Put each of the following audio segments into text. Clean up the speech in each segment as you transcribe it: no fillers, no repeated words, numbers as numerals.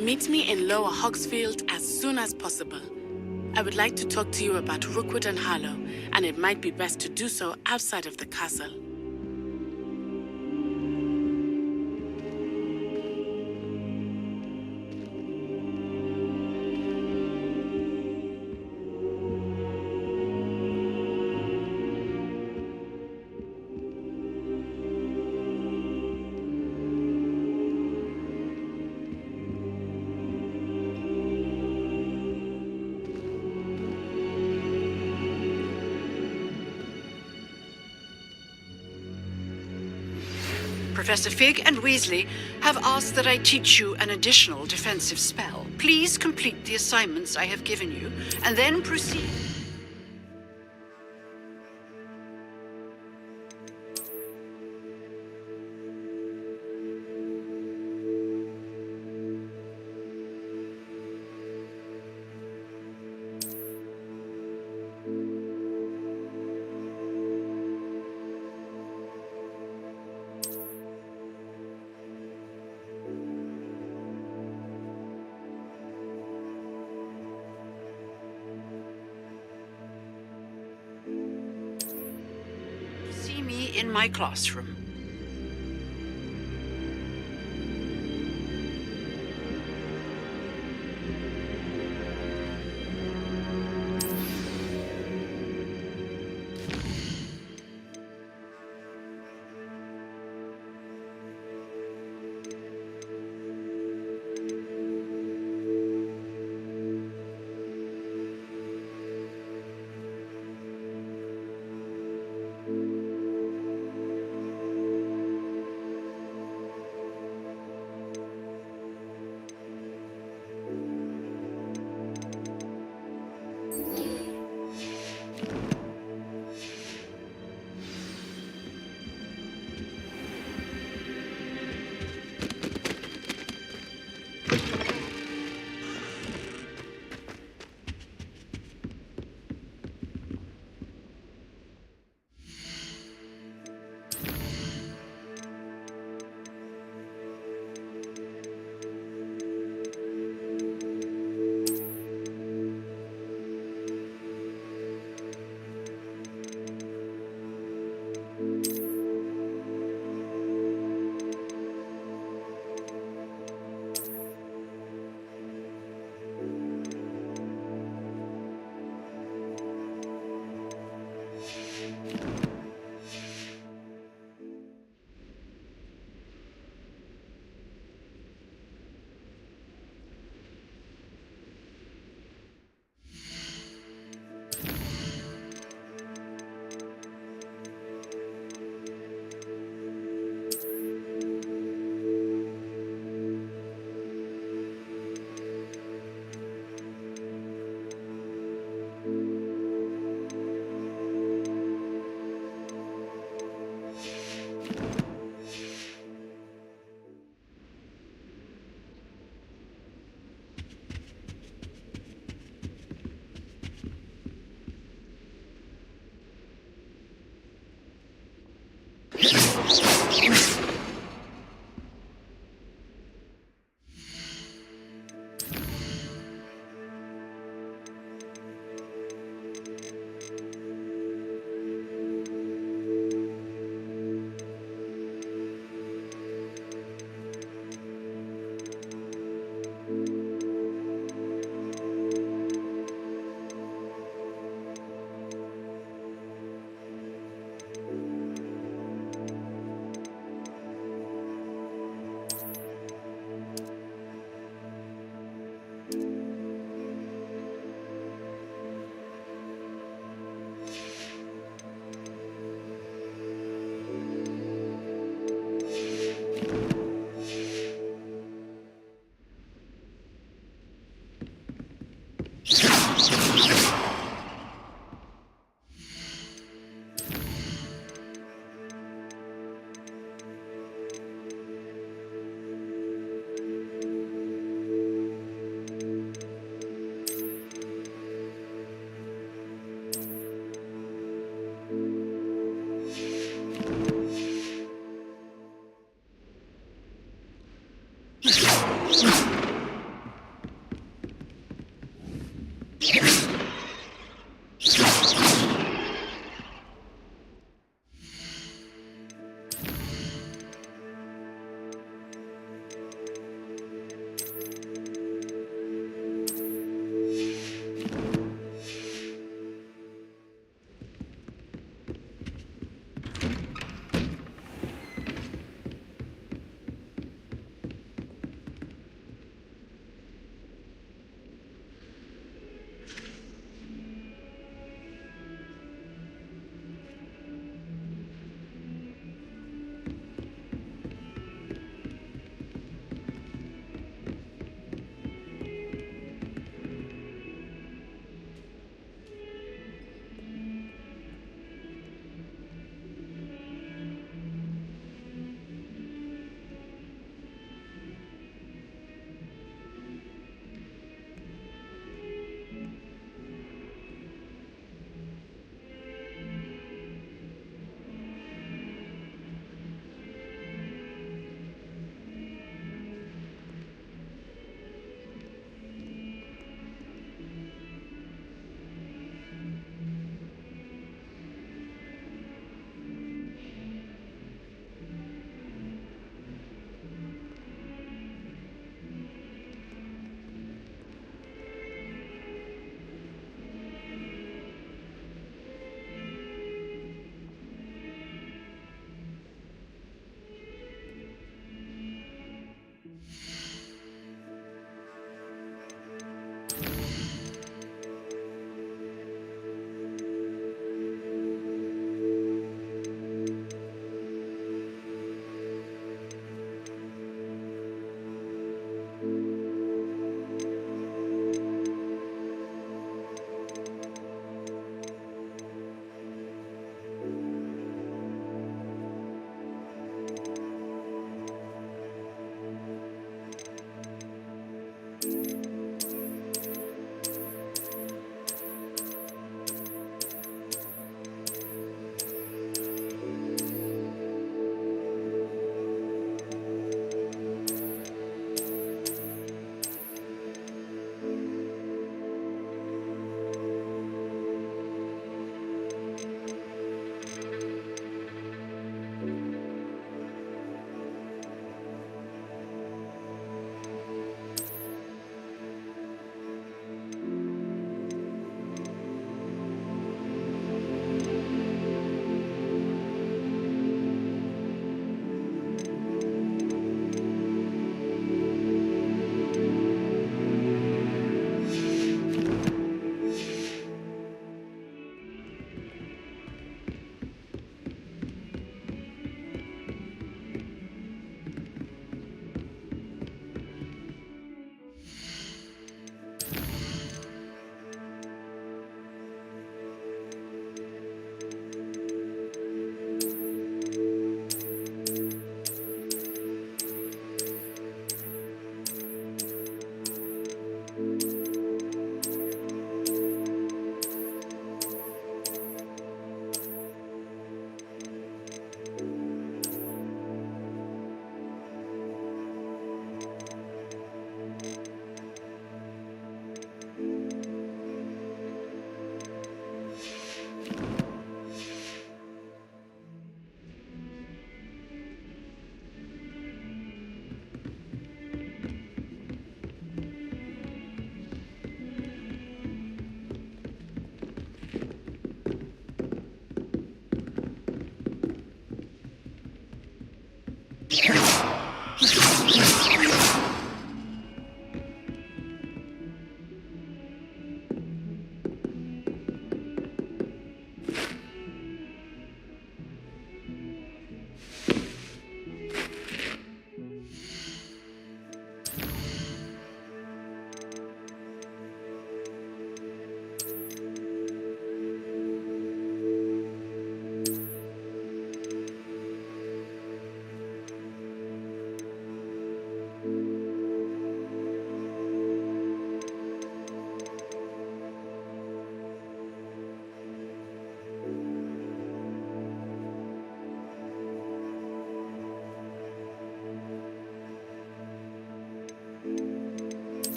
Meet me in Lower Hogsfield as soon as possible. I would like to talk to you about Rookwood and Harlow, and it might be best to do so outside of the castle. Professor Fig and Weasley have asked that I teach you an additional defensive spell. Please complete the assignments I have given you, and then proceed. See me in my classroom.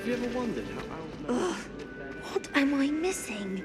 Have you ever wondered how owls know Ugh. to live there? What am I missing?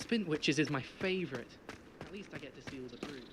Spintwitches is my favourite. At least I get to see all the brooms.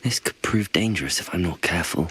This could prove dangerous if I'm not careful.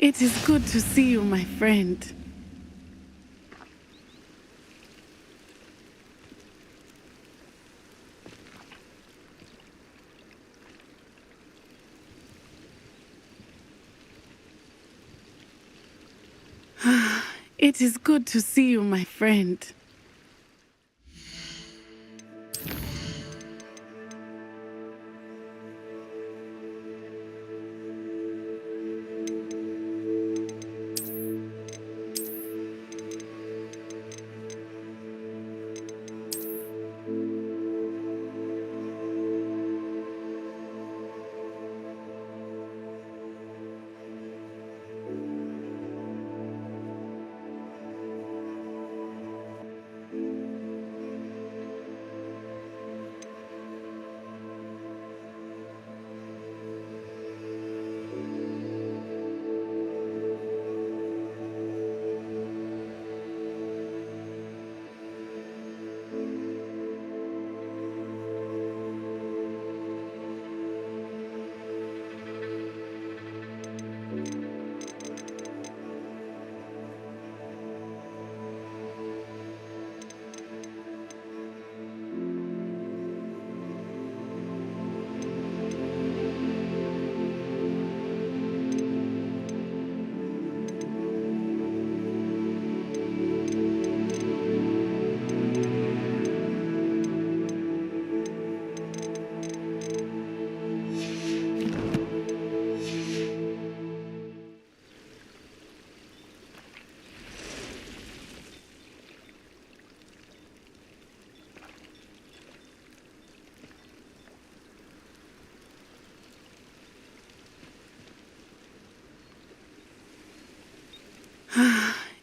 It is good to see you, my friend. It is good to see you, my friend.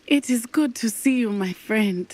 It is good to see you, my friend.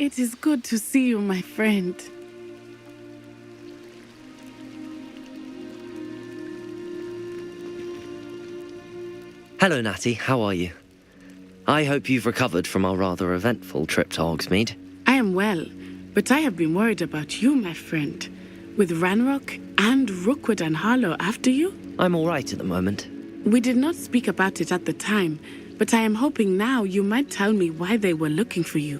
It is good to see you, my friend. Hello, Natty. How are you? I hope you've recovered from our rather eventful trip to Hogsmeade. I am well, but I have been worried about you, my friend. With Ranrock and Rookwood and Harlow after you? I'm all right at the moment. We did not speak about it at the time, but I am hoping now you might tell me why they were looking for you.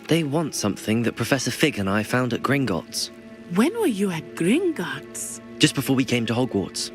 They want something that Professor Fig and I found at Gringotts. When were you at Gringotts? Just before we came to Hogwarts.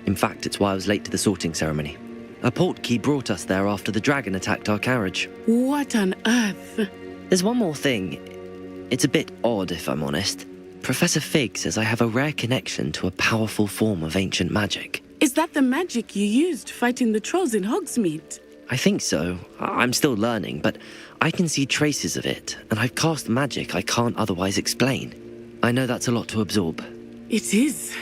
In fact, it's why I was late to the sorting ceremony. A portkey brought us there after the dragon attacked our carriage. What on earth? There's one more thing. It's a bit odd, if I'm honest. Professor Fig says I have a rare connection to a powerful form of ancient magic. Is that the magic you used fighting the trolls in Hogsmeade? I think so. I'm still learning, but I can see traces of it, and I've cast magic I can't otherwise explain. I know that's a lot to absorb. It is.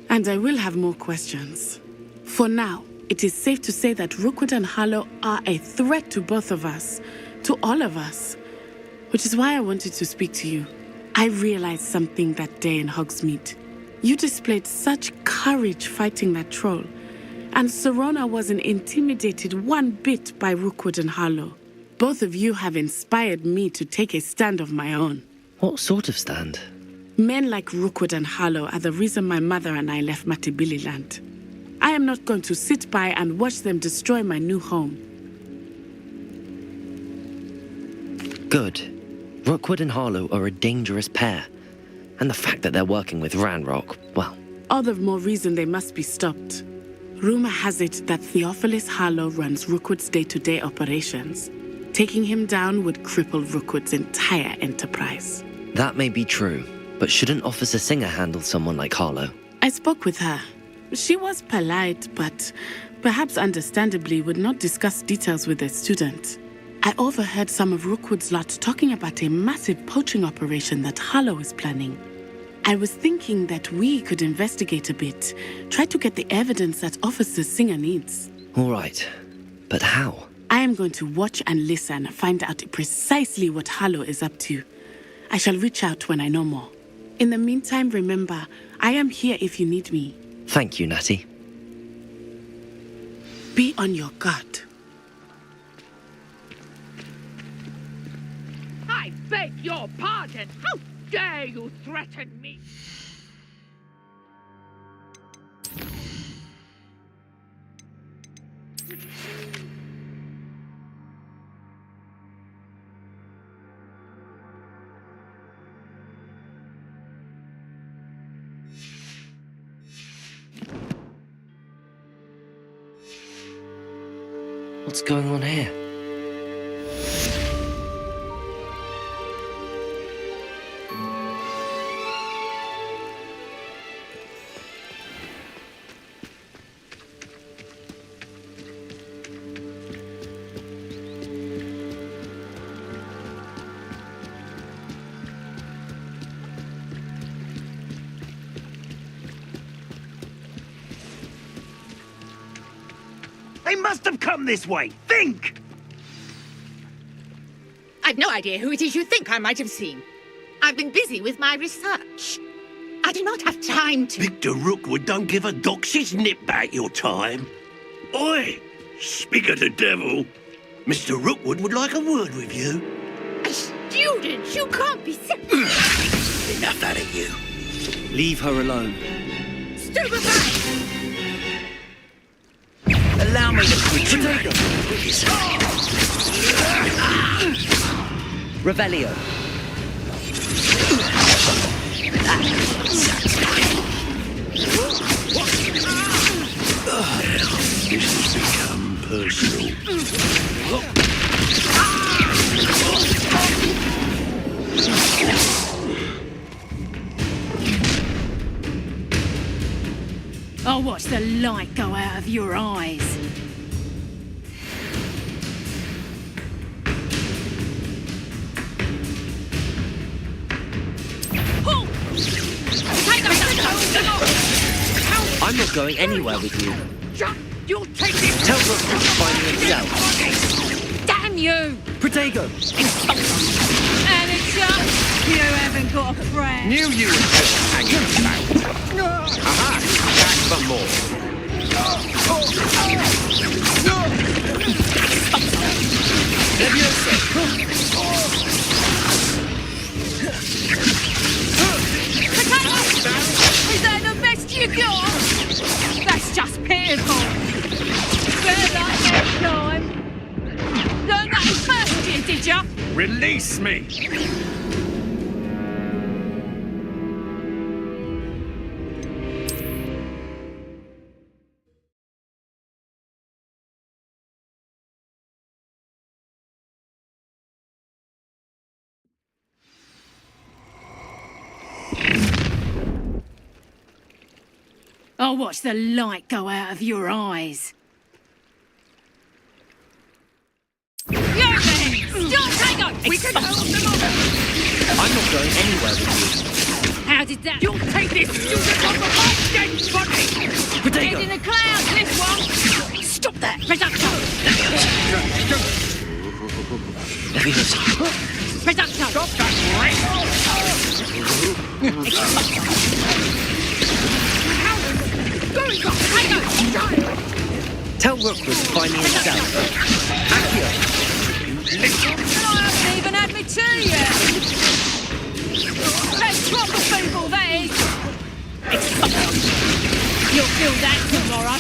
And I will have more questions. For now, it is safe to say that Rookwood and Harlow are a threat to both of us, to all of us. Which is why I wanted to speak to you. I realized something that day in Hogsmeade. You displayed such courage fighting that troll. And Serona wasn't intimidated one bit by Rookwood and Harlow. Both of you have inspired me to take a stand of my own. What sort of stand? Men like Rookwood and Harlow are the reason my mother and I left Mattibilliland. I am not going to sit by and watch them destroy my new home. Good. Rookwood and Harlow are a dangerous pair. And the fact that they're working with Ranrock, well... All the more reason they must be stopped. Rumor has it that Theophilus Harlow runs Rookwood's day-to-day operations. Taking him down would cripple Rookwood's entire enterprise. That may be true, but shouldn't Officer Singer handle someone like Harlow? I spoke with her. She was polite, but perhaps understandably would not discuss details with a student. I overheard some of Rookwood's lot talking about a massive poaching operation that Harlow is planning. I was thinking that we could investigate a bit, try to get the evidence that Officer Singer needs. All right, but how? I am going to watch and listen, find out precisely what Harlow is up to. I shall reach out when I know more. In the meantime, remember, I am here if you need me. Thank you, Natty. Be on your guard. I beg your pardon! How dare you threaten me? What's going on here? They must have come this way. Think! I've no idea who it is you think I might have seen. I've been busy with my research. I do not have time to... Victor Rookwood don't give a doxy's nip back your time. Oi! Speak of the devil. Mr. Rookwood would like a word with you. A student? You can't be... Enough out of you. Leave her alone. Stupefy! Allow me to put you out. Revelio. This has become personal. I'll watch the light go out of your eyes. I'm not going anywhere with you. You'll take this. Tell Rookwood to find me himself. Damn you! Protego! Amateur! You haven't got a friend. Knew you would just hanging about. Aha! Back for more. Leviosa! Is that the best you got? That's just pitiful. Better like next time. Learn that in first year, did ya? Release me! I'll watch the light go out of your eyes. Yo then! Stop, hang on! We can hold them off! I'm not going anywhere with you. How did that? You'll take this student on the right dead body. Head in the clouds, this one! Stop that! Reducto! Leviosa! Reducto! Stop that Tell Rookwood to find me himself. Accio! I haven't even had me tea yet! Let's drop the people, that is! You'll feel that tomorrow.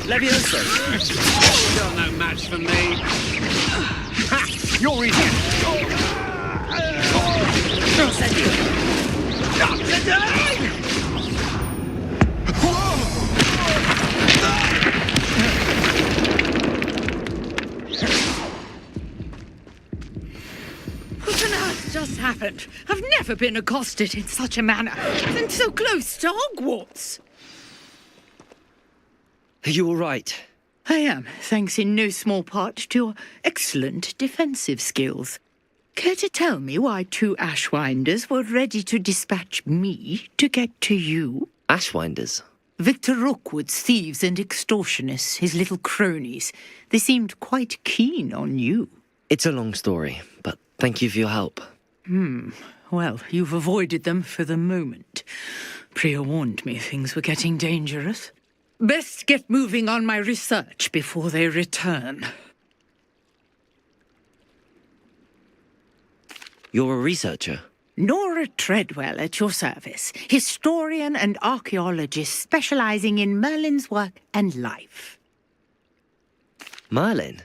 Leviosa! You're no match for me. Ha! You're easy. What on earth just happened? I've never been accosted in such a manner, and so close to Hogwarts. Are you all right? I am, thanks in no small part to your excellent defensive skills. Care to tell me why two Ashwinders were ready to dispatch me to get to you? Ashwinders? Victor Rookwood's thieves and extortionists, his little cronies. They seemed quite keen on you. It's a long story, but thank you for your help. Well, you've avoided them for the moment. Priya warned me things were getting dangerous. Best get moving on my research before they return. You're a researcher? Nora Treadwell at your service, historian and archaeologist specializing in Merlin's work and life. Merlin?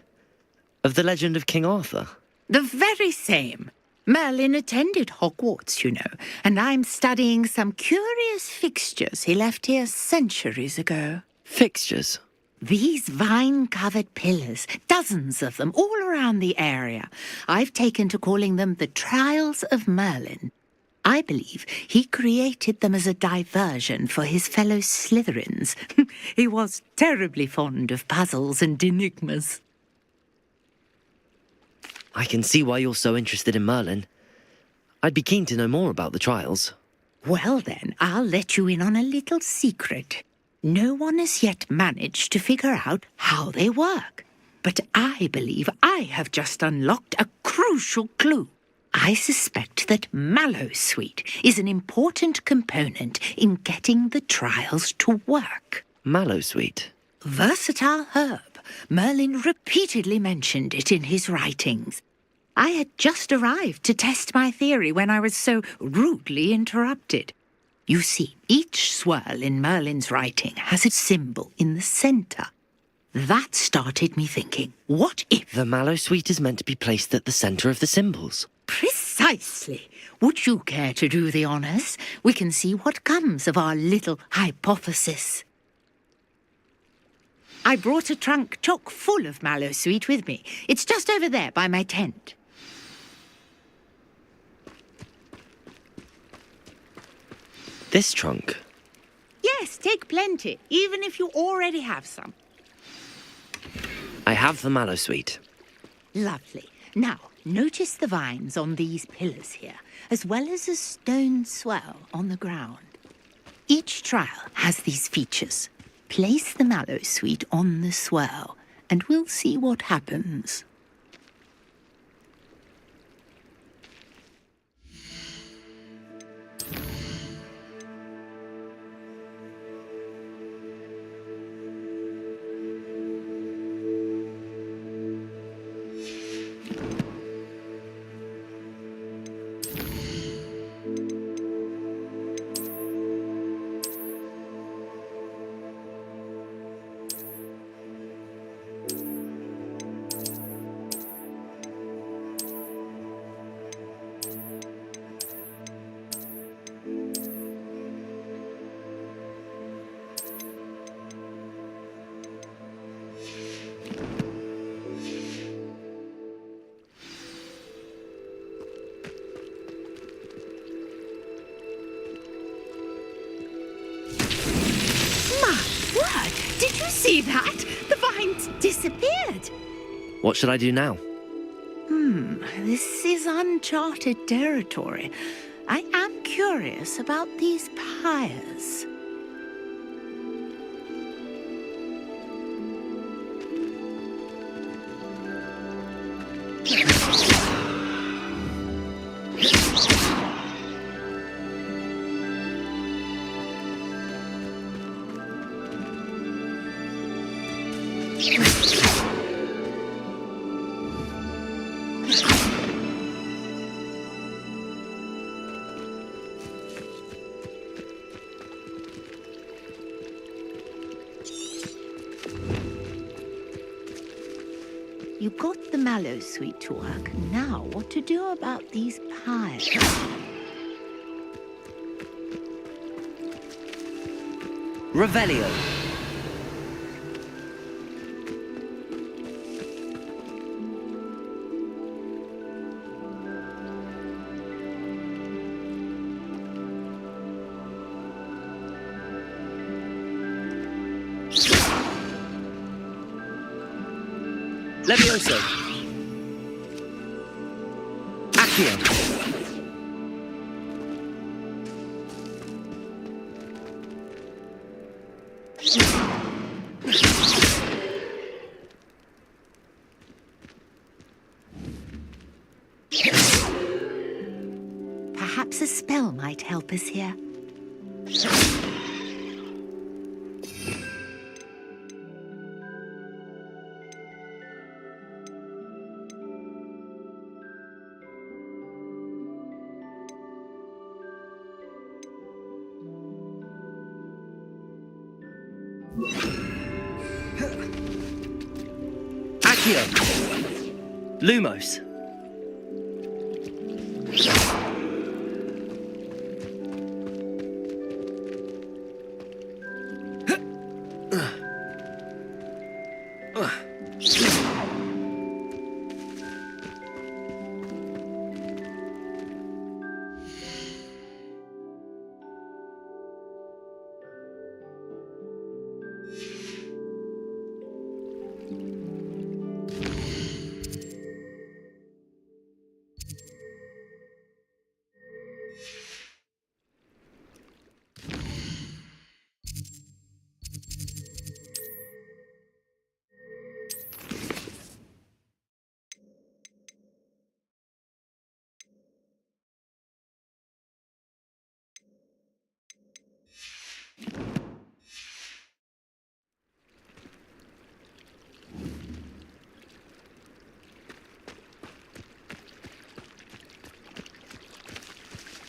Of the legend of King Arthur? The very same. Merlin attended Hogwarts, you know, and I'm studying some curious fixtures he left here centuries ago. Fixtures? These vine-covered pillars, dozens of them, all around the area. I've taken to calling them the Trials of Merlin. I believe he created them as a diversion for his fellow Slytherins. He was terribly fond of puzzles and enigmas. I can see why you're so interested in Merlin. I'd be keen to know more about the trials. Well then, I'll let you in on a little secret. No one has yet managed to figure out how they work. But I believe I have just unlocked a crucial clue. I suspect that Mallowsweet is an important component in getting the trials to work. Mallowsweet? Versatile herb. Merlin repeatedly mentioned it in his writings. I had just arrived to test my theory when I was so rudely interrupted. You see, each swirl in Merlin's writing has a symbol in the centre. That started me thinking, what if... The Mallowsweet is meant to be placed at the centre of the symbols. Precisely. Would you care to do the honours? We can see what comes of our little hypothesis. I brought a trunk chock full of Mallowsweet with me. It's just over there by my tent. This trunk? Yes, take plenty, even if you already have some. I have the Mallowsweet. Lovely. Now, Notice the vines on these pillars here, as well as a stone swell on the ground. Each trial has these features. Place the mallow sweet on the swell, and we'll see what happens. Did you see that? The vines disappeared. What should I do now? This is uncharted territory. I am curious about these pyres. You got the mallow sweet to work. Now, what to do about these pyres? Revelio. Levioso. Accio. Perhaps a spell might help us here. Accio. Lumos.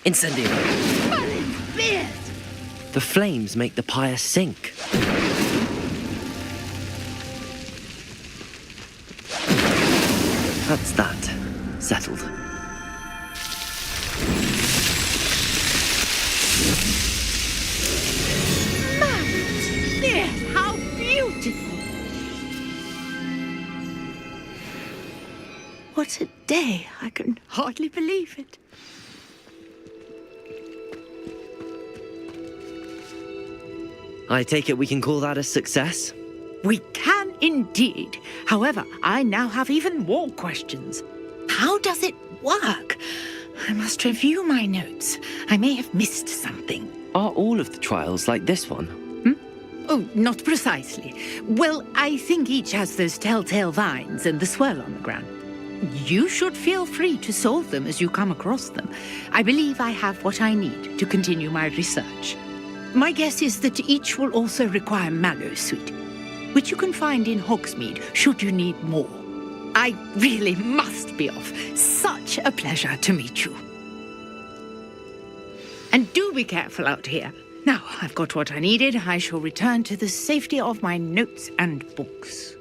Incendio. The flames make the pyre sink. That's that. Settled. Yes, how beautiful! What a day! I can hardly believe it. I take it we can call that a success? We can indeed. However, I now have even more questions. How does it work? I must review my notes. I may have missed something. Are all of the trials like this one? Oh, not precisely. Well, I think each has those telltale vines and the swirl on the ground. You should feel free to solve them as you come across them. I believe I have what I need to continue my research. My guess is that each will also require mallow sweet, which you can find in Hogsmeade should you need more. I really must be off. Such a pleasure to meet you. And do be careful out here. Now, I've got what I needed. I shall return to the safety of my notes and books.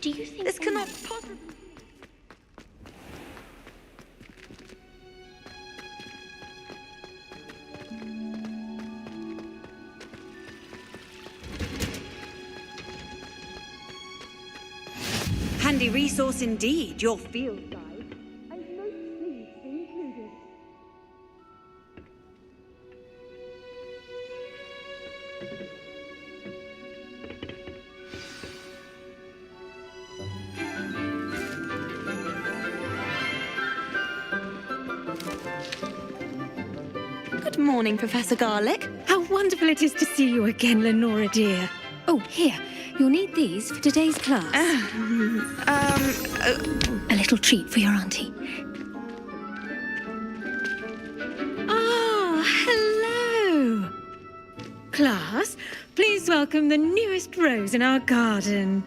Do you think This cannot possibly... Handy resource indeed, your field guide. And no sleeves included. Good morning, Professor Garlick. How wonderful it is to see you again, Lenora dear. Oh, here. You'll need these for today's class. A little treat for your auntie. Ah, hello. Class, please welcome the newest rose in our garden.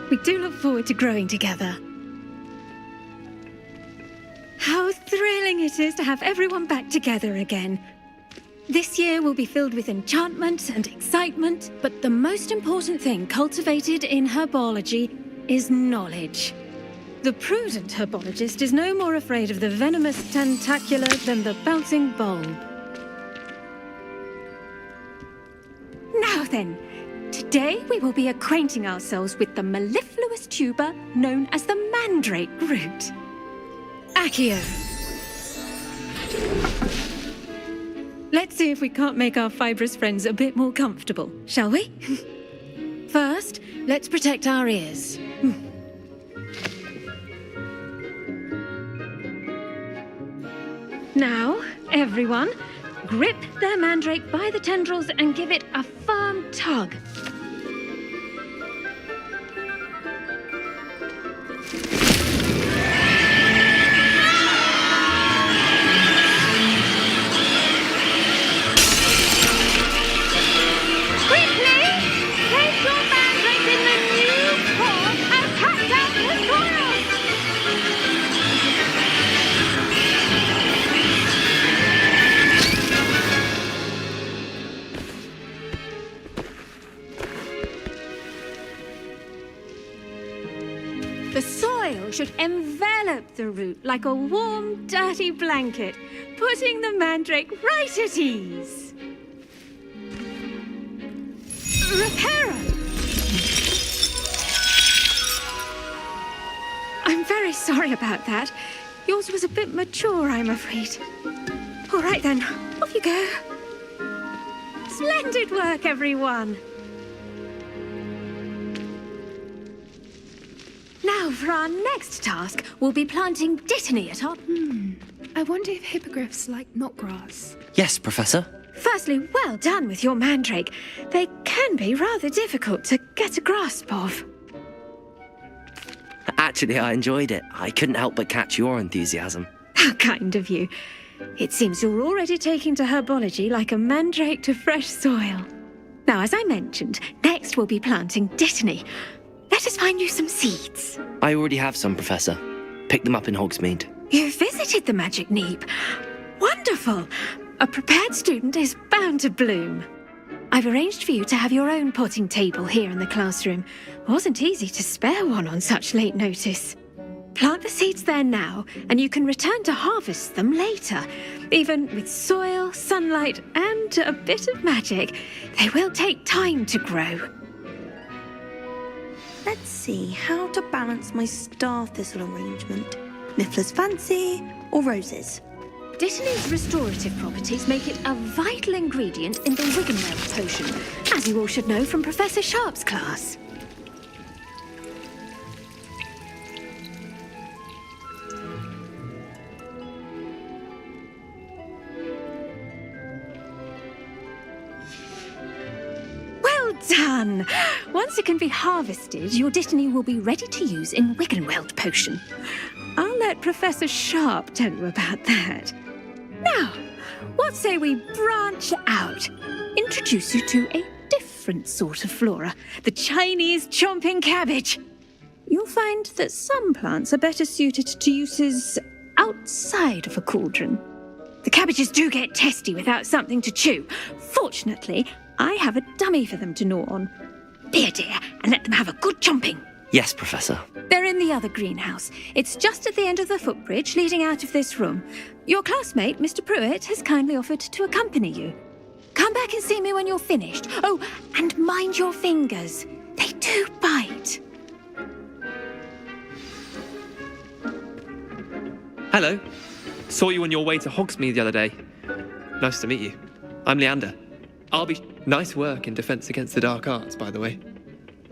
We do look forward to growing together. How thrilling it is to have everyone back together again. This year will be filled with enchantment and excitement, but the most important thing cultivated in herbology is knowledge. The prudent herbologist is no more afraid of the venomous tentacula than the bouncing bulb. Now then, today we will be acquainting ourselves with the mellifluous tuber known as the mandrake root. Accio. Let's see if we can't make our fibrous friends a bit more comfortable, shall we? First, let's protect our ears. Now, everyone, grip their mandrake by the tendrils and give it a firm tug. The soil should envelop the root like a warm, dirty blanket, putting the mandrake right at ease. Reparo! I'm very sorry about that. Yours was a bit mature, I'm afraid. All right then, off you go. Splendid work, everyone. Now, for our next task, we'll be planting dittany at our... I wonder if hippogriffs like knotgrass. Yes, Professor. Firstly, well done with your mandrake. They can be rather difficult to get a grasp of. Actually, I enjoyed it. I couldn't help but catch your enthusiasm. How kind of you. It seems you're already taking to herbology like a mandrake to fresh soil. Now, as I mentioned, next we'll be planting dittany. Let us find you some seeds. I already have some, Professor. Picked them up in Hogsmeade. You visited the Magic Neep. Wonderful. A prepared student is bound to bloom. I've arranged for you to have your own potting table here in the classroom. Wasn't easy to spare one on such late notice. Plant the seeds there now, and you can return to harvest them later. Even with soil, sunlight, and a bit of magic, they will take time to grow. Let's see how to balance my star thistle arrangement. Niffler's fancy or roses? Dittany's restorative properties make it a vital ingredient in the Wiggenweld potion, as you all should know from Professor Sharp's class. Well done! Once it can be harvested, your Dittany will be ready to use in Wiggenweld potion. I'll let Professor Sharp tell you about that. Now, what say we branch out? Introduce you to a different sort of flora, the Chinese chomping cabbage. You'll find that some plants are better suited to uses outside of a cauldron. The cabbages do get testy without something to chew. Fortunately, I have a dummy for them to gnaw on. Be a dear and let them have a good chomping. Yes, Professor. They're in the other greenhouse. It's just at the end of the footbridge leading out of this room. Your classmate, Mr. Pruitt, has kindly offered to accompany you. Come back and see me when you're finished. Oh, and mind your fingers. They do bite. Hello. Saw you on your way to Hogsmeade the other day. Nice to meet you. I'm Leander. I'll be... Nice work in Defense Against the Dark Arts, by the way.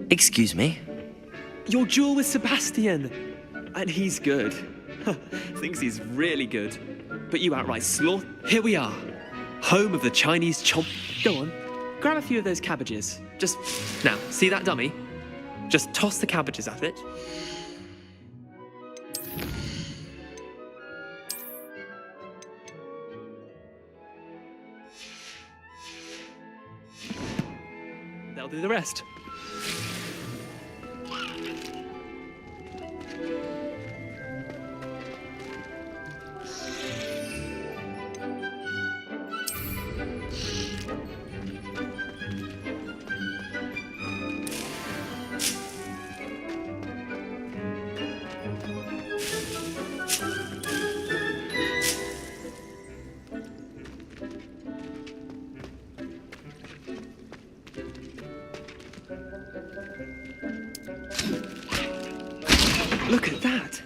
Excuse me? Your duel with Sebastian. And he's good. Thinks he's really good. But you outright slaughter. Here we are. Home of the Chinese chomp. Go on. Grab a few of those cabbages. Just... Now, see that dummy? Just toss the cabbages at it. They'll do the rest. Look at that!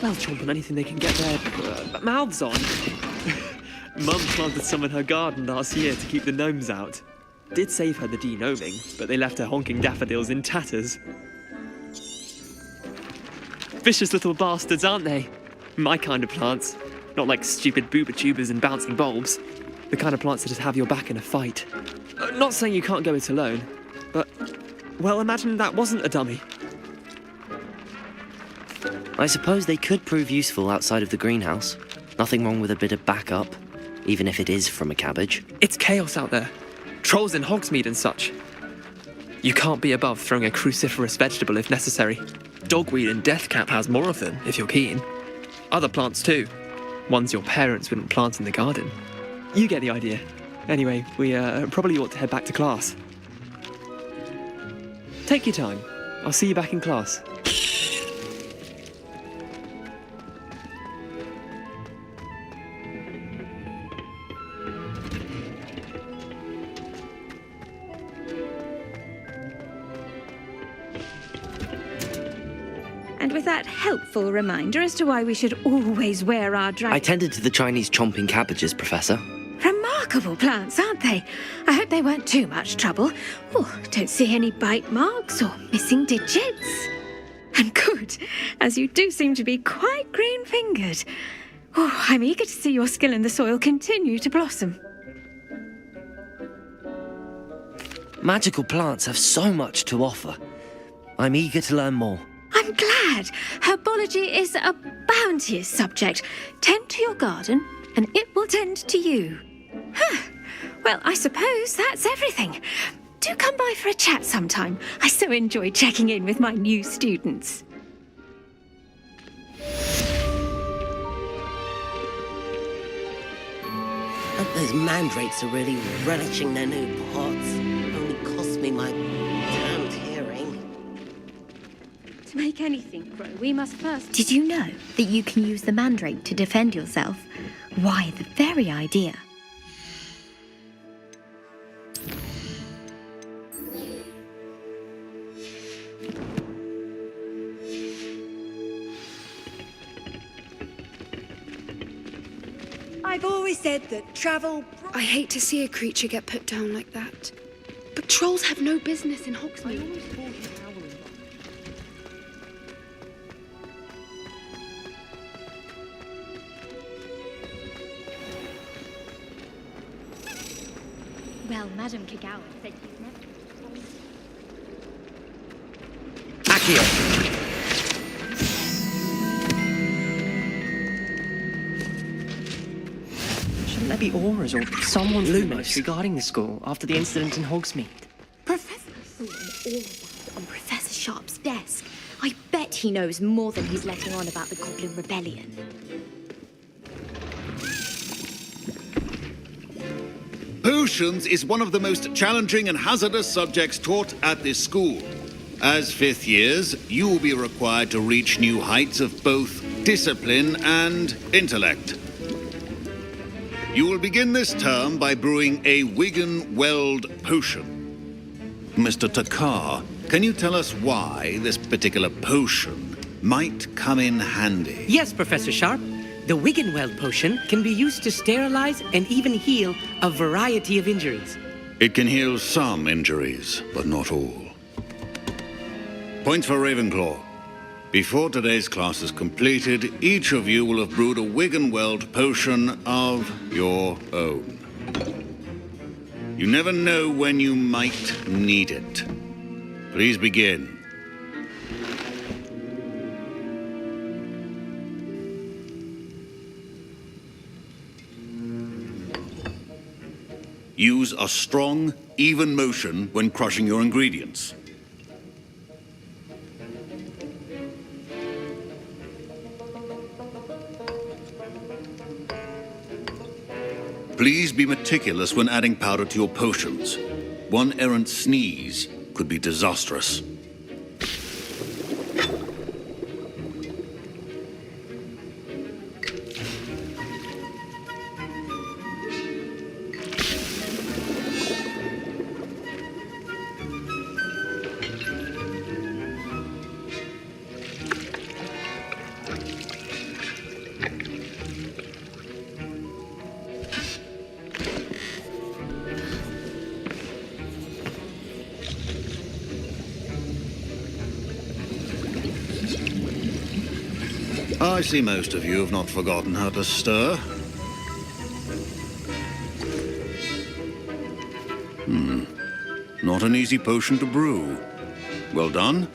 They'll chomp on anything they can get their mouths on. Mum planted some in her garden last year to keep the gnomes out. Did save her the de-gnoming, but they left her honking daffodils in tatters. Vicious little bastards, aren't they? My kind of plants. Not like stupid booba tubers and bouncing bulbs. The kind of plants that just have your back in a fight. Not saying you can't go it alone, but... Well, imagine that wasn't a dummy. I suppose they could prove useful outside of the greenhouse. Nothing wrong with a bit of backup, even if it is from a cabbage. It's chaos out there. Trolls in Hogsmeade and such. You can't be above throwing a cruciferous vegetable if necessary. Dogweed and deathcap has more of them, if you're keen. Other plants too. Ones your parents wouldn't plant in the garden. You get the idea. Anyway, we probably ought to head back to class. Take your time. I'll see you back in class. And with that helpful reminder as to why we should always wear our I tended to the Chinese chomping cabbages, Professor. Remarkable plants, aren't they? I hope they weren't too much trouble. Oh, don't see any bite marks or missing digits. And good, as you do seem to be quite green-fingered. Oh, I'm eager to see your skill in the soil continue to blossom. Magical plants have so much to offer. I'm eager to learn more. I'm I'm glad. Herbology is a bounteous subject. Tend to your garden, and it will tend to you. Well, I suppose that's everything. Do come by for a chat sometime. I so enjoy checking in with my new students. Those mandrakes are really relishing their new pots. Only cost me my damned hearing. To make anything grow, we must first... Did you know that you can use the mandrake to defend yourself? Why, the very idea. I've always said that travel... I hate to see a creature get put down like that. But trolls have no business in Hogsmeade. Well, Madam Kagawa said you'd never... Accio! Shouldn't there be auras or someone luminous regarding the school after the incident in Hogsmeade? Professor, I saw all of that on Professor Sharp's desk. I bet he knows more than he's letting on about the Goblin Rebellion. Potions is one of the most challenging and hazardous subjects taught at this school. As fifth years, you will be required to reach new heights of both discipline and intellect. You will begin this term by brewing a Wigan-Weld potion. Mr. Takar, can you tell us why this particular potion might come in handy? Yes, Professor Sharp. The Wigan-Weld potion can be used to sterilize and even heal a variety of injuries. It can heal some injuries, but not all. Points for Ravenclaw. Before today's class is completed, each of you will have brewed a Wigan-Weld potion of your own. You never know when you might need it. Please begin. Use a strong, even motion when crushing your ingredients. Please be meticulous when adding powder to your potions. One errant sneeze could be disastrous. I see most of you have not forgotten how to stir. Not an easy potion to brew. Well done.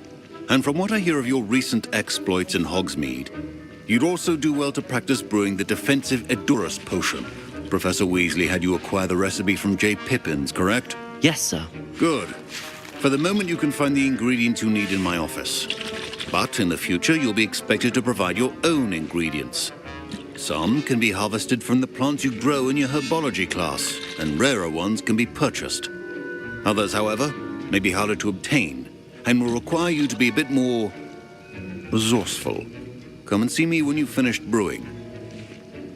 And from what I hear of your recent exploits in Hogsmeade, you'd also do well to practice brewing the defensive Edurus potion. Professor Weasley had you acquire the recipe from J. Pippins, correct? Yes, sir. Good. For the moment, you can find the ingredients you need in my office. But in the future, you'll be expected to provide your own ingredients. Some can be harvested from the plants you grow in your herbology class, and rarer ones can be purchased. Others, however, may be harder to obtain, and will require you to be a bit more resourceful. Come and see me when you've finished brewing,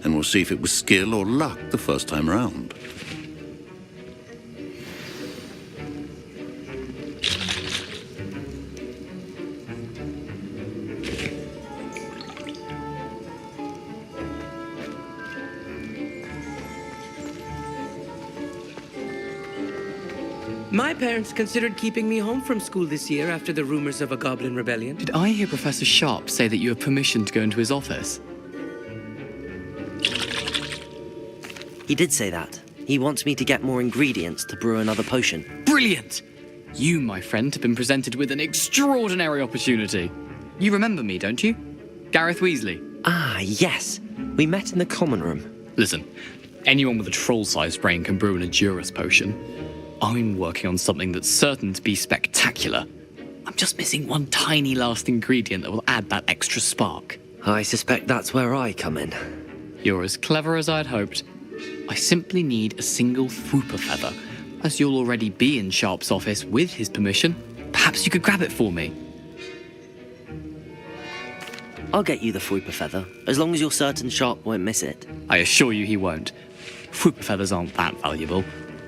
and we'll see if it was skill or luck the first time round. My parents considered keeping me home from school this year after the rumors of a Goblin Rebellion. Did I hear Professor Sharp say that you have permission to go into his office? He did say that. He wants me to get more ingredients to brew another potion. Brilliant! You, my friend, have been presented with an extraordinary opportunity. You remember me, don't you? Gareth Weasley. Ah, yes. We met in the common room. Listen, anyone with a troll-sized brain can brew an Edurus potion. I'm working on something that's certain to be spectacular. I'm just missing one tiny last ingredient that will add that extra spark. I suspect that's where I come in. You're as clever as I'd hoped. I simply need a single Fwooper feather. As you'll already be in Sharp's office with his permission, perhaps you could grab it for me. I'll get you the Fwooper feather, as long as you're certain Sharp won't miss it. I assure you he won't. Fwooper feathers aren't that valuable.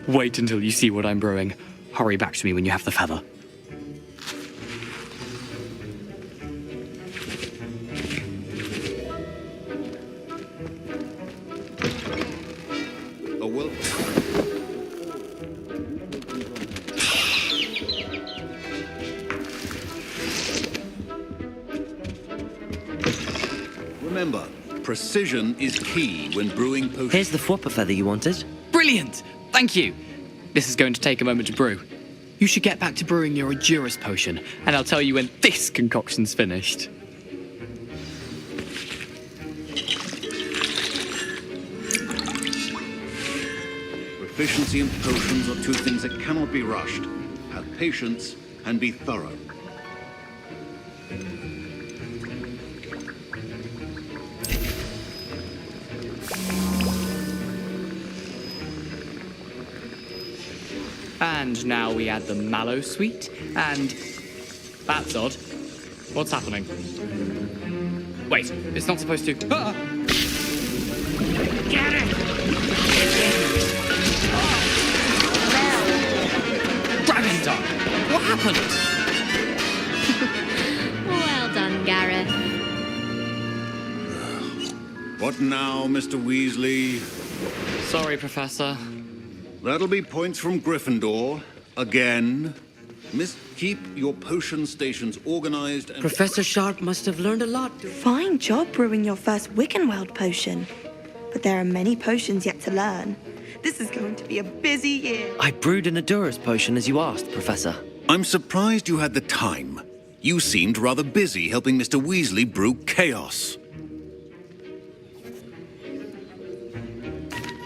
Wait until you see what I'm brewing. Hurry back to me when you have the feather. Remember, precision is key when brewing potions. Here's the Fwooper feather you wanted. Brilliant! Thank you! This is going to take a moment to brew. You should get back to brewing your Edurus potion, and I'll tell you when this concoction's finished. Proficiency and potions are two things that cannot be rushed. Have patience and be thorough. And now we add the mallow sweet, and... That's odd. What's happening? Wait, it's not supposed to... Ah! Get it! Dragon Dog! What happened? Well done, Gareth. What now, Mr. Weasley? Sorry, Professor. That'll be points from Gryffindor. Again. Keep your potion stations organized and... Professor Sharp must have learned a lot. Fine job brewing your first Wiggenweld potion. But there are many potions yet to learn. This is going to be a busy year. I brewed an Edurus potion as you asked, Professor. I'm surprised you had the time. You seemed rather busy helping Mr. Weasley brew chaos.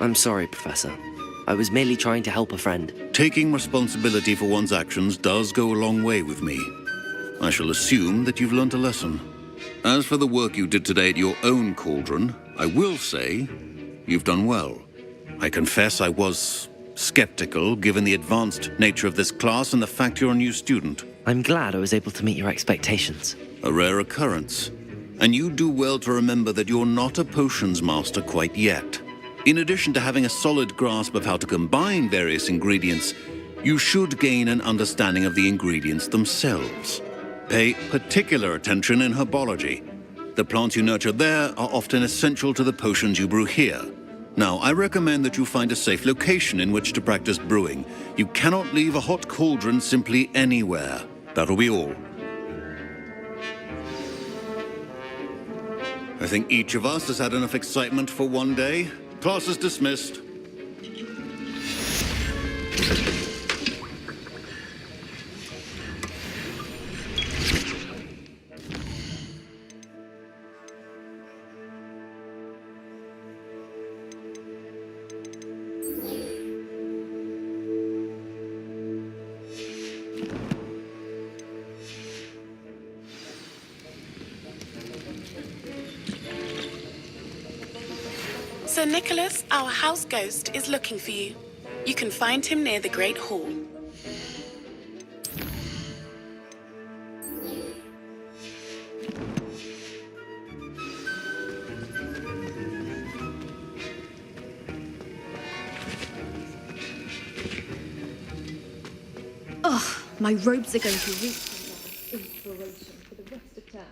I'm sorry, Professor. I was merely trying to help a friend. Taking responsibility for one's actions does go a long way with me. I shall assume that you've learnt a lesson. As for the work you did today at your own cauldron, I will say you've done well. I confess I was skeptical, given the advanced nature of this class and the fact you're a new student. I'm glad I was able to meet your expectations. A rare occurrence. And you do well to remember that you're not a potions master quite yet. In addition to having a solid grasp of how to combine various ingredients, you should gain an understanding of the ingredients themselves. Pay particular attention in herbology. The plants you nurture there are often essential to the potions you brew here. Now, I recommend that you find a safe location in which to practice brewing. You cannot leave a hot cauldron simply anywhere. That'll be all. I think each of us has had enough excitement for one day. Class is dismissed. Sir Nicholas, our house ghost, is looking for you. You can find him near the Great Hall. Ugh, my robes are going to reach some inspiration for the rest of term.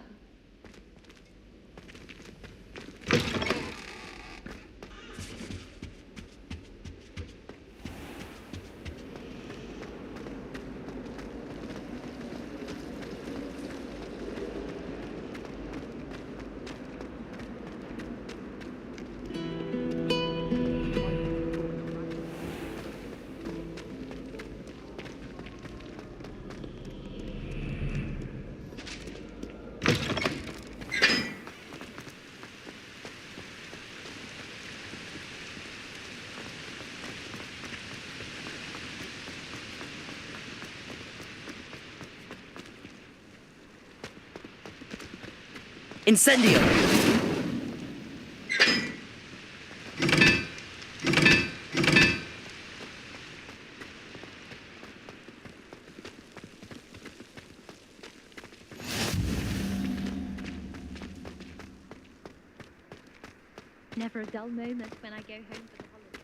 Incendio! Never a dull moment when I go home for the holidays.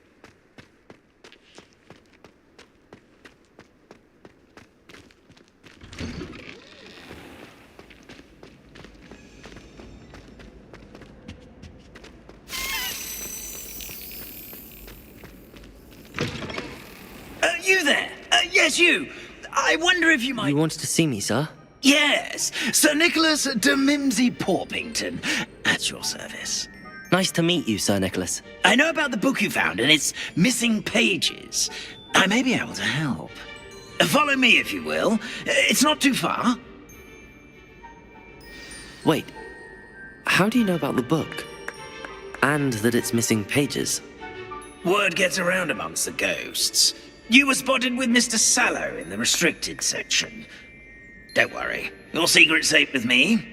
You there? Yes, you. I wonder if you might... You wanted to see me, sir? Yes, Sir Nicholas de Mimsy Porpington, at your service. Nice to meet you, Sir Nicholas. I know about the book you found and its missing pages. I may be able to help. Follow me, if you will. It's not too far. Wait, how do you know about the book? And that it's missing pages? Word gets around amongst the ghosts. You were spotted with Mr. Sallow in the restricted section. Don't worry, your secret's safe with me.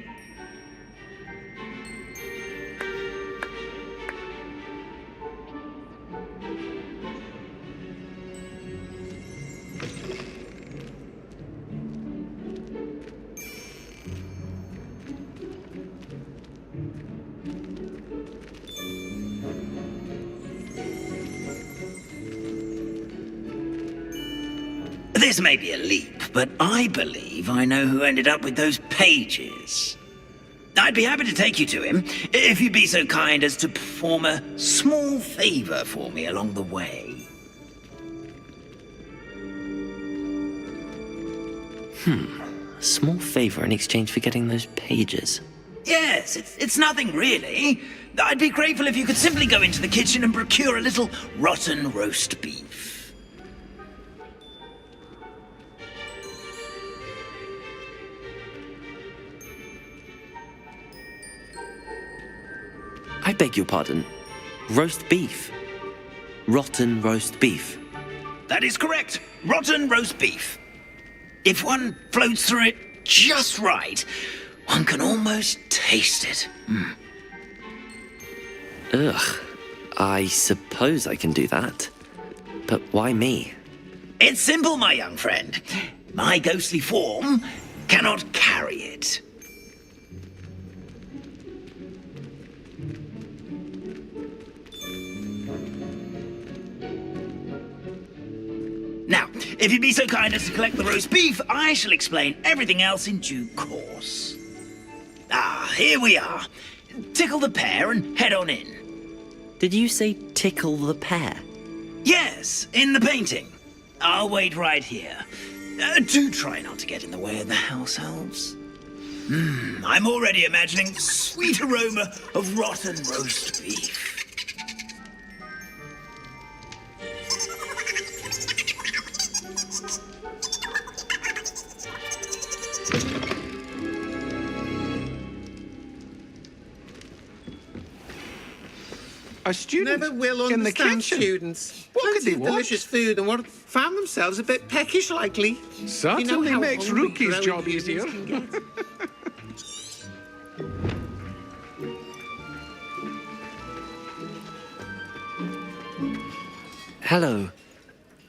This may be a leap, but I believe I know who ended up with those pages. I'd be happy to take you to him, if you'd be so kind as to perform a small favor for me along the way. A small favor in exchange for getting those pages. Yes, it's nothing really. I'd be grateful if you could simply go into the kitchen and procure a little rotten roast beef. I beg your pardon. Roast beef. Rotten roast beef. That is correct. Rotten roast beef. If one floats through it just right, one can almost taste it. Ugh. I suppose I can do that. But why me? It's simple, my young friend. My ghostly form cannot carry it. Now, if you'd be so kind as to collect the roast beef, I shall explain everything else in due course. Ah, here we are. Tickle the pear and head on in. Did you say tickle the pear? Yes, in the painting. I'll wait right here. Do try not to get in the way of the house elves. I'm already imagining the sweet aroma of rotten roast beef. A student Never will in the understand kitchen. students. What could Plenty they of want? delicious food and what found themselves a bit peckish likely. Certainly you know how makes hungry Rookie's growing job humans easier. can get. Hello.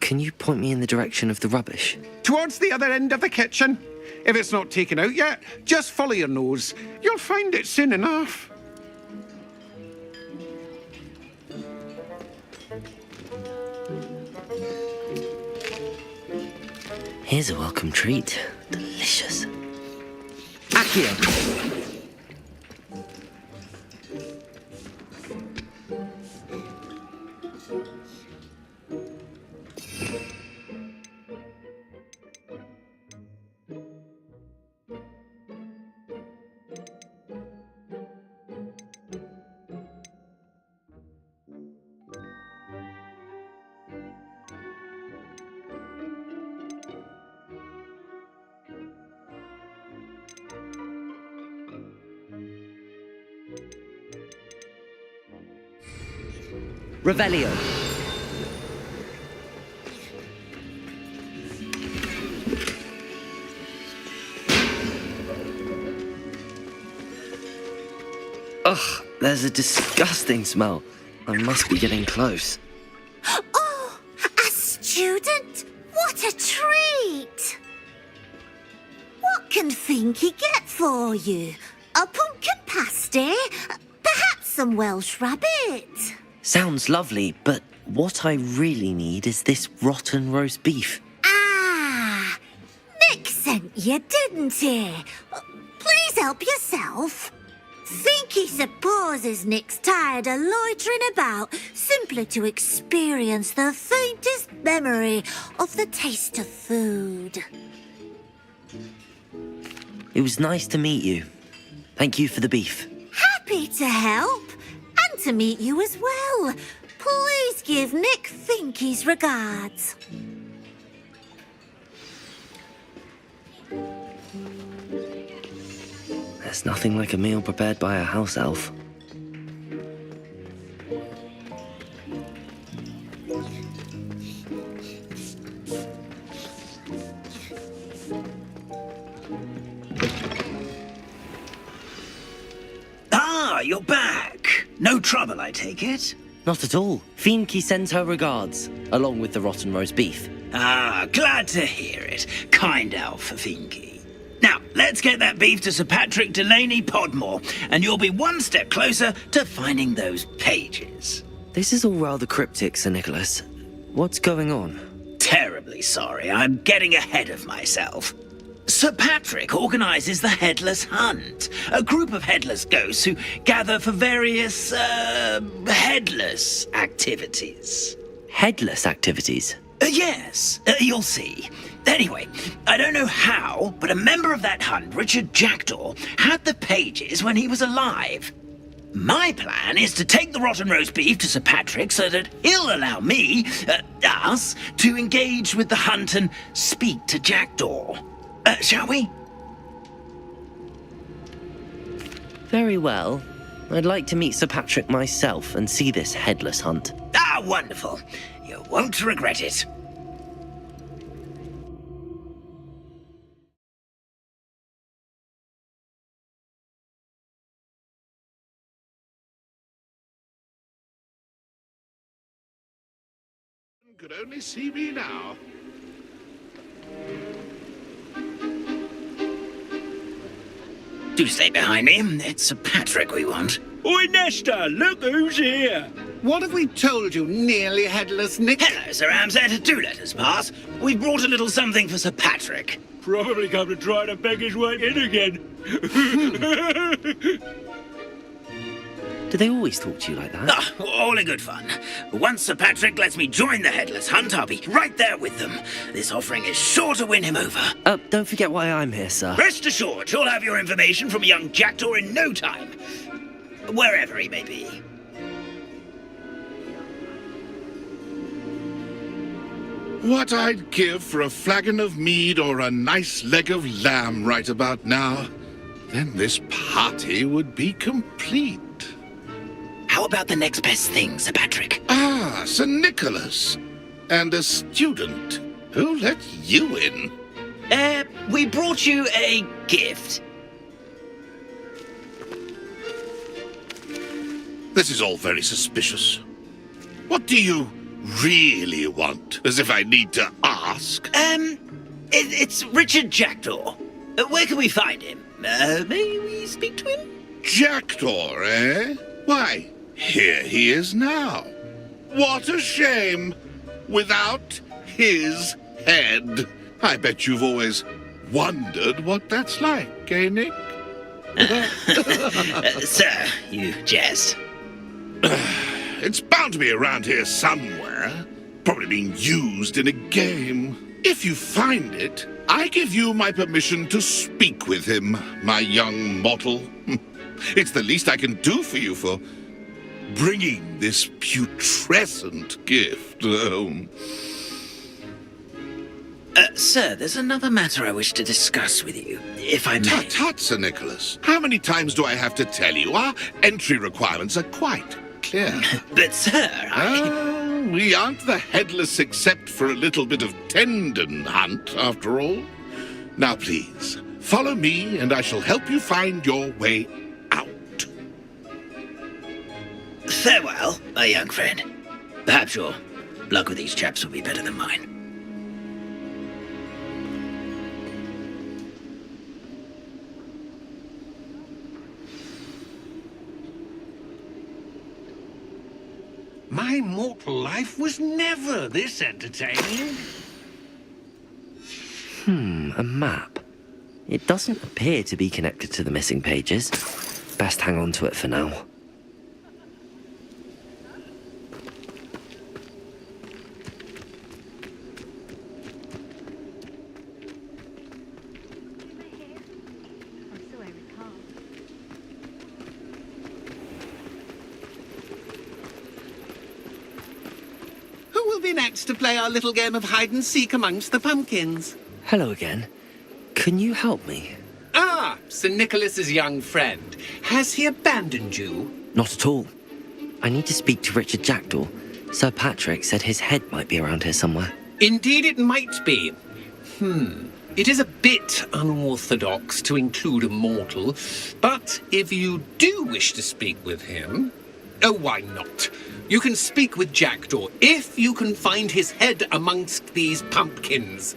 Can you point me in the direction of the rubbish? Towards the other end of the kitchen. If it's not taken out yet, just follow your nose. You'll find it soon enough. Here's a welcome treat. Delicious. Accio! Revelio. Ugh, there's a disgusting smell. I must be getting close. Oh, a student? What a treat! What can Finky get for you? A pumpkin pasty? Perhaps some Welsh rabbit? Sounds lovely, but what I really need is this rotten roast beef. Ah, Nick sent you, didn't he? Please help yourself. Finky supposes Nick's tired of loitering about simply to experience the faintest memory of the taste of food. It was nice to meet you. Thank you for the beef. Happy to help, and to meet you as well. Please give Nick Finky's regards. There's nothing like a meal prepared by a house elf. Ah, you're back. No trouble, I take it? Not at all. Finky sends her regards, along with the rotten roast beef. Ah, glad to hear it. Kind elf for Finky. Now, let's get that beef to Sir Patrick Delaney Podmore, and you'll be one step closer to finding those pages. This is all rather cryptic, Sir Nicholas. What's going on? Terribly sorry, I'm getting ahead of myself. Sir Patrick organises the Headless Hunt, a group of headless ghosts who gather for various, headless activities. Headless activities? Yes, you'll see. Anyway, I don't know how, but a member of that hunt, Richard Jackdaw, had the pages when he was alive. My plan is to take the rotten roast beef to Sir Patrick so that he'll allow me, us, to engage with the hunt and speak to Jackdaw. Shall we? Very well. I'd like to meet Sir Patrick myself and see this headless hunt. Ah, wonderful. You won't regret it. Could only see me now. Do stay behind me. It's Sir Patrick we want. Oi, Nesta, look who's here. What have we told you, nearly headless Nick? Hello, Sir Ramsay. Do let us pass. We've brought a little something for Sir Patrick. Probably come to try to beg his way in again. Do they always talk to you like that? Ah, all in good fun. Once Sir Patrick lets me join the Headless Hunt, I'll be right there with them. This offering is sure to win him over. Don't forget why I'm here, sir. Rest assured, you'll have your information from young Jackdaw in no time. Wherever he may be. What I'd give for a flagon of mead or a nice leg of lamb right about now. Then this party would be complete. How about the next best thing, Sir Patrick? Ah, Sir Nicholas. And a student. Who let you in? We brought you a gift. This is all very suspicious. What do you really want? As if I need to ask. It's Richard Jackdaw. Where can we find him? May we speak to him? Jackdaw, eh? Why, here he is now. What a shame. Without his head. I bet you've always wondered what that's like, eh, Nick? Sir, you jest. It's bound to be around here somewhere. Probably being used in a game. If you find it, I give you my permission to speak with him, my young mortal. It's the least I can do for you for bringing this putrescent gift home. Sir, there's another matter I wish to discuss with you, if I may. Tut, tut, Sir Nicholas. How many times do I have to tell you? Our entry requirements are quite clear. But, sir, we aren't the headless except for a little bit of tendon hunt, after all. Now, please, follow me, and I shall help you find your way out. Farewell, my young friend. Perhaps your luck with these chaps will be better than mine. My mortal life was never this entertaining. A map. It doesn't appear to be connected to the missing pages. Best hang on to it for now. Who will be next to play our little game of hide and seek amongst the pumpkins? Hello again. Can you help me? Ah, Sir Nicholas's young friend. Has he abandoned you? Not at all. I need to speak to Richard Jackdaw. Sir Patrick said his head might be around here somewhere. Indeed it might be. It is a bit unorthodox to include a mortal, but if you do wish to speak with him... Oh, why not? You can speak with Jackdaw if you can find his head amongst these pumpkins.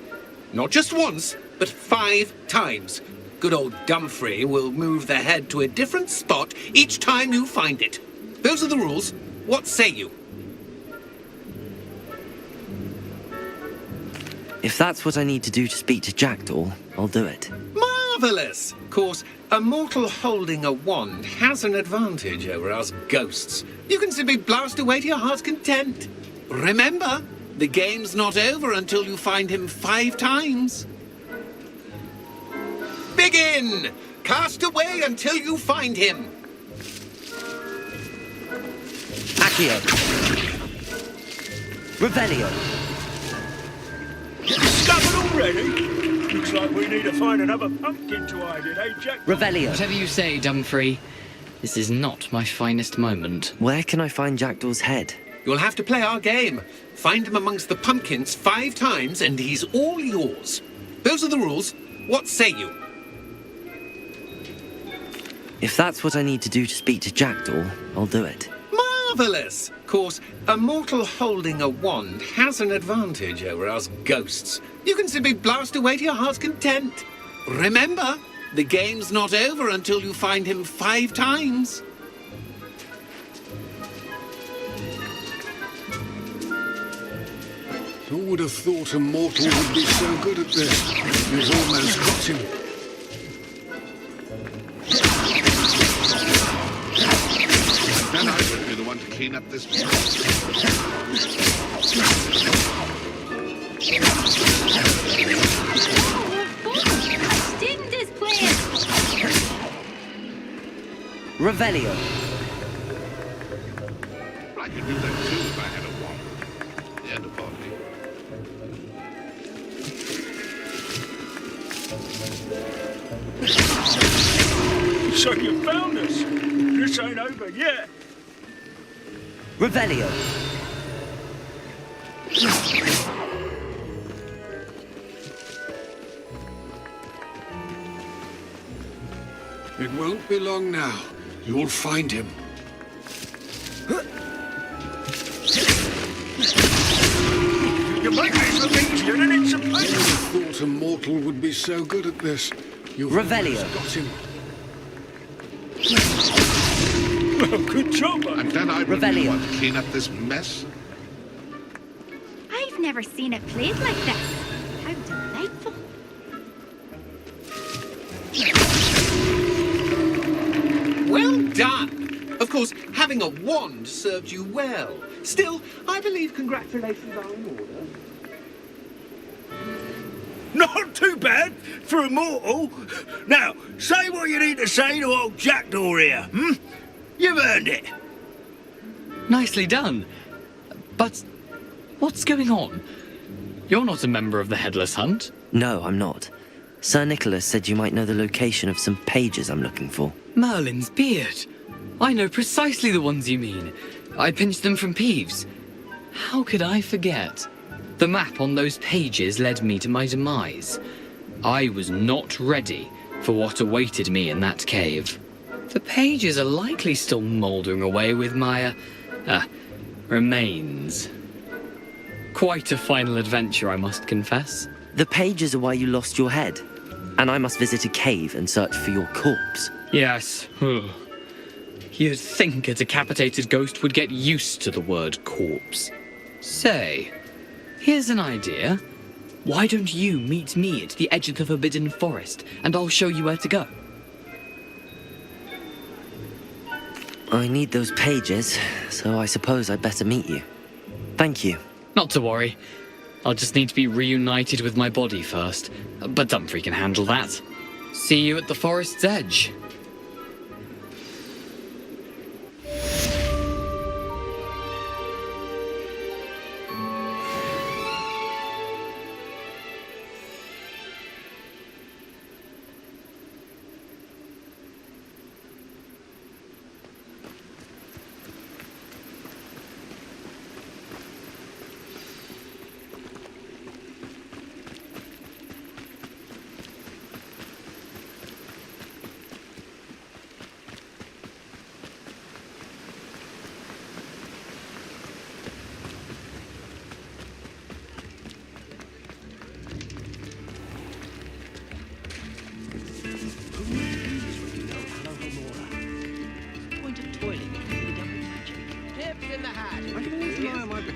Not just once, but 5 times. Good old Dumfrey will move the head to a different spot each time you find it. Those are the rules. What say you? If that's what I need to do to speak to Jackdaw, I'll do it. Marvellous! Of course, a mortal holding a wand has an advantage over us ghosts. You can simply blast away to your heart's content. Remember, the game's not over until you find him 5 times. Begin! Cast away until you find him. Accio. Revelio. Discovered already? Looks like we need to find another pumpkin to hide in, eh, Jack? Revelio. Whatever you say, Dumfrey. This is not my finest moment. Where can I find Jackdaw's head? You'll have to play our game. Find him amongst the pumpkins 5 times and he's all yours. Those are the rules. What say you? If that's what I need to do to speak to Jackdaw, I'll do it. Marvellous! Of course, a mortal holding a wand has an advantage over us ghosts. You can simply blast away to your heart's content. Remember, the game's not over until you find him 5 times. Who would have thought a mortal would be so good at this? You've almost got him. Then I would be the one to clean up this mess. Student is playing. Revelio. I could do that too if I had a wand. The end of body. So you found us. This ain't over yet. Revelio. It won't be long now. You'll find him. You make this look easier than it's supposed to. Who would have thought a mortal would be so good at this? You've Revelio. almost got him. Well, good job, And then I would be the one to clean up this mess. I've never seen it played like this. How delightful. Well done! Of course, having a wand served you well. Still, I believe congratulations are in order. Not too bad for a mortal. Now, say what you need to say to old Jackdaw here, You've earned it. Nicely done. But what's going on? You're not a member of the Headless Hunt. No, I'm not. Sir Nicholas said you might know the location of some pages I'm looking for. Merlin's beard. I know precisely the ones you mean. I pinched them from Peeves. How could I forget? The map on those pages led me to my demise. I was not ready for what awaited me in that cave. The pages are likely still mouldering away with my Remains. Quite a final adventure, I must confess. The pages are why you lost your head, and I must visit a cave and search for your corpse. Yes. You'd think a decapitated ghost would get used to the word corpse. Say, here's an idea. Why don't you meet me at the edge of the Forbidden Forest, and I'll show you where to go? I need those pages, so I suppose I'd better meet you. Thank you. Not to worry. I'll just need to be reunited with my body first. But Dumfries can handle that. See you at the forest's edge.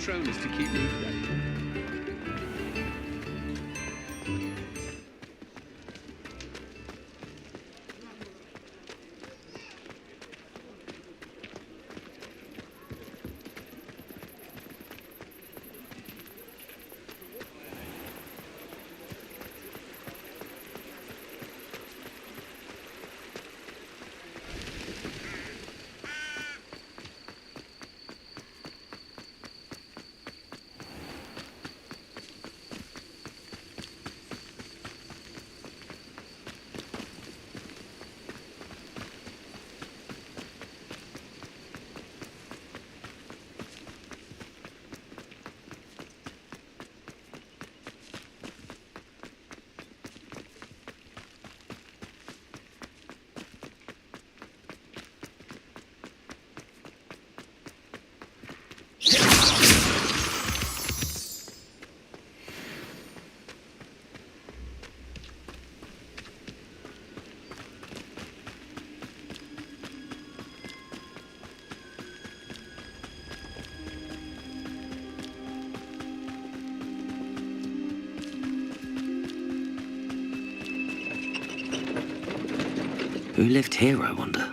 Patronus to keep me ready. Who lived here, I wonder?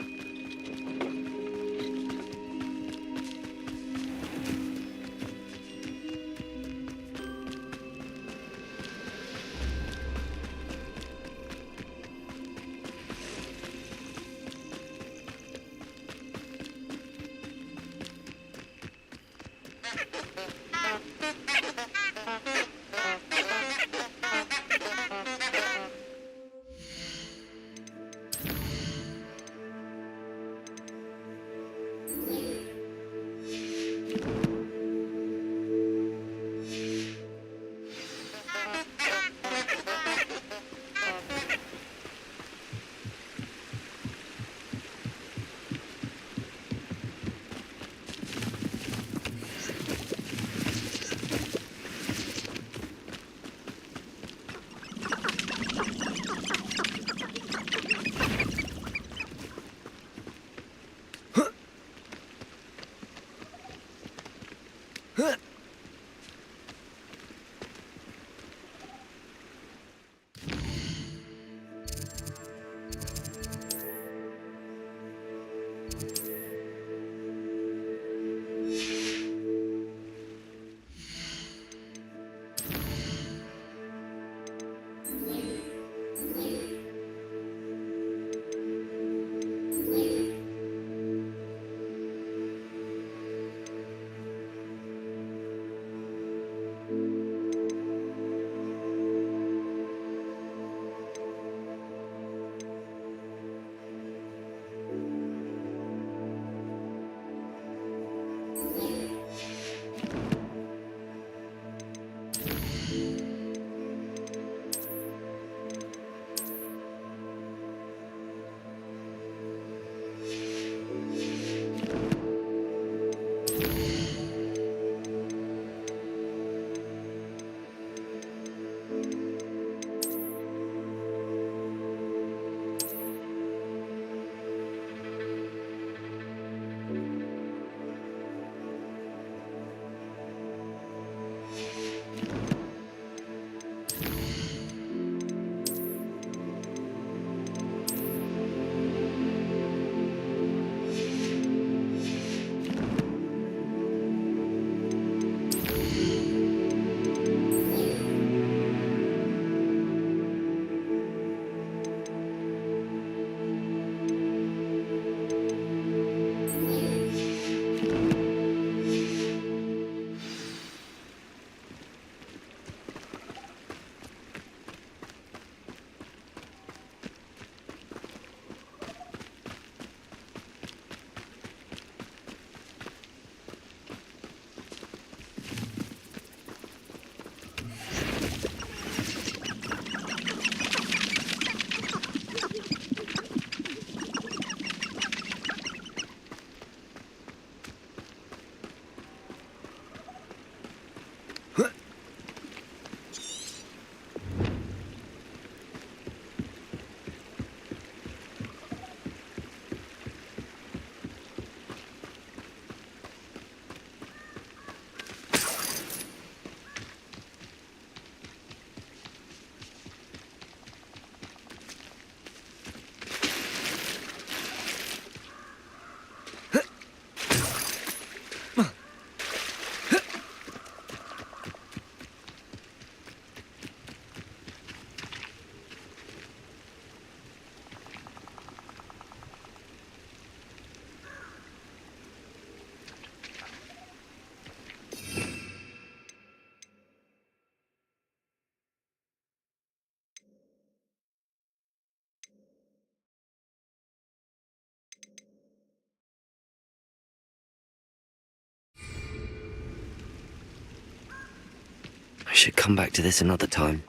should come back to this another time.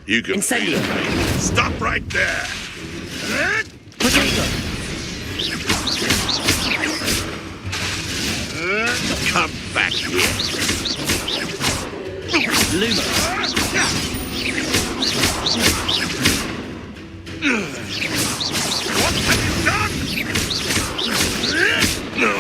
You can Incendio. feel me. Stop right there. Potato. Come back here. Luma. What have you done? No.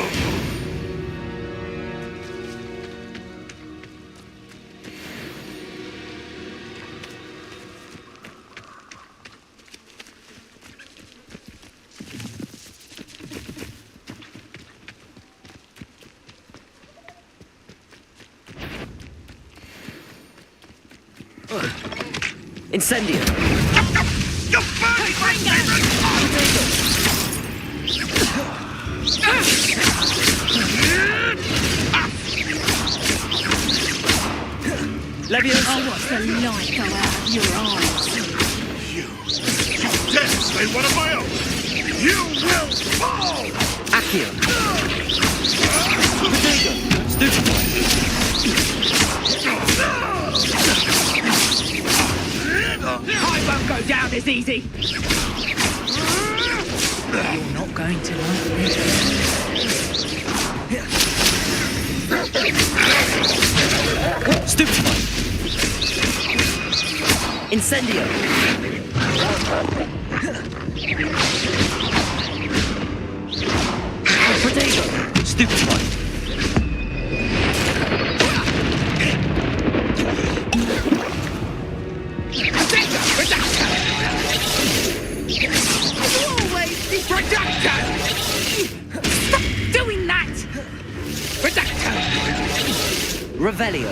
Incendio. Leviosa. I'll watch the light go out of your eyes. You dare slay one of my own. You will fall. Accio. Potato. Stupefy. I won't go down as easy. You're not going to like this. Stupefy. Incendio. Potato. Stupefy. Stop doing that! Revelio.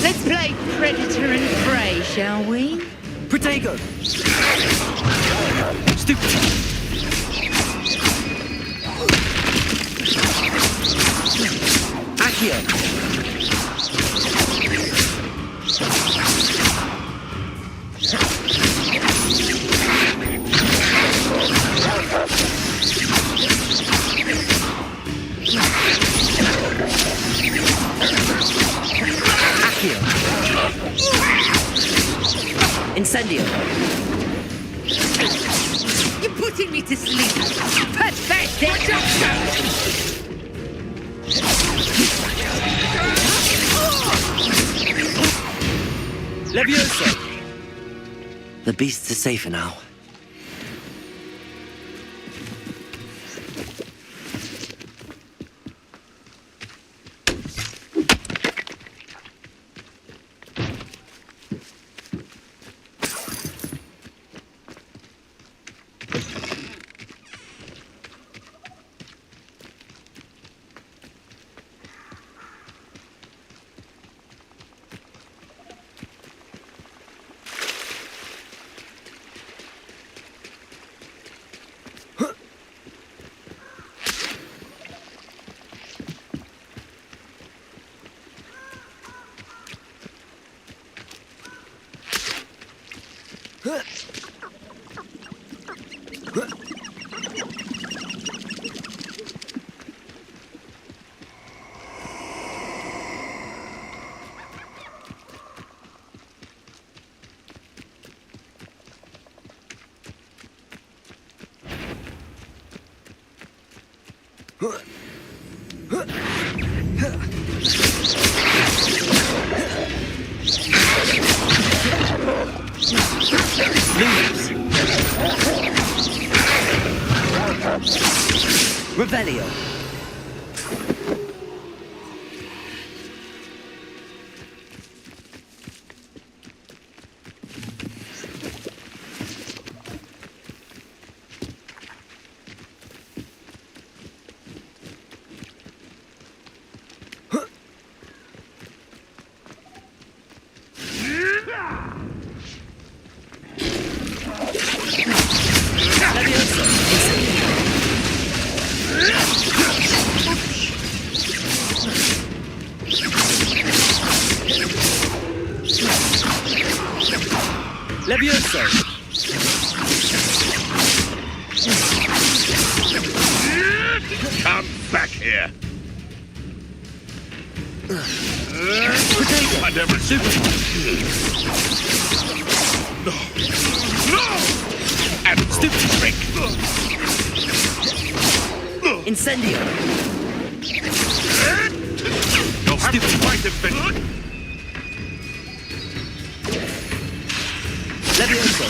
Let's play predator and prey, shall we? Protego. Stupefy. Accio. Incendio. You're putting me to sleep. Pathetic. Leviosa. The beasts are safer now. Revelio. Leviosa. back here. I never super. No! And stupid trick. Incendio. You'll have to fight it, Ben. Levioso.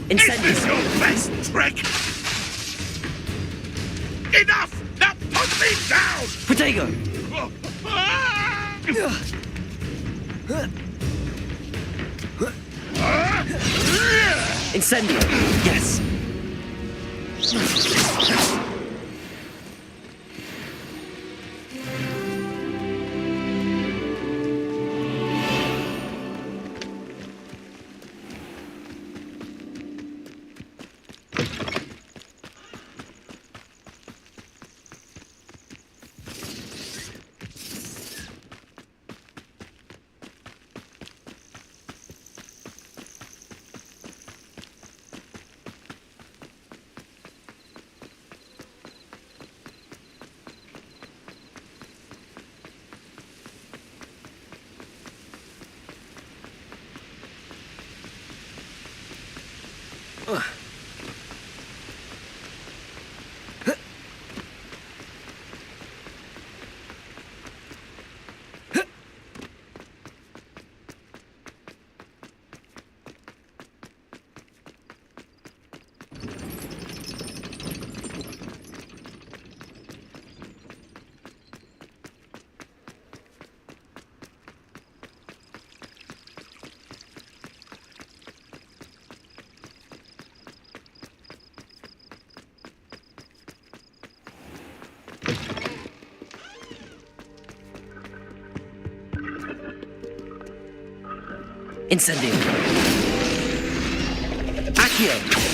Incendio. Is this your best trick? Enough! Now put me down! Protego. Incendio. Yes. Incendio. Accio.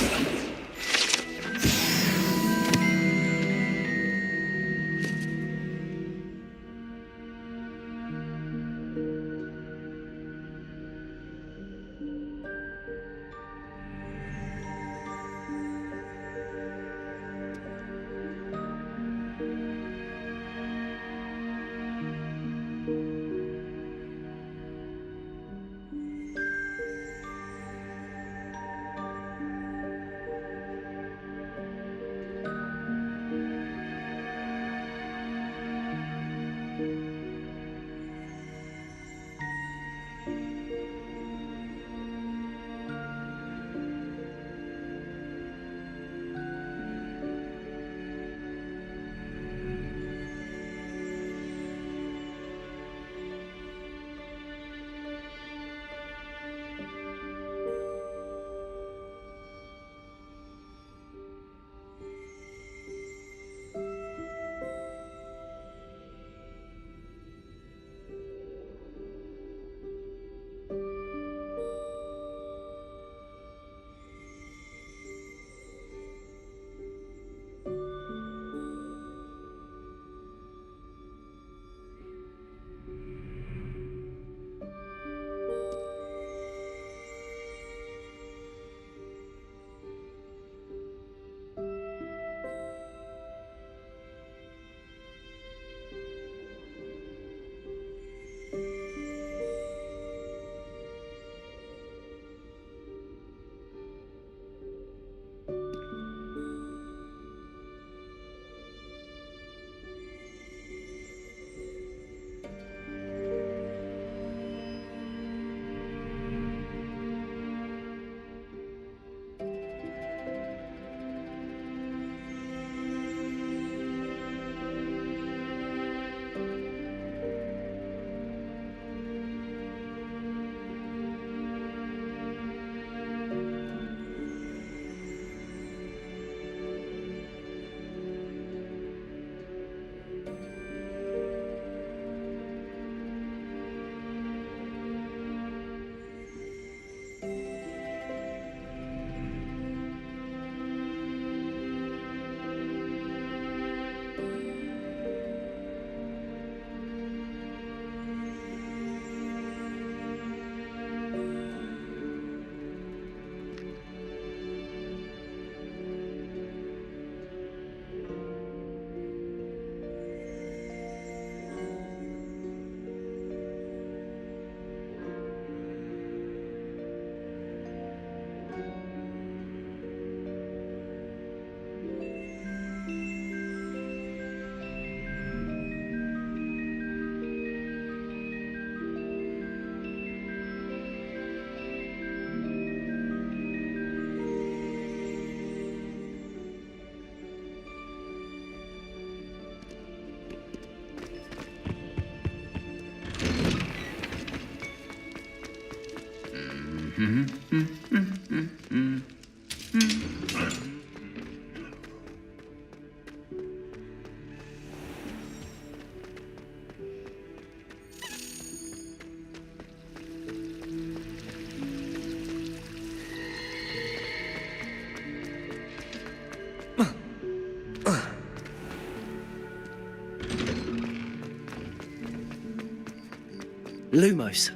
Lumos.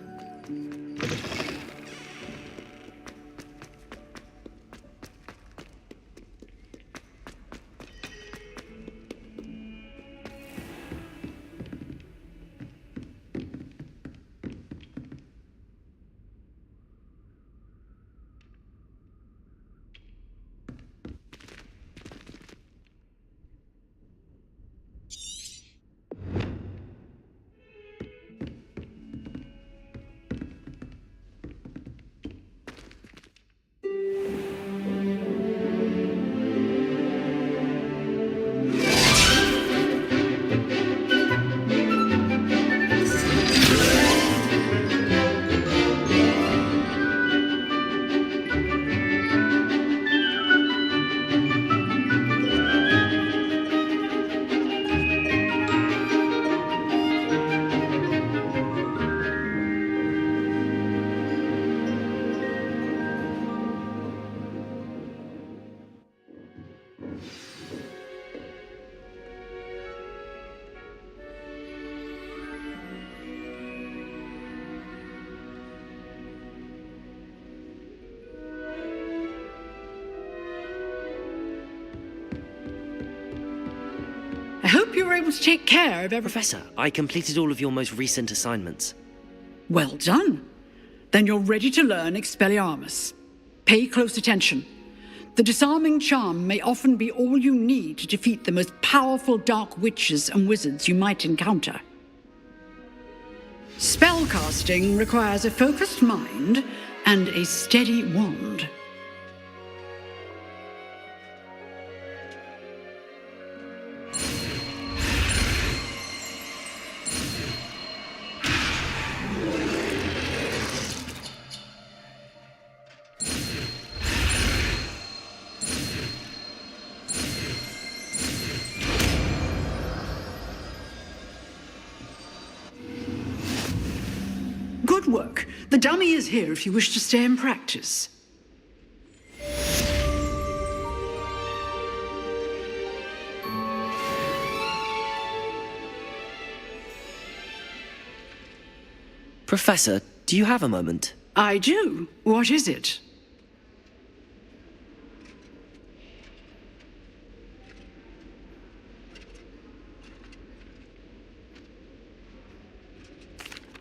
I hope you were able to take care of every... Professor, I completed all of your most recent assignments. Well done. Then you're ready to learn Expelliarmus. Pay close attention. The disarming charm may often be all you need to defeat the most powerful dark witches and wizards you might encounter. Spellcasting requires a focused mind and a steady wand. Good work. The dummy is here if you wish to stay and practice. Professor, do you have a moment? I do. What is it?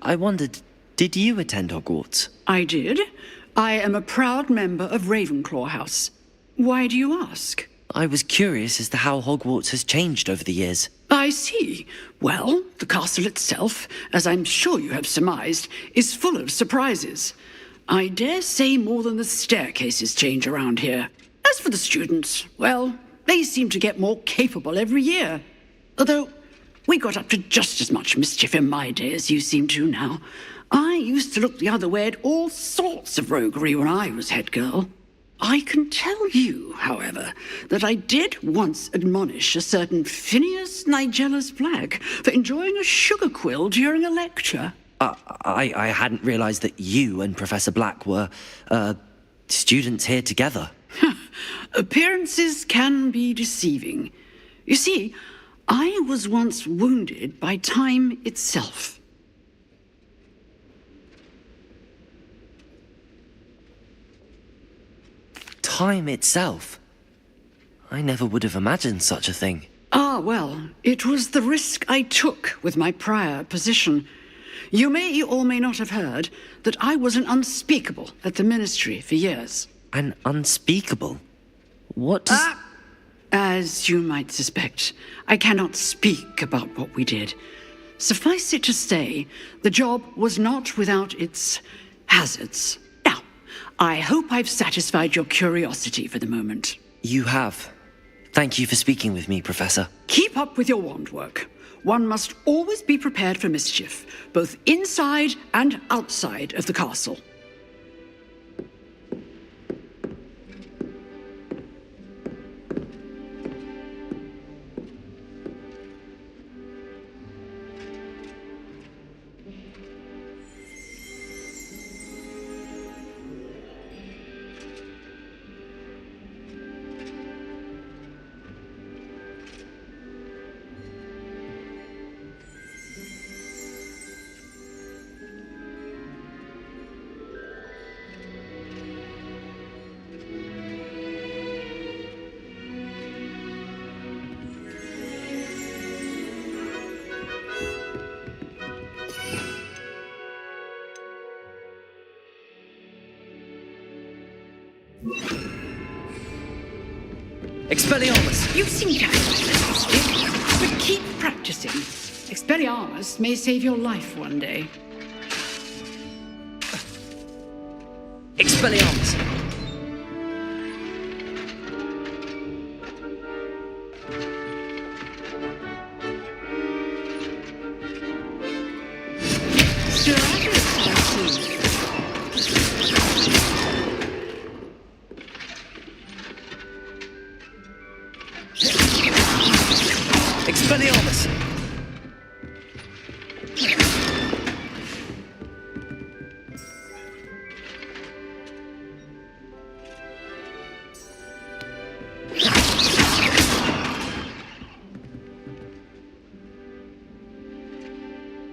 I wondered, did you attend Hogwarts? I did. I am a proud member of Ravenclaw House. Why do you ask? I was curious as to how Hogwarts has changed over the years. I see. Well, the castle itself, as I'm sure you have surmised, is full of surprises. I dare say more than the staircases change around here. As for the students, well, they seem to get more capable every year. Although, we got up to just as much mischief in my day as you seem to now. I used to look the other way at all sorts of roguery when I was head girl. I can tell you, however, that I did once admonish a certain Phineas Nigellus Black for enjoying a sugar quill during a lecture. I hadn't realized that you and Professor Black were, students here together. Appearances can be deceiving. You see, I was once wounded by time itself. Time itself? I never would have imagined such a thing. Ah, well, it was the risk I took with my prior position. You may or may not have heard that I was an unspeakable at the Ministry for years. An unspeakable? What does... As you might suspect, I cannot speak about what we did. Suffice it to say, the job was not without its hazards. Now, I hope I've satisfied your curiosity for the moment. You have. Thank you for speaking with me, Professor. Keep up with your wand work. One must always be prepared for mischief, both inside and outside of the castle. Expelliarmus! You seem capable, but keep practicing. Expelliarmus may save your life one day. Expelliarmus! Expelliarmus!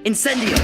Incendio!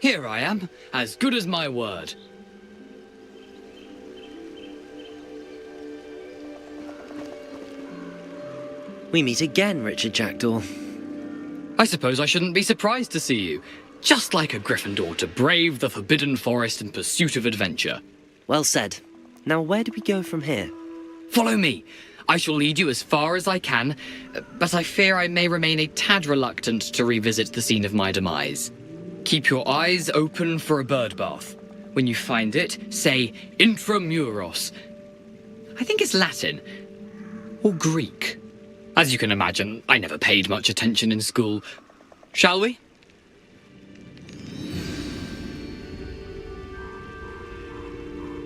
Here I am, as good as my word. We meet again, Richard Jackdaw. I suppose I shouldn't be surprised to see you. Just like a Gryffindor to brave the Forbidden Forest in pursuit of adventure. Well said. Now where do we go from here? Follow me. I shall lead you as far as I can, but I fear I may remain a tad reluctant to revisit the scene of my demise. Keep your eyes open for a bird bath. When you find it, say intramuros. I think it's Latin. Or Greek. As you can imagine, I never paid much attention in school. Shall we?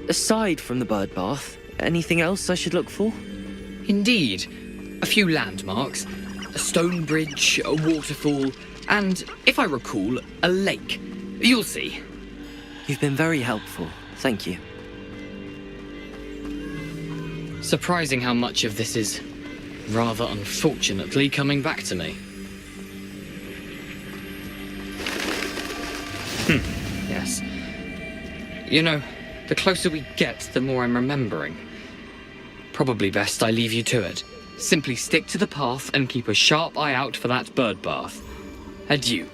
Aside from the bird bath, anything else I should look for? Indeed. A few landmarks. A stone bridge, a waterfall, and, if I recall, a lake. You'll see. You've been very helpful. Thank you. Surprising how much of this is, rather unfortunately, coming back to me. Yes. You know, the closer we get, the more I'm remembering. Probably best I leave you to it. Simply stick to the path and keep a sharp eye out for that bird bath. Adieu.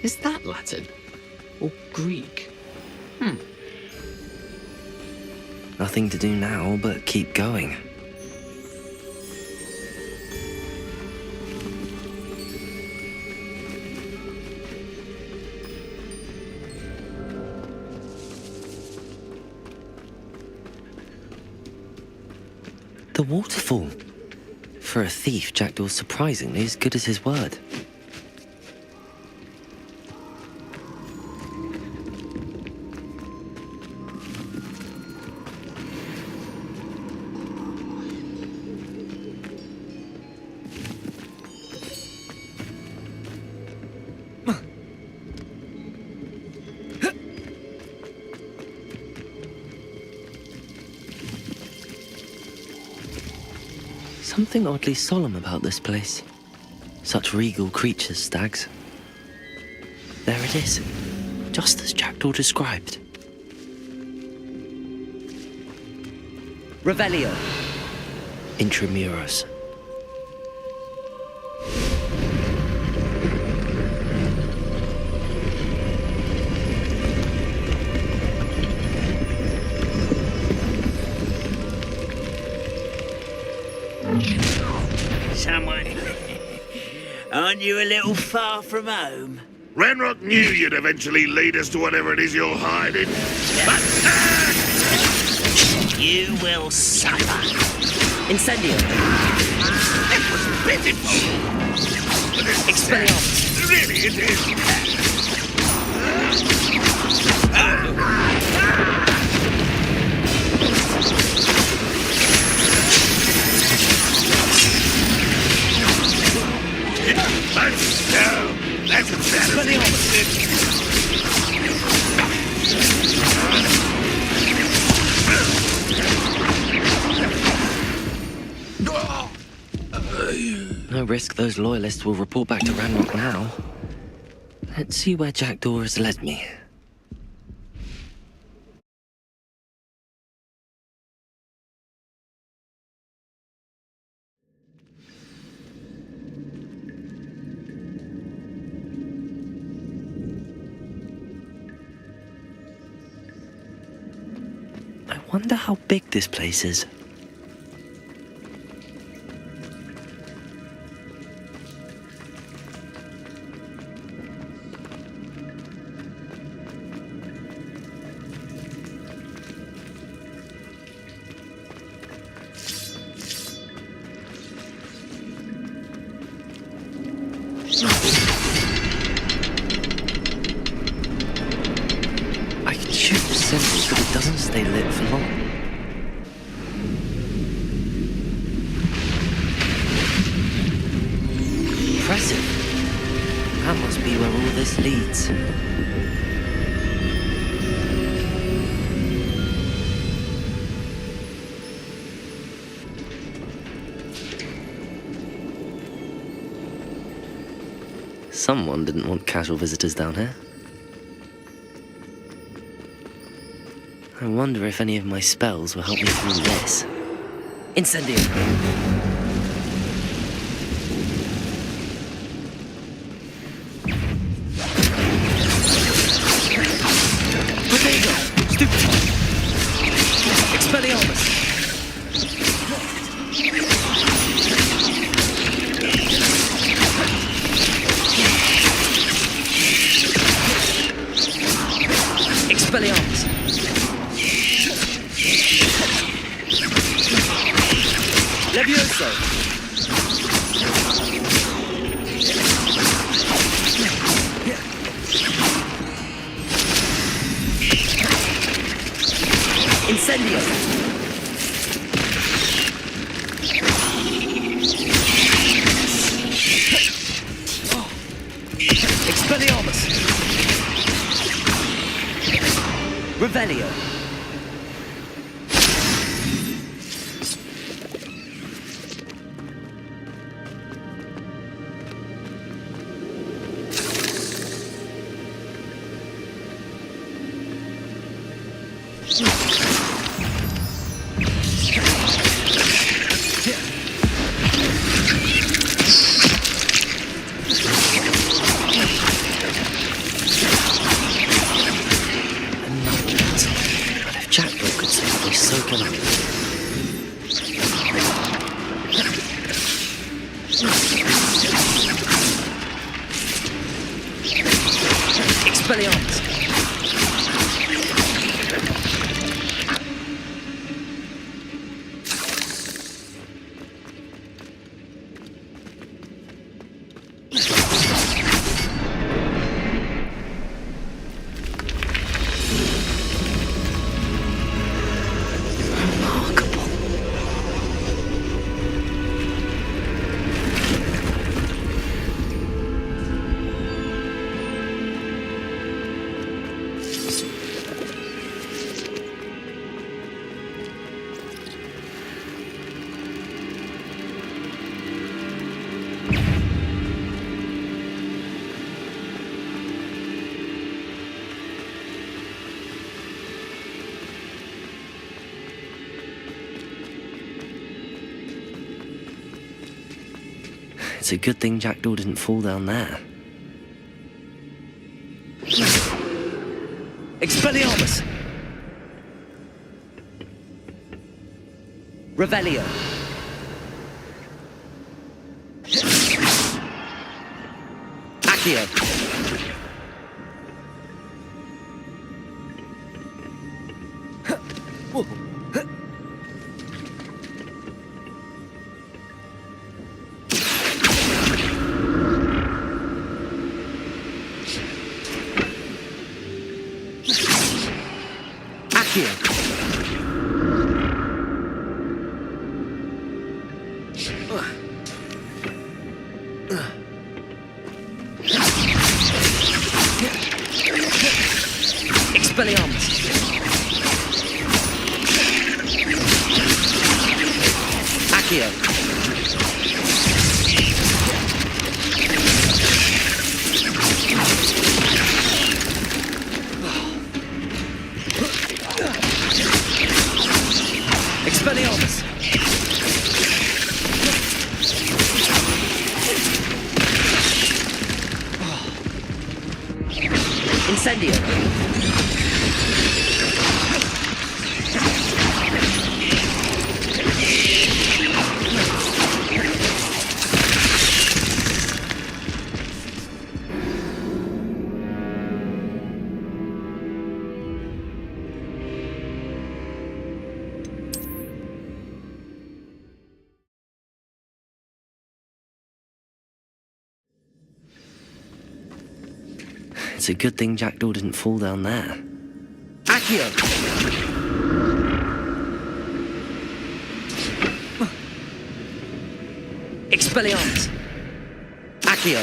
Is that Latin? Or Greek? Nothing to do now but keep going. The waterfall. For a thief, Jackdaw's surprisingly as good as his word. Something oddly solemn about this place. Such regal creatures, stags. There it is, just as Jackdaw described. Revelio. Intramuros. Someone... Aren't you a little far from home? Ranrock knew you'd eventually lead us to whatever it is you're hiding. You will suffer. Incendio. It was pitiful. But it's Expelliarmus. Really, it is. That's better. No risk those loyalists will report back to Ranrock now. Let's see where Jackdaw has led me. I wonder how big this place is. doesn't stay lit for long. Impressive. That must be where all this leads. Someone didn't want casual visitors down here. I wonder if any of my spells will help me through this. Incendio! Potato! Stupid! Expelliarmus! Expelliarmus! Levioso! Incendio! Expelliarmus! Revelio! Expelliarmus! It's a good thing Jackdaw didn't fall down there. Expelliarmus! Revelio! Accio! Expelliarmus! Accio! Expelliarmus! Incendio! It's a good thing Jackdaw didn't fall down there. Accio! Accio! Expelliarmus! Accio!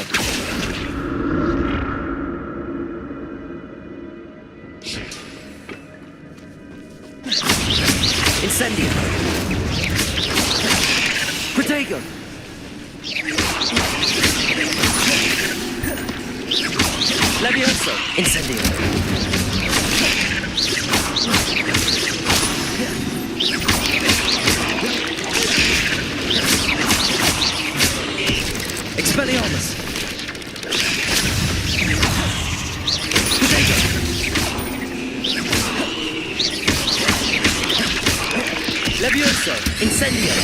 Incendio! Protego! Levioso! Incendio! Expelliarmus! Protego! Levioso! Incendio!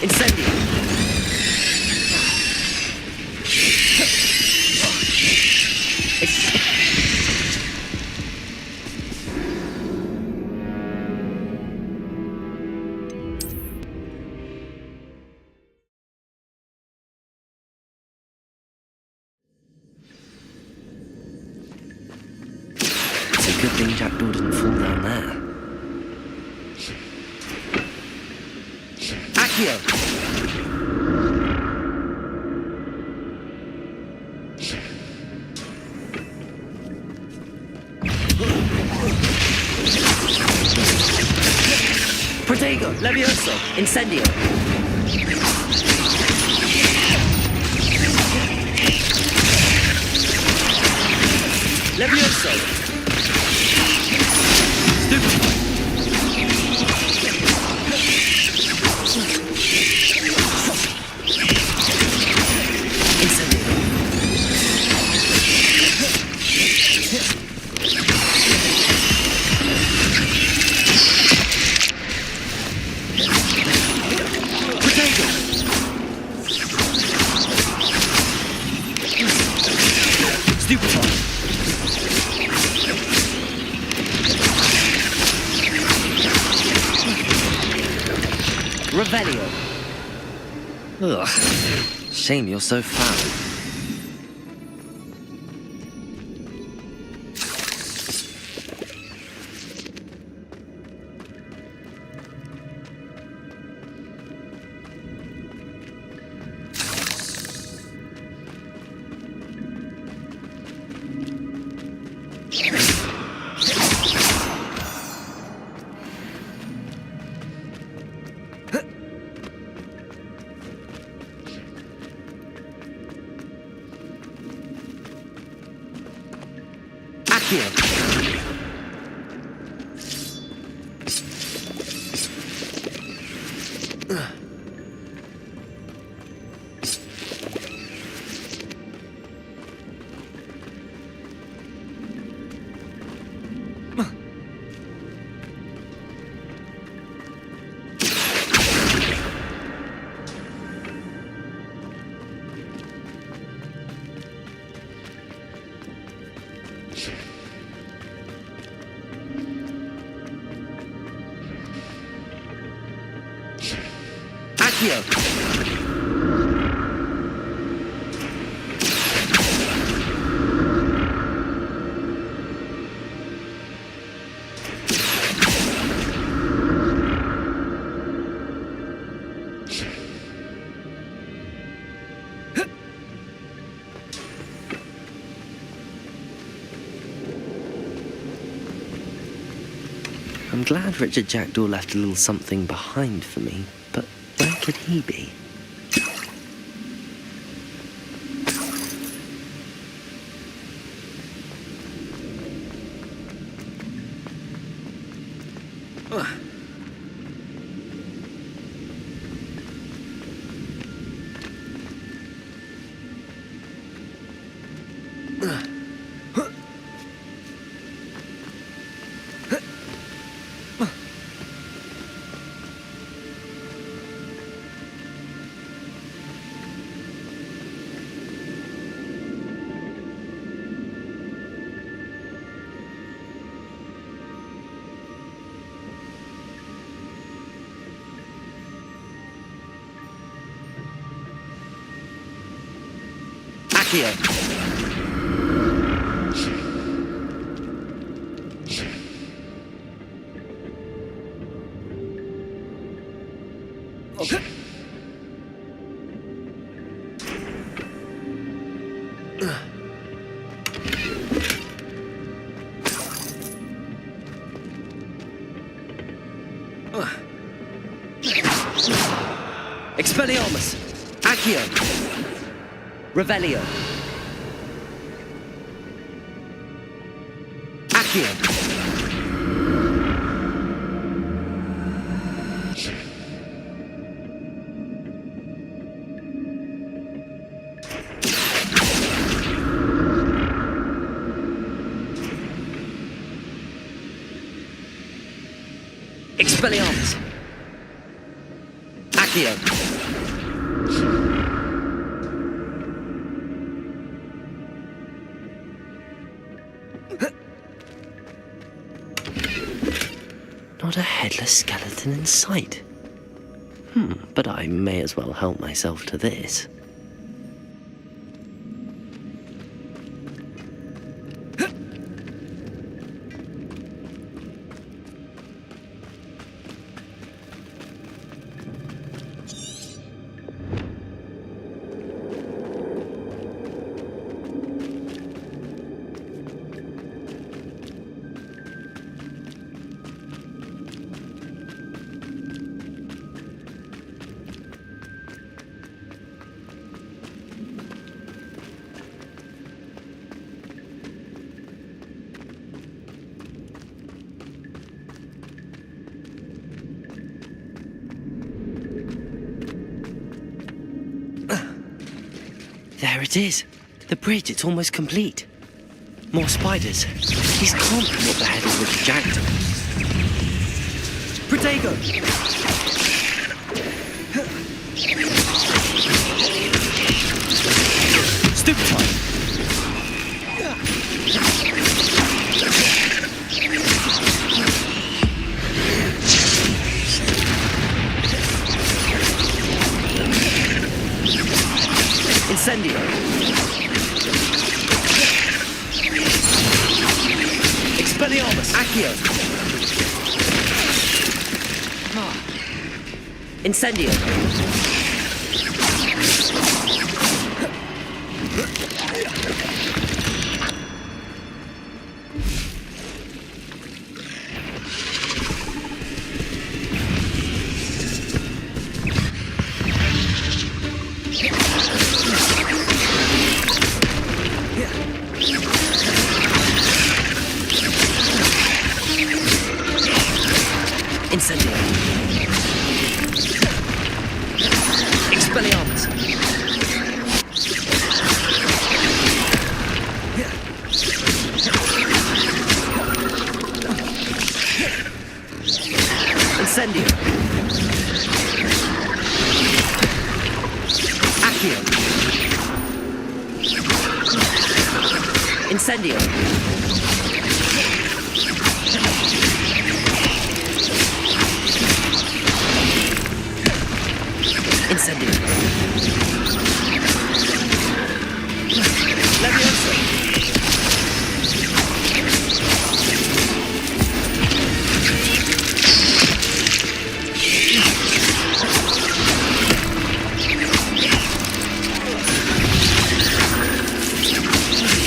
Incendio! It's a good thing Jackdaw didn't fall down there. Accio! Protego! Levioso! Incendio! Levioso! Stupefy! Incendio! Protego! Stupefy! Revelio. Ugh. Shame you're so foul. Accio! Accio! I'm glad Richard Jackdaw left a little something behind for me, but where could he be? Accio. Expelliarmus! Accio! Revelio! Accio! Expelliarmus! Accio! Not a headless skeleton in sight. But I may as well help myself to this. There it is. The bridge, it's almost complete. More spiders. These can't be what the head is with jacked. Protego! Stupid time! Incendio! Expelliarmus! Accio! Incendio! Incendio! Expelliarmus! Incendio! Accio! Incendio! Incendio! Leviosa!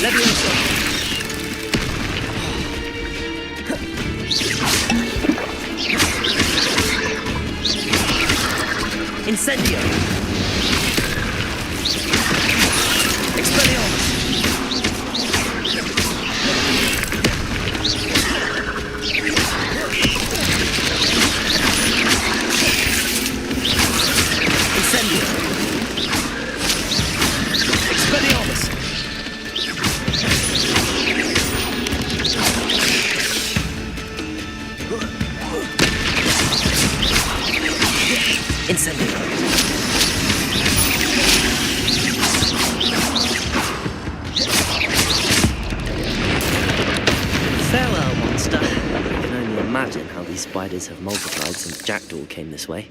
Leviosa! Incendio! Expelliarmus! Incendio! Expelliarmus! Incendio! Farewell, monster. I can only imagine how these spiders have multiplied since Jackdaw came this way.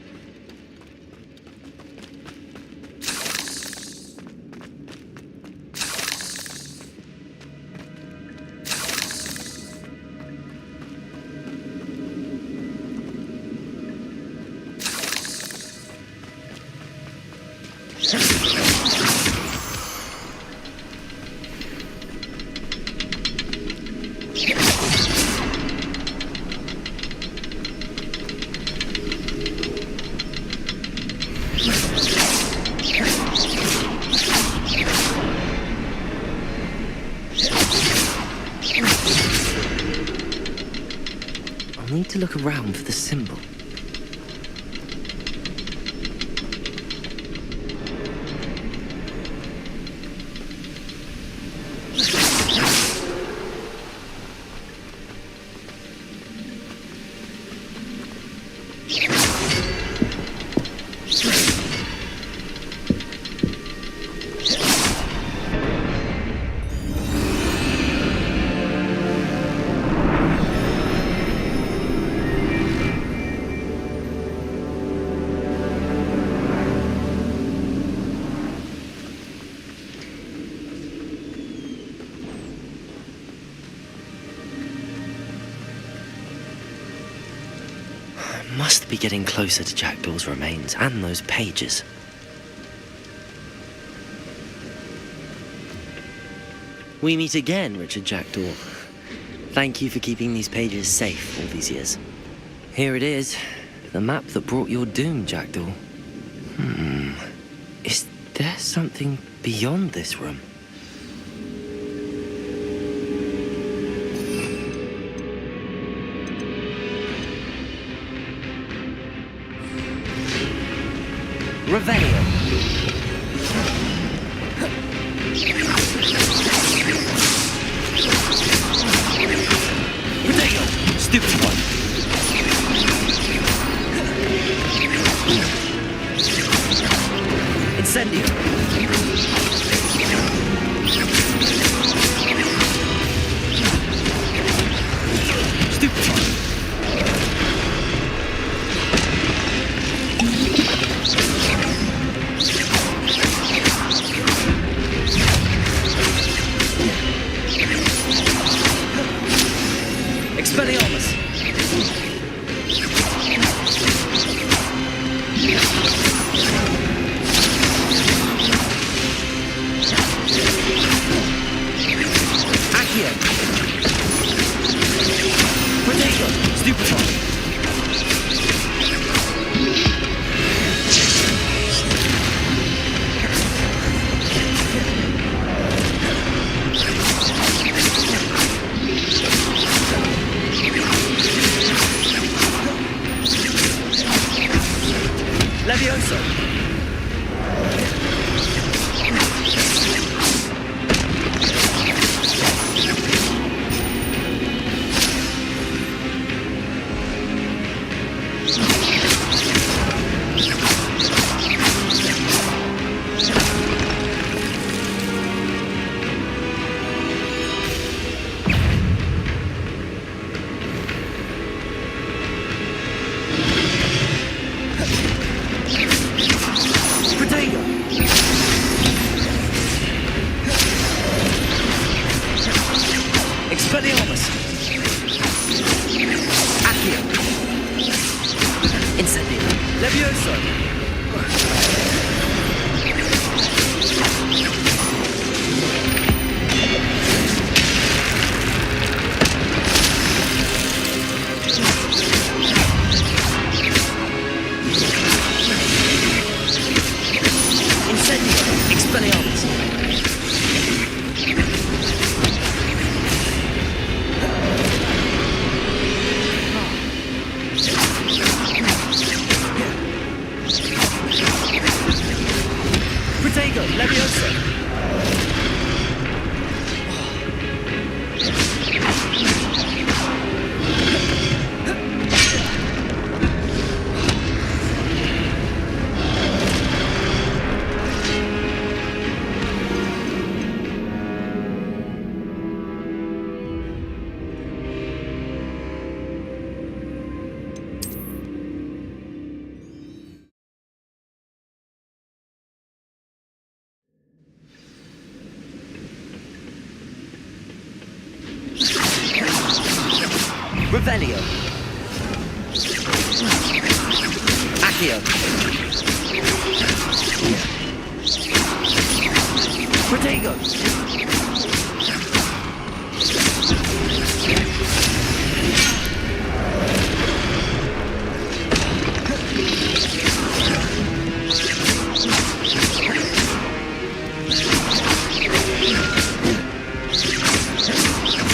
need to look around for the symbol. Must be getting closer to Jackdaw's remains and those pages. We meet again, Richard Jackdaw. Thank you for keeping these pages safe all these years. Here it is, the map that brought your doom, Jackdaw. Is there something beyond this room? Revelio. Potato! Stupid one. Incendio. Stupid one. Expelliarmus! Accio! Potato! Stupefy! Levioso! Expelliarmus! Accio! Incendio! Levioso! Incendio! Expelliarmus! Protego, Levioso! Revelio. Accio. Protego.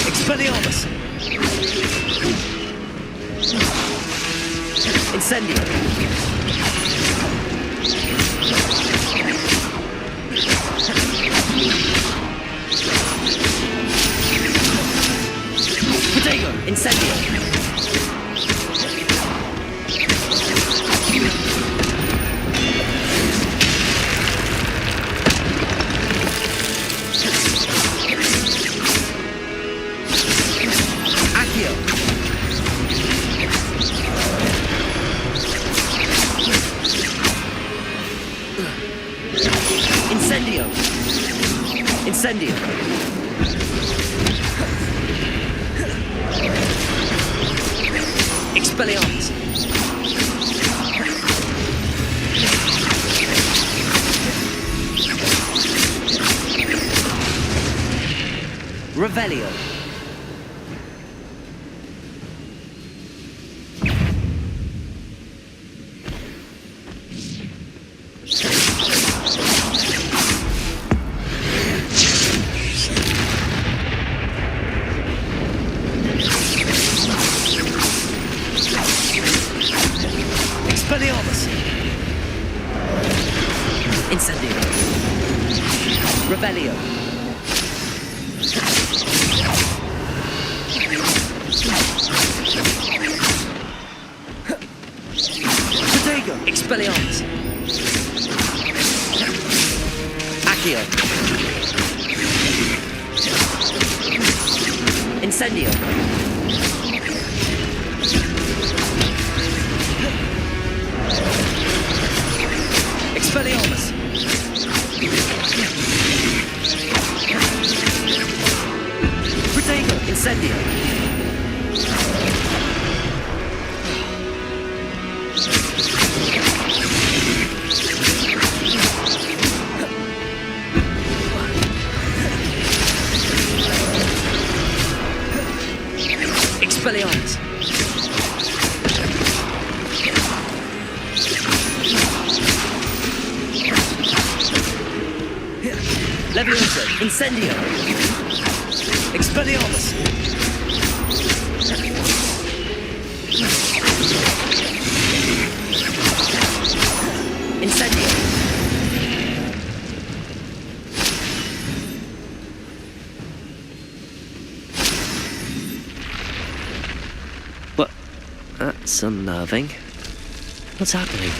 Expelliarmus! Incendio. Protego. Incendio. Incendio! Incendio! Expelliarmus! Revelio! Expelliarmus! Incendio! Revelio! Protego! Expelliarmus! Accio! Incendio! Expelliarmus! Protego! Incendio! Expelliarmus! Leviosa! Incendio! Expelliarmus! Incendio! What? That's unnerving. What's happening?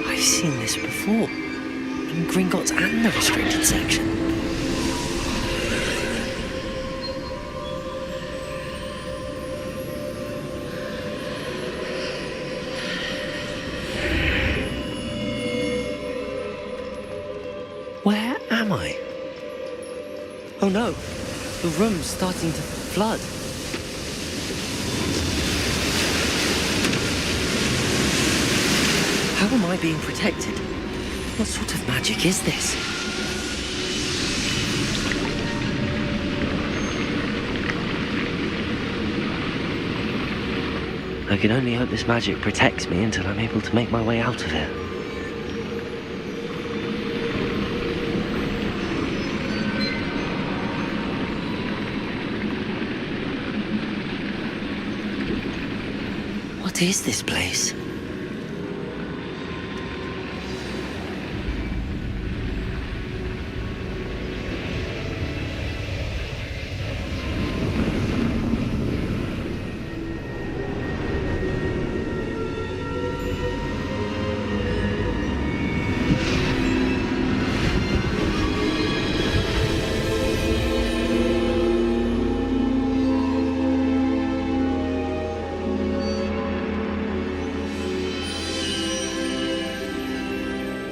I've seen this before. In Gringotts and the restricted section. Where am I? Oh no, the room's starting to flood. How am I being protected? What sort of magic is this? I can only hope this magic protects me until I'm able to make my way out of here. What is this place?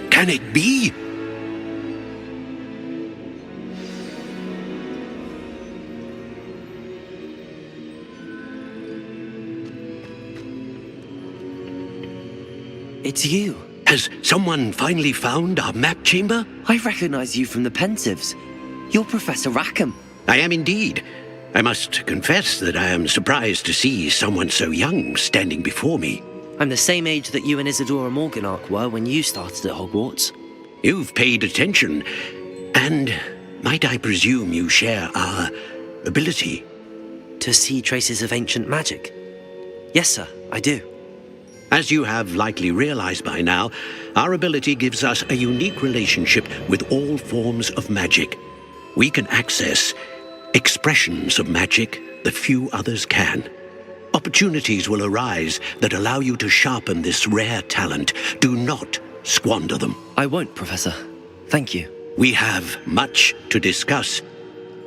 Can it be? It's you. Has someone finally found our map chamber? I recognize you from the Pensives. You're Professor Rackham. I am indeed. I must confess that I am surprised to see someone so young standing before me. I'm the same age that you and Isadora Morganach were when you started at Hogwarts. You've paid attention, and Might I presume you share our ability? To see traces of ancient magic? Yes, sir, I do. As you have likely realized by now, our ability gives us a unique relationship with all forms of magic. We can access expressions of magic that few others can. Opportunities will arise that allow you to sharpen this rare talent. Do not squander them. I won't, Professor. Thank you. We have much to discuss.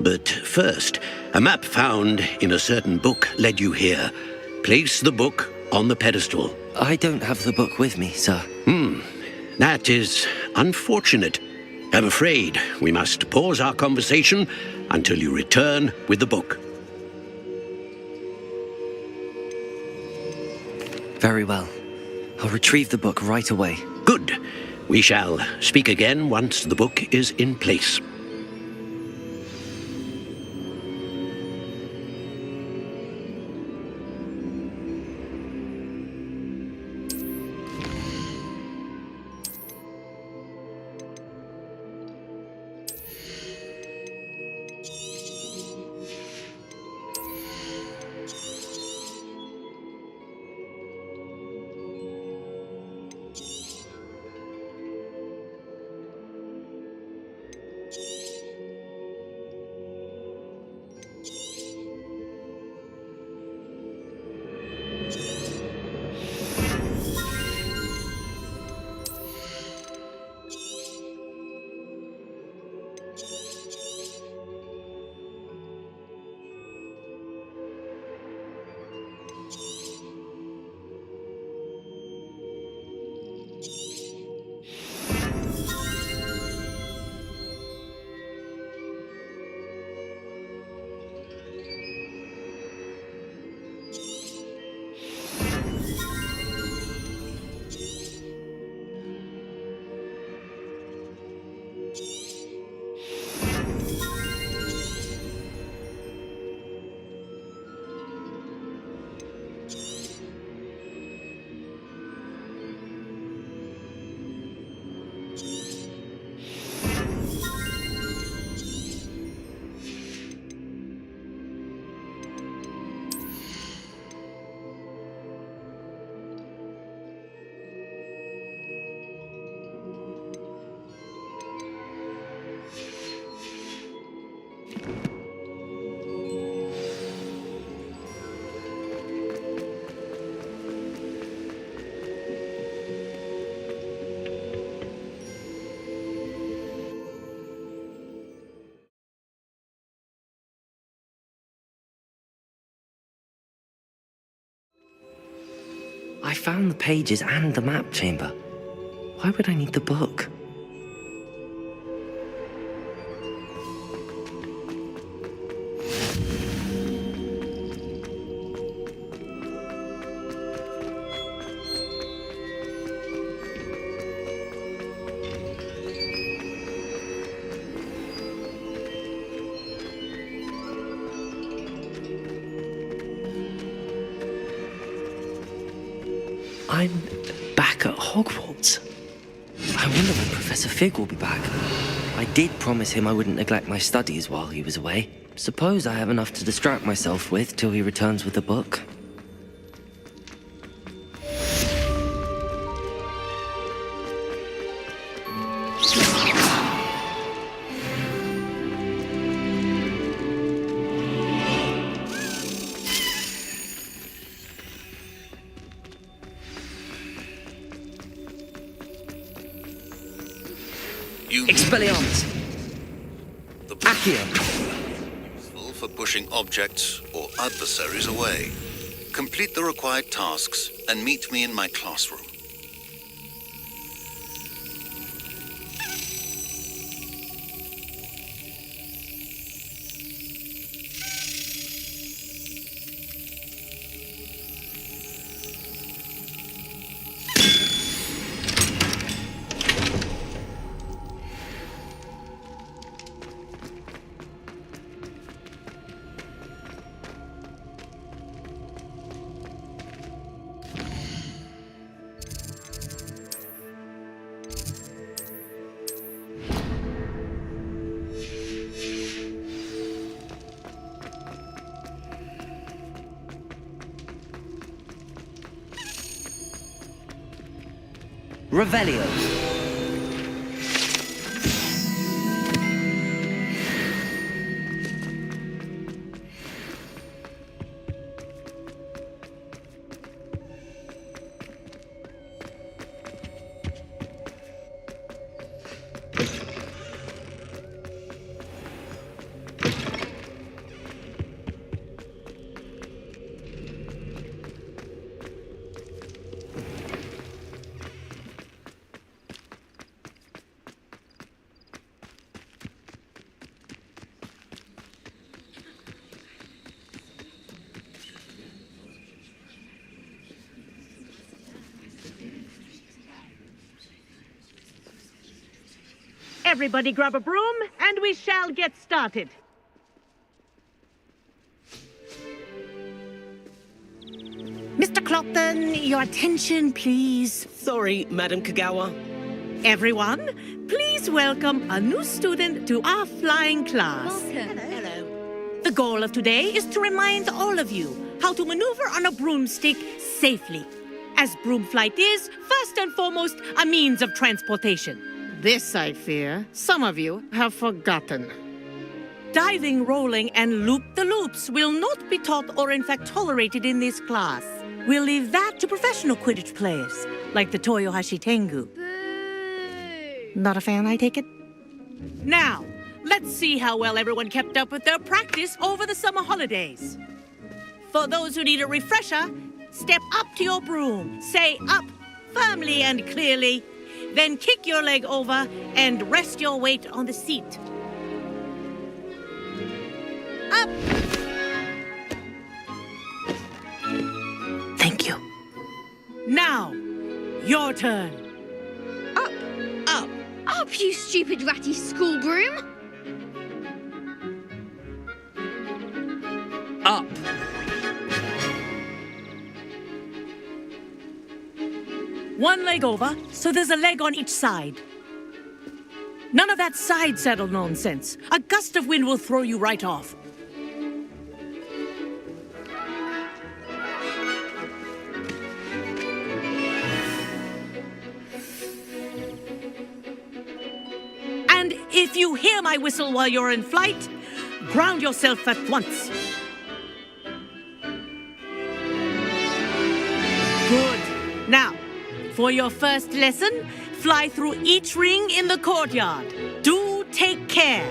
But first, a map found in a certain book led you here. Place the book on the pedestal. I don't have the book with me, sir. That is unfortunate. I'm afraid we must pause our conversation until you return with the book. Very well. I'll retrieve the book right away. Good. We shall speak again once the book is in place. I found the pages and the map chamber. Why would I need the book? I'm back at Hogwarts. I wonder when Professor Fig will be back. I did promise him I wouldn't neglect my studies while he was away. Suppose I have enough to distract myself with till he returns with the book. Expelliarmus! Accio! Useful for pushing objects or adversaries away. Complete the required tasks and meet me in my classroom. Revelio. Everybody grab a broom, and we shall get started. Mr. Clopton, your attention, please. Sorry, Madam Kagawa. Everyone, please welcome a new student to our flying class. Welcome. Hello. The goal of today is to remind all of you how to maneuver on a broomstick safely, as broom flight is, first and foremost, a means of transportation. This, I fear, some of you have forgotten. Diving, rolling, and loop-the-loops will not be taught or in fact tolerated in this class. We'll leave that to professional Quidditch players, like the Toyohashi Tengu. Not a fan, I take it? Now, let's see how well everyone kept up with their practice over the summer holidays. For those who need a refresher, step up to your broom, say up firmly and clearly, then kick your leg over and rest your weight on the seat. Up! Thank you. Now, your turn. Up! Up! Up, you stupid ratty school broom! Up. One leg over, so there's a leg on each side. None of that side saddle nonsense. A gust of wind will throw you right off. And if you hear my whistle while you're in flight, ground yourself at once. Good. Now, for your first lesson, fly through each ring in the courtyard. Do take care.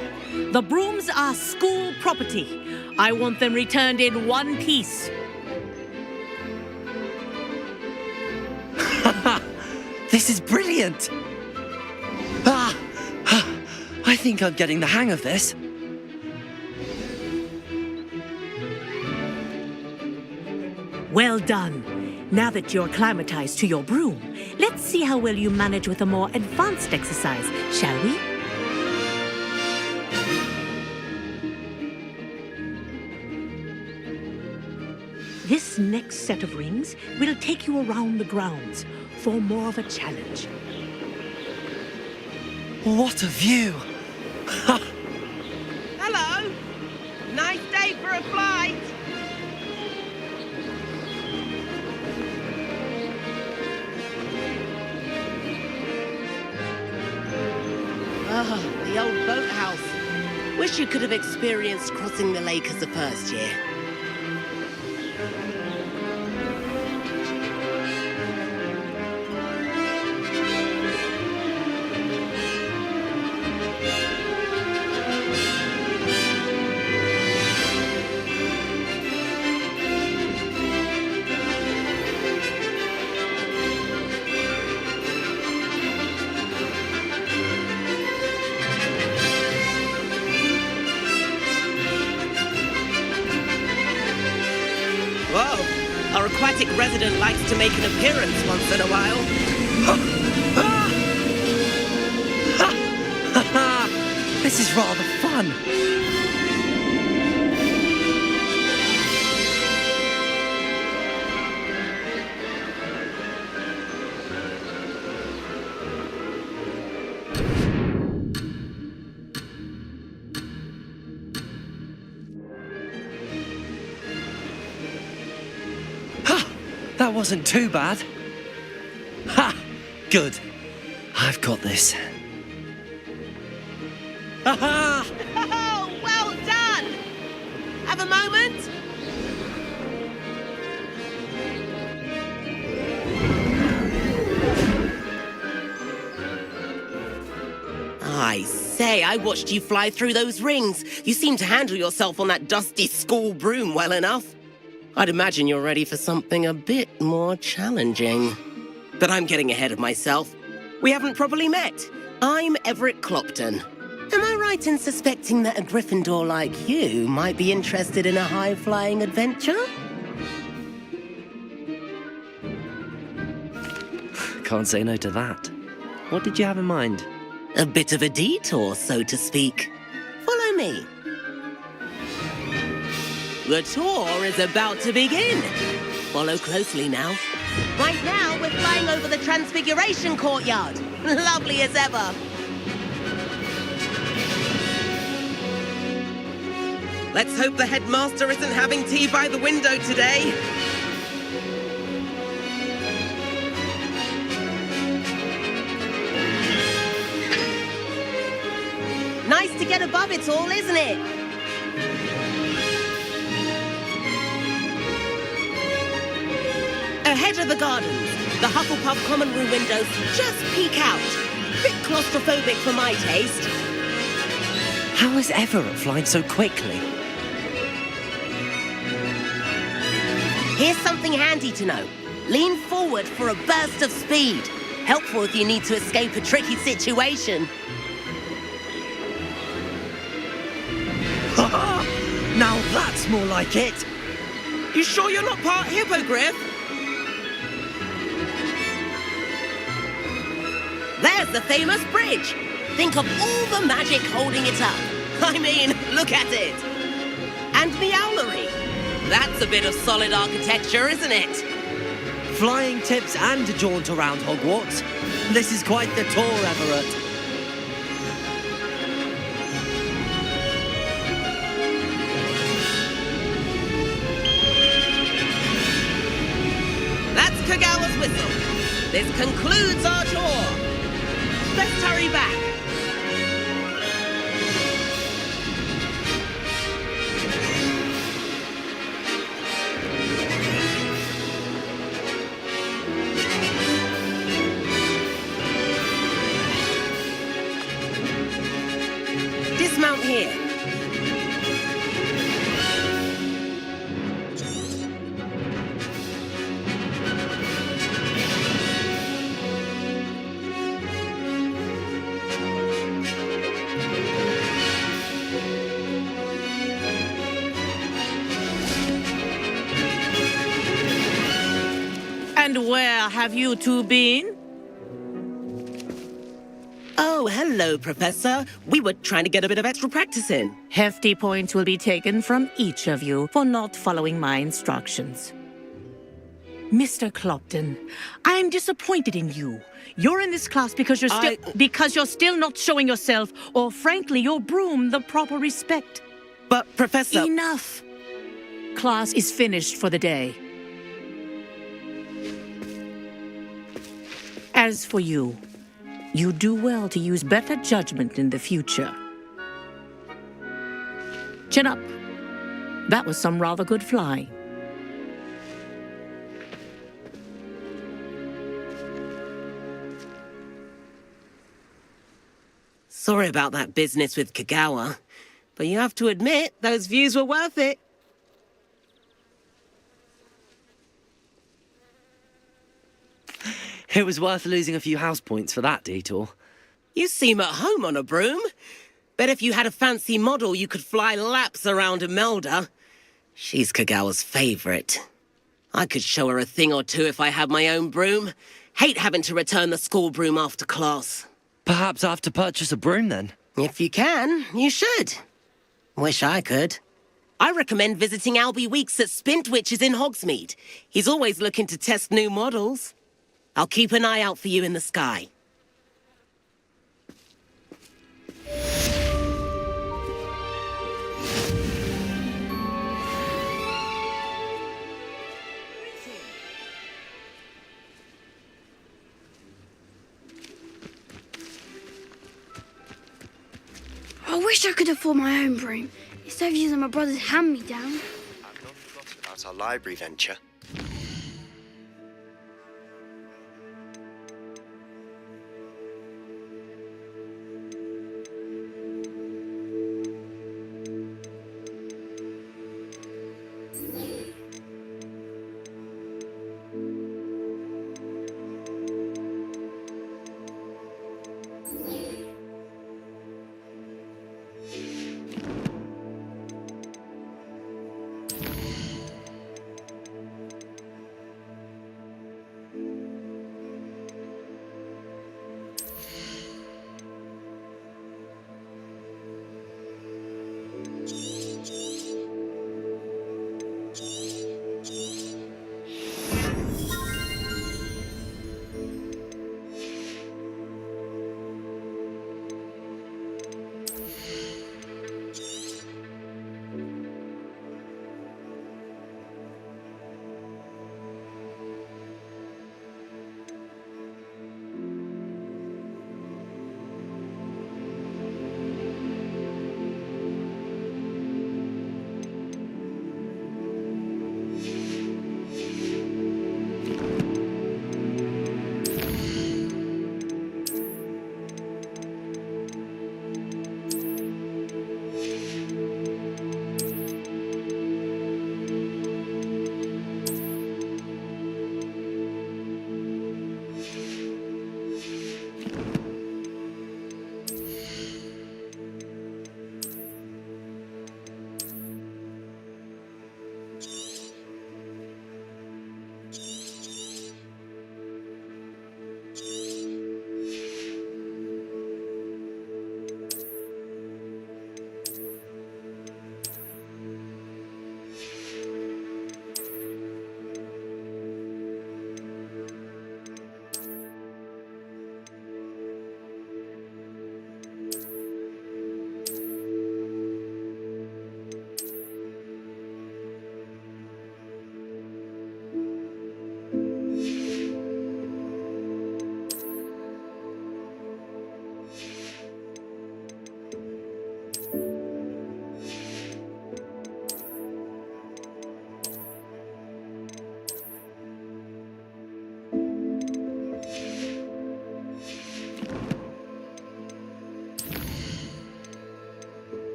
The brooms are school property. I want them returned in one piece. This is brilliant! I think I'm getting the hang of this. Well done. Now that you're acclimatized to your broom, let's see how well you manage with a more advanced exercise, shall we? This next set of rings will take you around the grounds for more of a challenge. What a view! Hello! Nice day for a flight! Oh, the old boathouse. Wish you could have experienced crossing the lake as a first year. Whoa! Our aquatic resident likes to make an appearance once in a while. This is rather fun. That wasn't too bad. Ha! Good. I've got this. Ha-ha! Oh, well done! Have a moment? I say, I watched you fly through those rings. You seem to handle yourself on that dusty school broom well enough. I'd imagine you're ready for something a bit more challenging. But I'm getting ahead of myself. We haven't properly met. I'm Everett Clopton. Am I right in suspecting that a Gryffindor like you might be interested in a high-flying adventure? Can't say no to that. What did you have in mind? A bit of a detour, so to speak. Follow me. The tour is about to begin. Follow closely now. Right now, we're flying over the Transfiguration Courtyard. Lovely as ever. Let's hope the headmaster isn't having tea by the window today. Nice to get above it all, isn't it? Ahead of the gardens, the Hufflepuff common room windows just peek out. Bit claustrophobic for my taste. How is Everett flying so quickly? Here's something handy to know. Lean forward for a burst of speed. Helpful if you need to escape a tricky situation. Now that's more like it. You sure you're not part hippogriff? There's the famous bridge. Think of all the magic holding it up. I mean, look at it. And Meowlery. That's a bit of solid architecture, isn't it? Flying tips and a jaunt around Hogwarts. This is quite the tour, Everett. That's Kagawa's whistle. This concludes our tour. Let's hurry back. Dismount here. And where have you two been? Oh, hello, Professor. We were trying to get a bit of extra practice in. Hefty points will be taken from each of you for not following my instructions. Mr. Clopton, I'm disappointed in you. You're in this class because you're still not showing yourself, or frankly, your broom the proper respect. But, Professor... Enough! Class is finished for the day. As for you, you do well to use better judgment in the future. Chin up. That was some rather good flying. Sorry about that business with Kagawa, but you have to admit, those views were worth it. It was worth losing a few house points for that detour. You seem at home on a broom. Bet if you had a fancy model, you could fly laps around Imelda. She's Kagawa's favorite. I could show her a thing or two if I had my own broom. Hate having to return the school broom after class. Perhaps I have to purchase a broom then. If you can, you should. Wish I could. I recommend visiting Albie Weeks at Spintwitches in Hogsmeade. He's always looking to test new models. I'll keep an eye out for you in the sky. I wish I could afford my own broom instead of using my brother's hand-me-down. I've not forgotten about our library venture.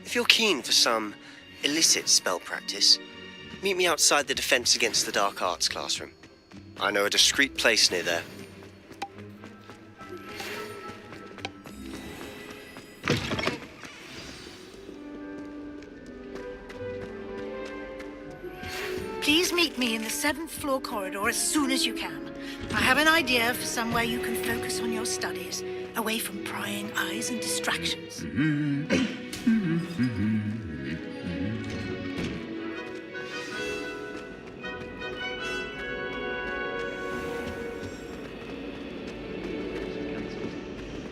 If you're keen for some illicit spell practice, meet me outside the Defense Against the Dark Arts classroom. I know a discreet place near there. Please meet me in the 7th floor corridor as soon as you can. I have an idea for somewhere you can focus on your studies, away from prying eyes and distractions.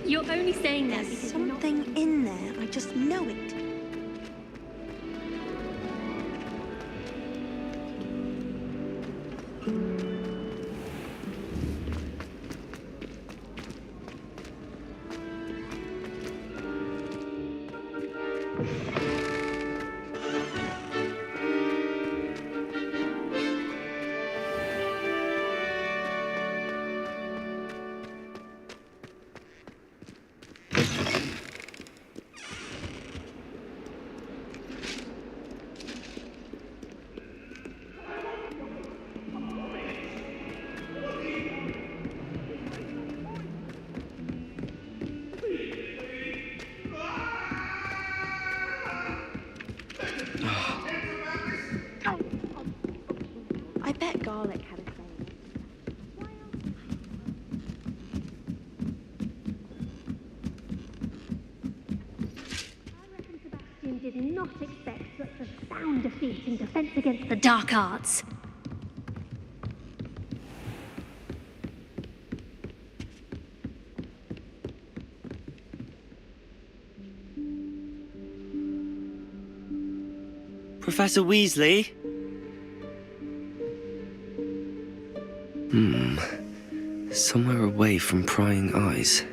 You're only saying that There's because something in there. I just know it. I bet garlic had a say. Sebastian did not expect such a sound defeat in defense against the dark arts. Professor Weasley? Somewhere away from prying eyes.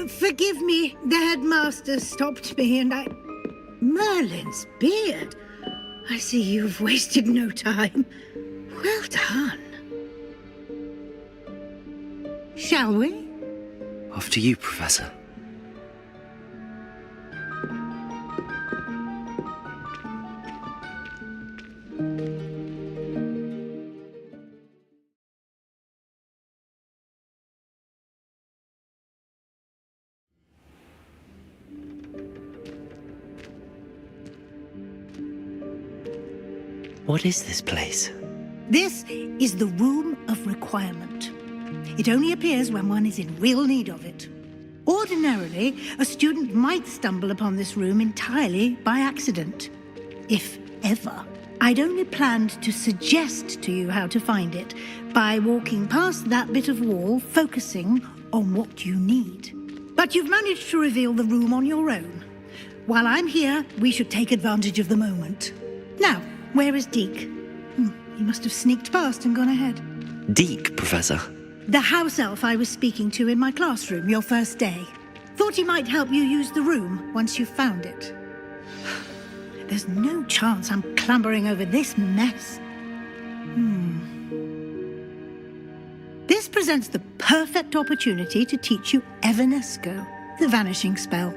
Forgive me, the headmaster stopped me and I... Merlin's beard. I see you've wasted no time. Well done. Shall we? After you, Professor. What is this place? This is the Room of Requirement. It only appears when one is in real need of it. Ordinarily, a student might stumble upon this room entirely by accident. If ever. I'd only planned to suggest to you how to find it by walking past that bit of wall, focusing on what you need. But you've managed to reveal the room on your own. While I'm here, we should take advantage of the moment. Now, where is Deke? He must have sneaked past and gone ahead. Deke, Professor. The house elf I was speaking to in my classroom your first day. Thought he might help you use the room once you found it. There's no chance I'm clambering over this mess. This presents the perfect opportunity to teach you Evanesco, the vanishing spell.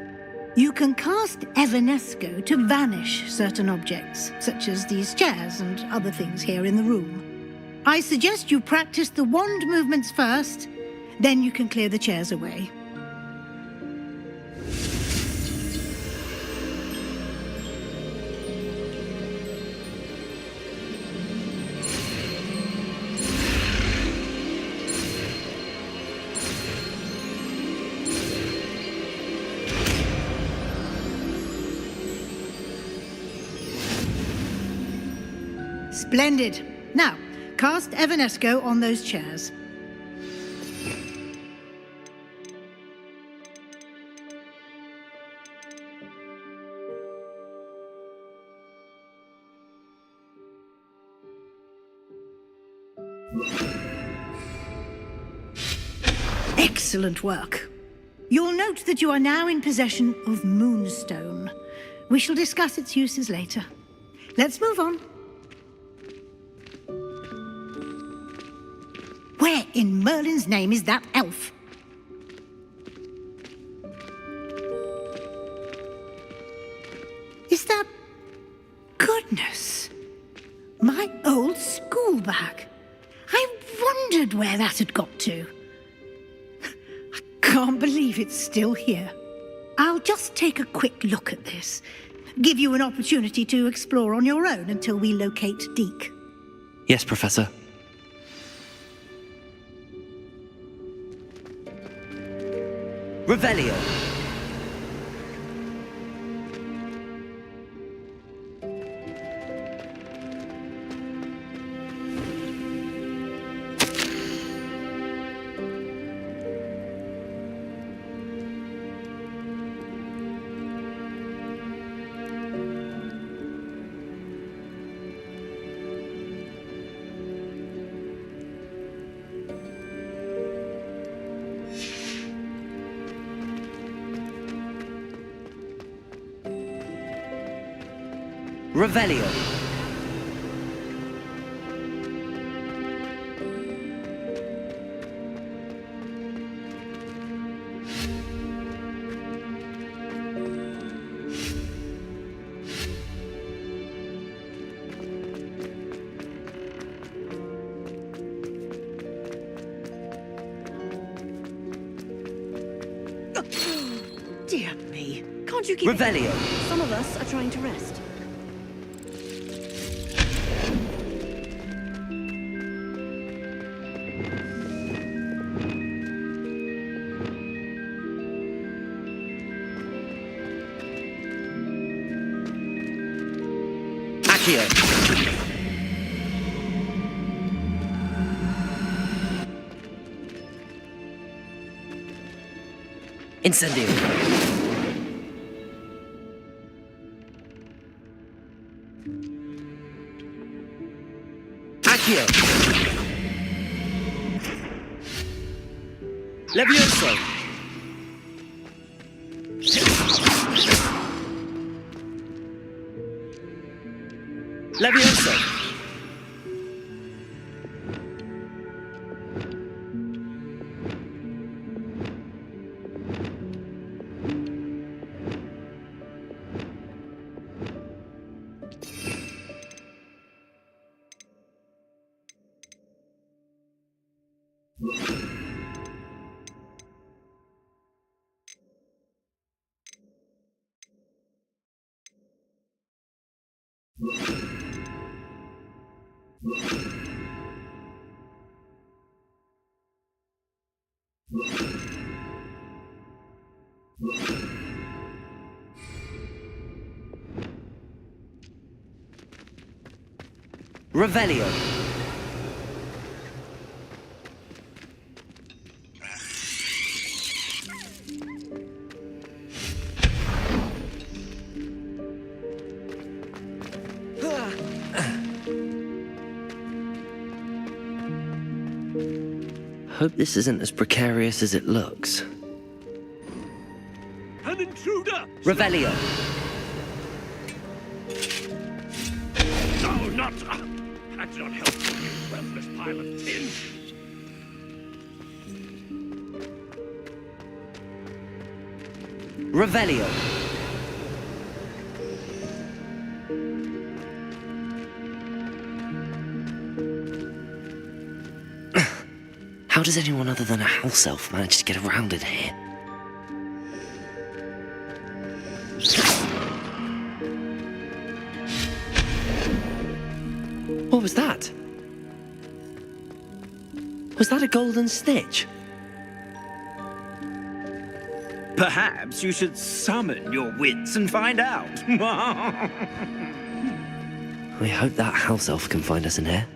You can cast Evanesco to vanish certain objects, such as these chairs and other things here in the room. I suggest you practice the wand movements first, then you can clear the chairs away. Splendid. Now, cast Evanesco on those chairs. Excellent work. You'll note that you are now in possession of Moonstone. We shall discuss its uses later. Let's move on. Where in Merlin's name is that elf? Is that... Goodness! My old school bag. I wondered where that had got to. I can't believe it's still here. I'll just take a quick look at this. Give you an opportunity to explore on your own until we locate Deke. Yes, Professor. Revelio. Revelio. Can't you keep Revelio. Some of us are trying to rest. Accio. Incendio. Accio. Levioso. Levioso. Revelio. Hope this isn't as precarious as it looks. An intruder! Revelio. No, not... That's not helpful, you worthless pile of tin. Revelio. How does anyone other than a house elf manage to get around in here? What was that? Was that a golden snitch? Perhaps you should summon your wits and find out. I hope that house elf can find us in here.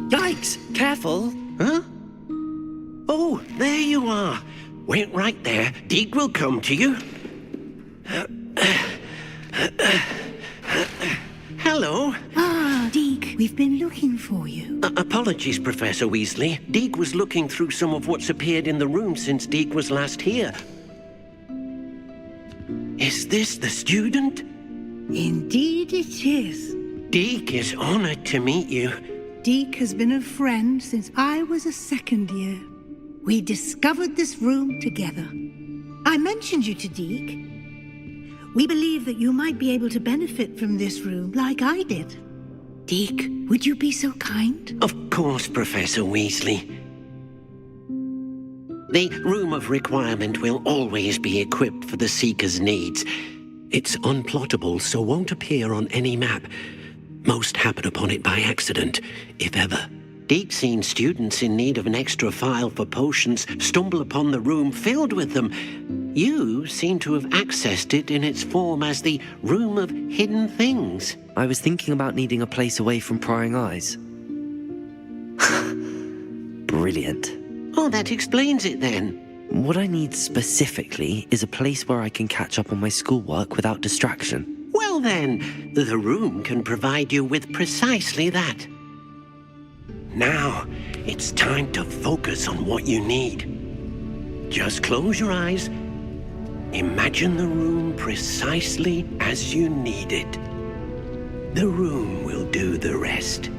Yikes! Careful! Huh? Oh, there you are. Wait right there. Deke will come to you. Hello. Ah, Deke, we've been looking for you. Apologies, Professor Weasley. Deke was looking through some of what's appeared in the room since Deke was last here. Is this the student? Indeed it is. Deke is honored to meet you. Deke has been a friend since I was a second year. We discovered this room together. I mentioned you to Deke. We believe that you might be able to benefit from this room like I did. Deke, would you be so kind? Of course, Professor Weasley. The Room of Requirement will always be equipped for the Seeker's needs. It's unplottable, so won't appear on any map. Most happen upon it by accident, if ever. Deke's seen students in need of an extra file for potions stumble upon the room filled with them. You seem to have accessed it in its form as the Room of Hidden Things. I was thinking about needing a place away from prying eyes. Brilliant. Oh, that explains it then. What I need specifically is a place where I can catch up on my schoolwork without distraction. Well then, the room can provide you with precisely that. Now, it's time to focus on what you need. Just close your eyes. Imagine the room precisely as you need it. The room will do the rest. Yikes,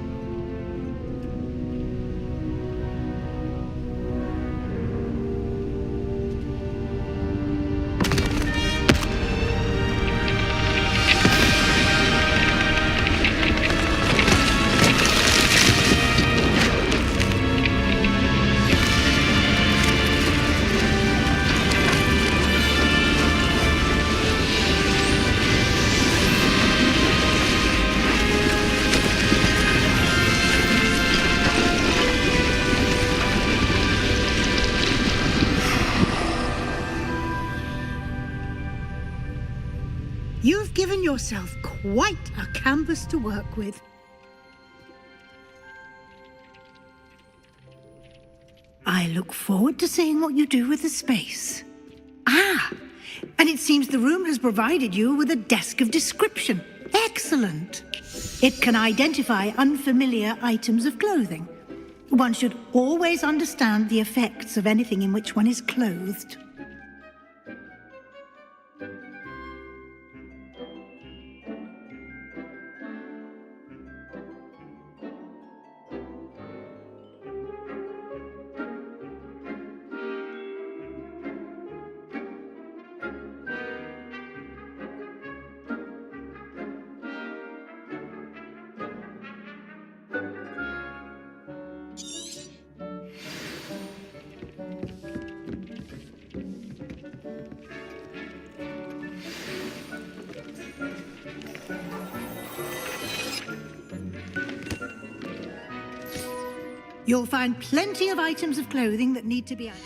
given yourself quite a canvas to work with. I look forward to seeing what you do with the space. Ah, and it seems the room has provided you with a desk of description. Excellent. It can identify unfamiliar items of clothing. One should always understand the effects of anything in which one is clothed. You'll find plenty of items of clothing that need to be added.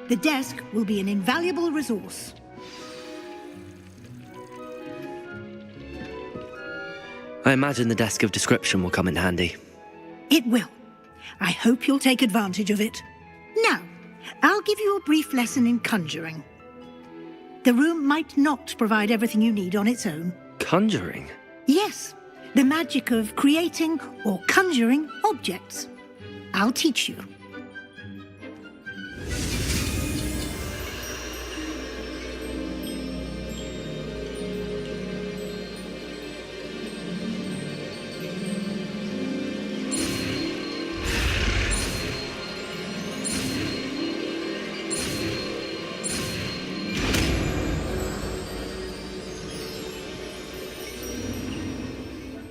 The desk will be an invaluable resource. I imagine the desk of description will come in handy. It will. I hope you'll take advantage of it. Now, I'll give you a brief lesson in conjuring. The room might not provide everything you need on its own. Conjuring? Yes, the magic of creating or conjuring objects. I'll teach you.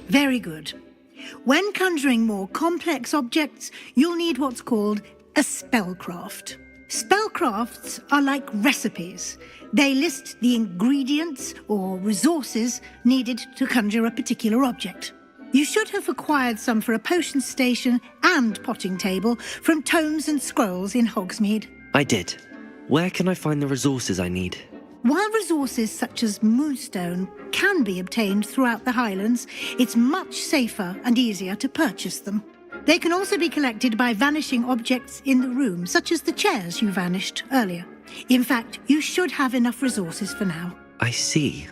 Very good. When conjuring more complex objects, you'll need what's called a spellcraft. Spellcrafts are like recipes. They list the ingredients or resources needed to conjure a particular object. You should have acquired some for a potion station and potting table from tomes and scrolls in Hogsmeade. I did. Where can I find the resources I need? While resources such as moonstone can be obtained throughout the Highlands, it's much safer and easier to purchase them. They can also be collected by vanishing objects in the room, such as the chairs you vanished earlier. In fact, you should have enough resources for now. I see.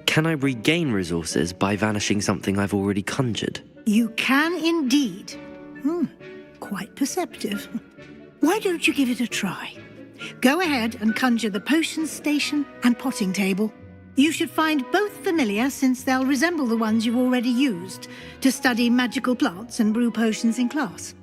Can I regain resources by vanishing something I've already conjured? You can indeed. Quite perceptive. Why don't you give it a try? Go ahead and conjure the potion station and potting table. You should find both familiar, since they'll resemble the ones you've already used to study magical plants and brew potions in class.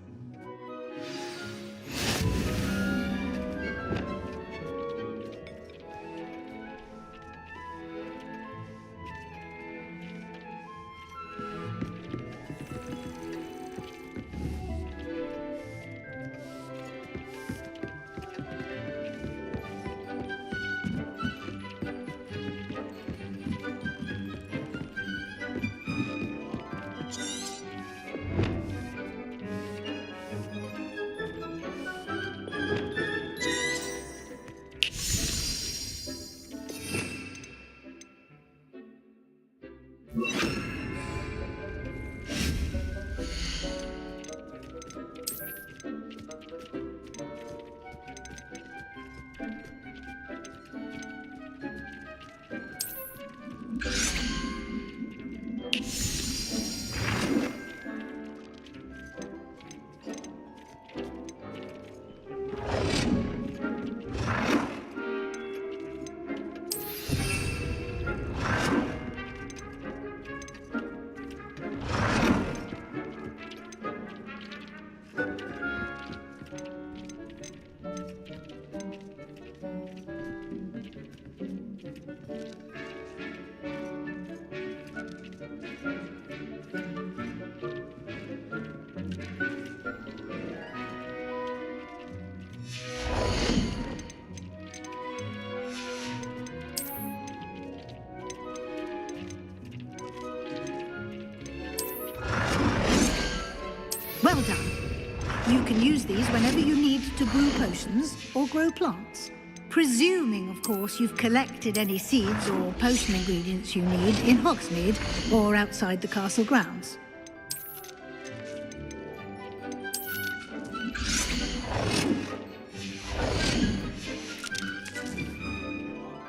You can use these whenever you need to brew potions or grow plants. Presuming, of course, you've collected any seeds or potion ingredients you need in Hogsmeade or outside the castle grounds.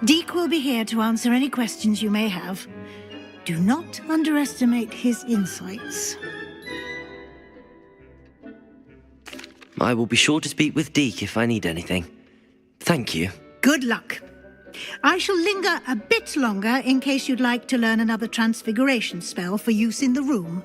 Deke will be here to answer any questions you may have. Do not underestimate his insights. I will be sure to speak with Deke if I need anything. Thank you. Good luck. I shall linger a bit longer in case you'd like to learn another transfiguration spell for use in the room.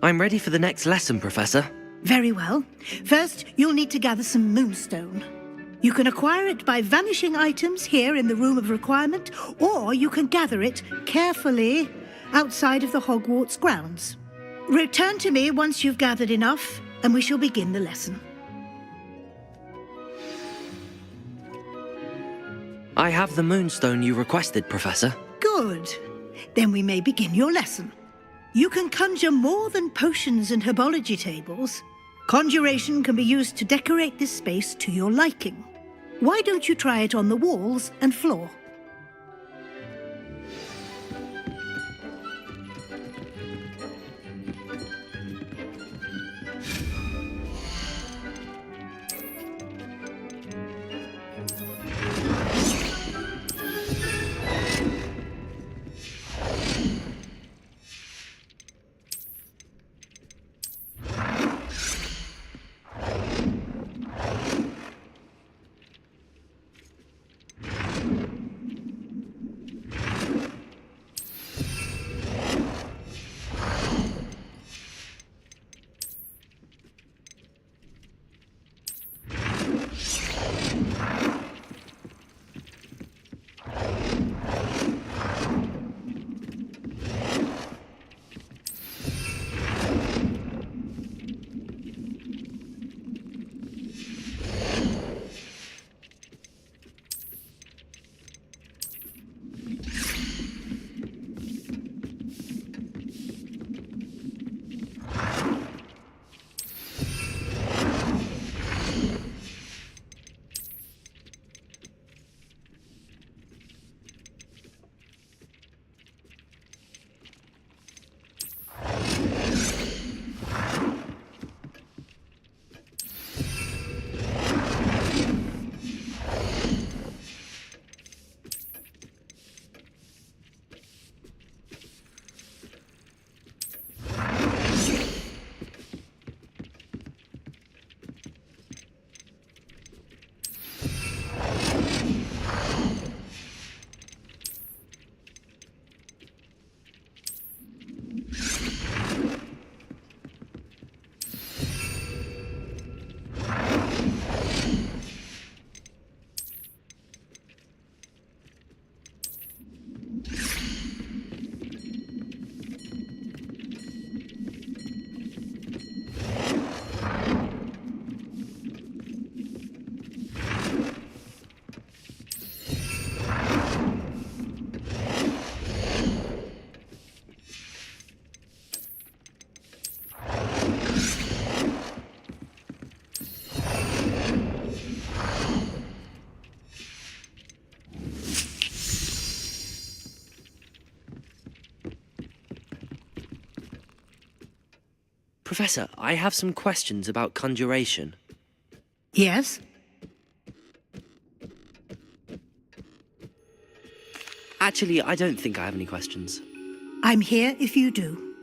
I'm ready for the next lesson, Professor. Very well. First, you'll need to gather some moonstone. You can acquire it by vanishing items here in the Room of Requirement, or you can gather it carefully outside of the Hogwarts grounds. Return to me once you've gathered enough, and we shall begin the lesson. I have the moonstone you requested, Professor. Good. Then we may begin your lesson. You can conjure more than potions and herbology tables. Conjuration can be used to decorate this space to your liking. Why don't you try it on the walls and floor? Professor, I have some questions about conjuration. Yes? Actually, I don't think I have any questions. I'm here if you do.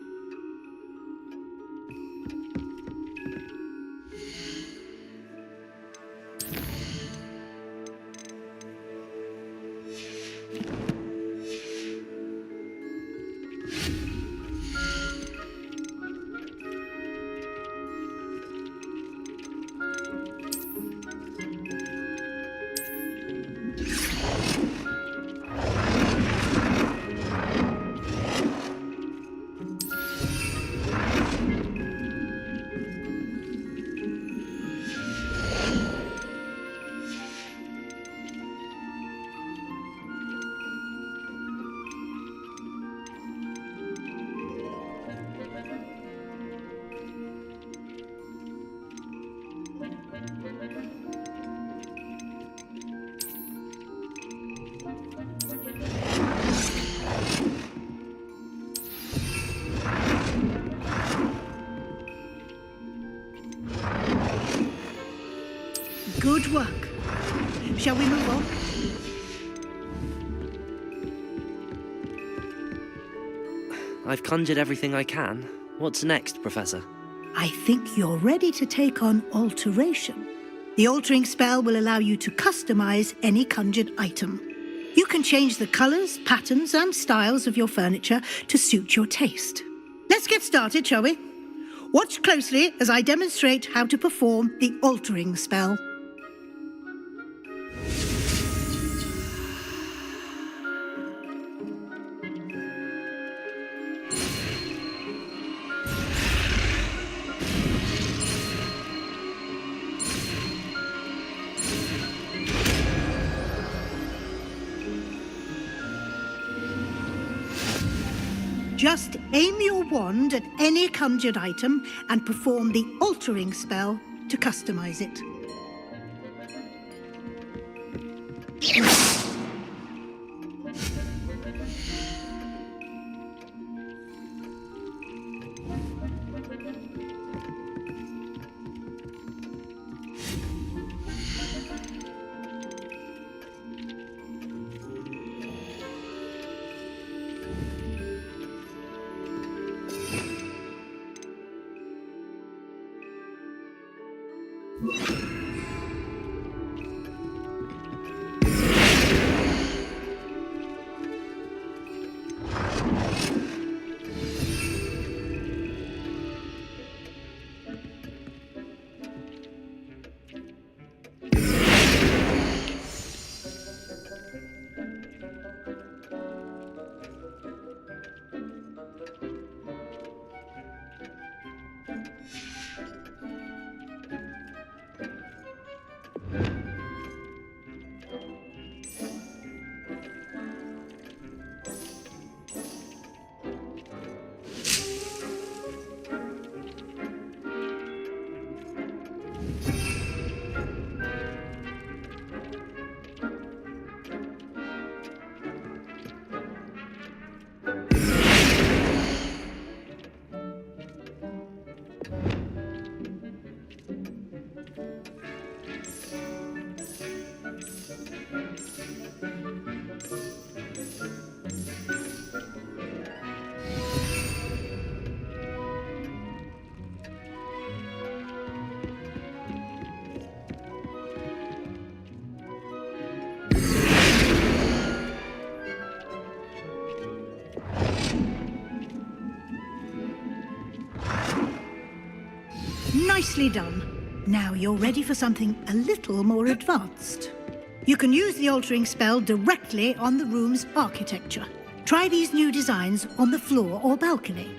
Shall we move on? I've conjured everything I can. What's next, Professor? I think you're ready to take on alteration. The altering spell will allow you to customize any conjured item. You can change the colors, patterns, and styles of your furniture to suit your taste. Let's get started, shall we? Watch closely as I demonstrate how to perform the altering spell. Just aim your wand at any conjured item and perform the altering spell to customize it. Nicely done. Now you're ready for something a little more advanced. You can use the altering spell directly on the room's architecture. Try these new designs on the floor or balcony.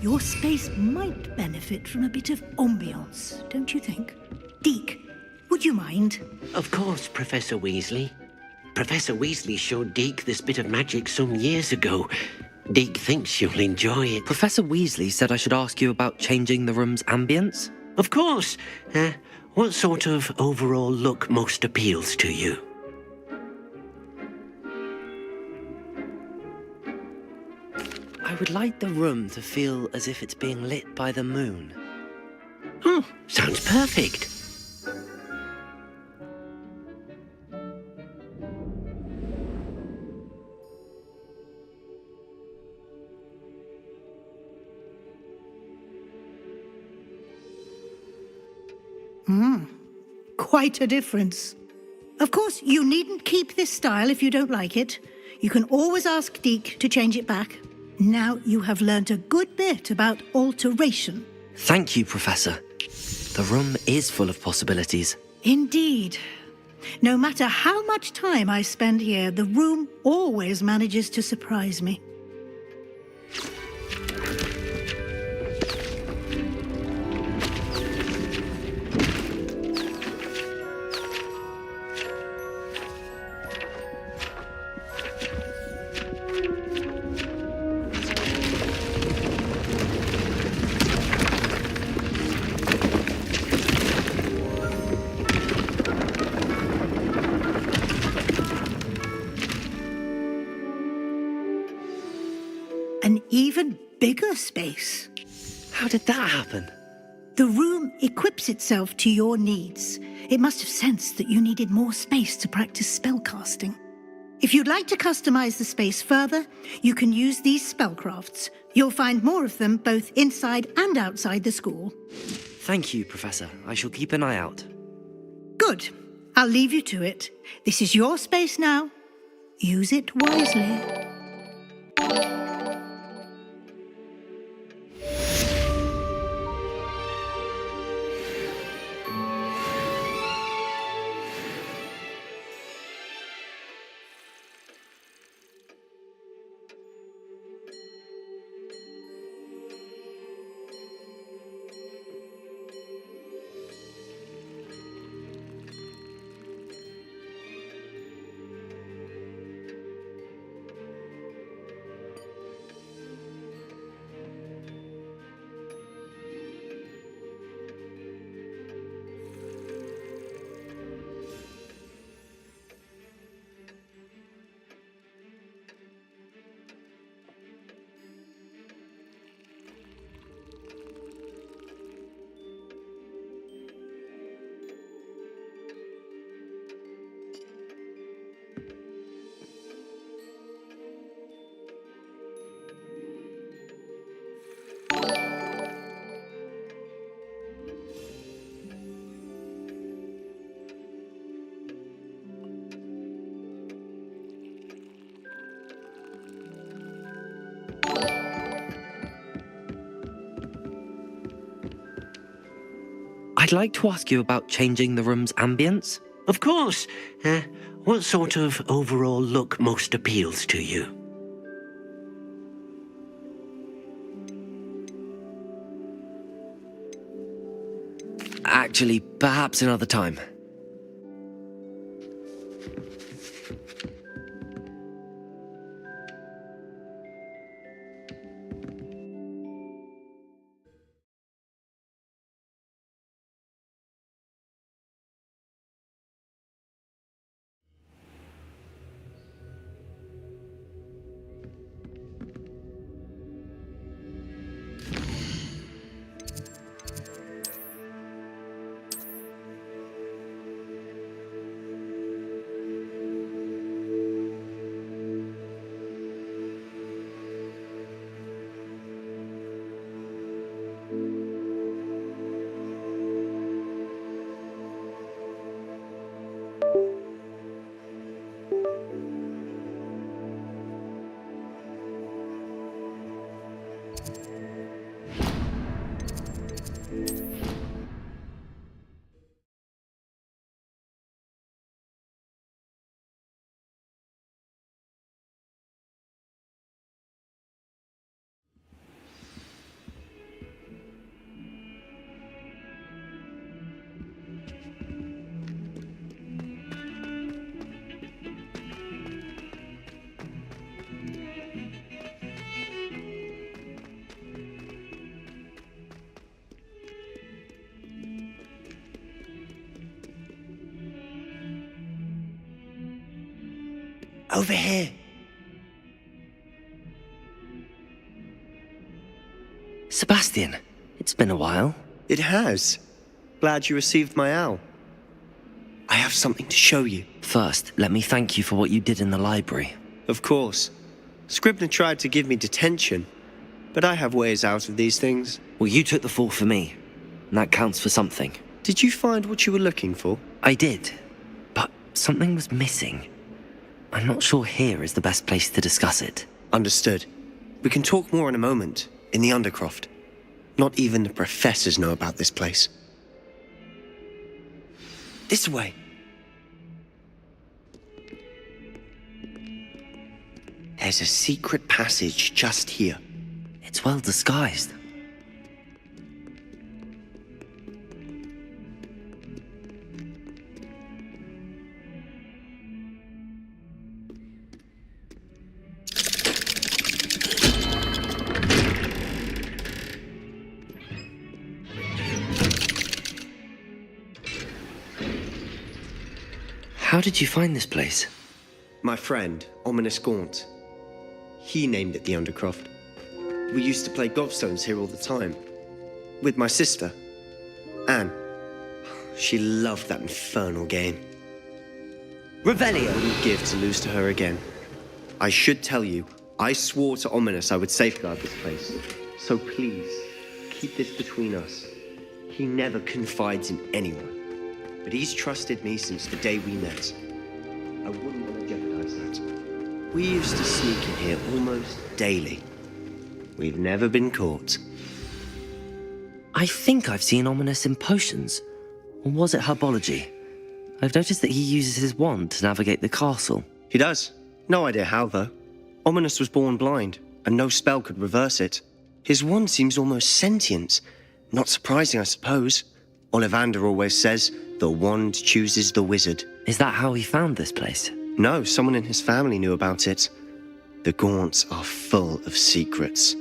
Your space might benefit from a bit of ambiance, don't you think? Deke, would you mind? Of course, Professor Weasley. Professor Weasley showed Deke this bit of magic some years ago. Deke thinks you'll enjoy it. Professor Weasley said I should ask you about changing the room's ambience? Of course. What sort of overall look most appeals to you? I would like the room to feel as if it's being lit by the moon. Oh, sounds perfect. Quite a difference. Of course, you needn't keep this style if you don't like it. You can always ask Deke to change it back. Now you have learnt a good bit about alteration. Thank you, Professor. The room is full of possibilities. Indeed. No matter how much time I spend here, the room always manages to surprise me. an even bigger space. How did that happen? The room equips itself to your needs. It must have sensed that you needed more space to practice spellcasting. If you'd like to customize the space further, you can use these spellcrafts. You'll find more of them both inside and outside the school. Thank you, Professor. I shall keep an eye out. Good. I'll leave you to it. This is your space now. Use it wisely. I'd like to ask you about changing the room's ambience. Of course. What sort of overall look most appeals to you? Actually, perhaps another time. Over here. Sebastian, it's been a while. It has. Glad you received my owl. I have something to show you. First, let me thank you for what you did in the library. Of course. Scribner tried to give me detention, but I have ways out of these things. Well, you took the fall for me, and that counts for something. Did you find what you were looking for? I did, but something was missing. I'm not sure here is the best place to discuss it. Understood. We can talk more in a moment, in the Undercroft. Not even the professors know about this place. This way. There's a secret passage just here. It's well disguised. How did you find this place? My friend, Ominous Gaunt. He named it the Undercroft. We used to play gobstones here all the time. With my sister, Anne. She loved that infernal game. Revelio wouldn't give to lose to her again. I should tell you, I swore to Ominous I would safeguard this place. So please, keep this between us. He never confides in anyone. But he's trusted me since the day we met. I wouldn't want to jeopardize that. We used to sneak in here almost daily. We've never been caught. I think I've seen Ominous in potions. Or was it herbology? I've noticed that he uses his wand to navigate the castle. He does. No idea how, though. Ominous was born blind, and no spell could reverse it. His wand seems almost sentient. Not surprising, I suppose. Ollivander always says, the wand chooses the wizard. Is that how he found this place? No, someone in his family knew about it. The Gaunts are full of secrets.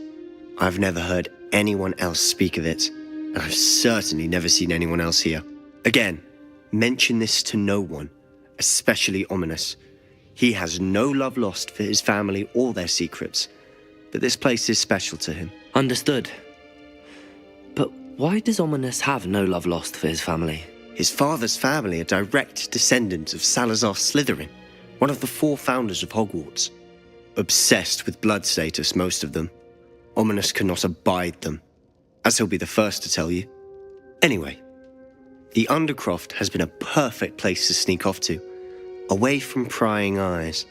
I've never heard anyone else speak of it, and I've certainly never seen anyone else here. Again, mention this to no one, especially Ominous. He has no love lost for his family or their secrets, but this place is special to him. Understood. But why does Ominous have no love lost for his family? His father's family are direct descendants of Salazar Slytherin, one of the 4 founders of Hogwarts. Obsessed with blood status, most of them. Ominous cannot abide them, as he'll be the first to tell you. Anyway, the Undercroft has been a perfect place to sneak off to, away from prying eyes,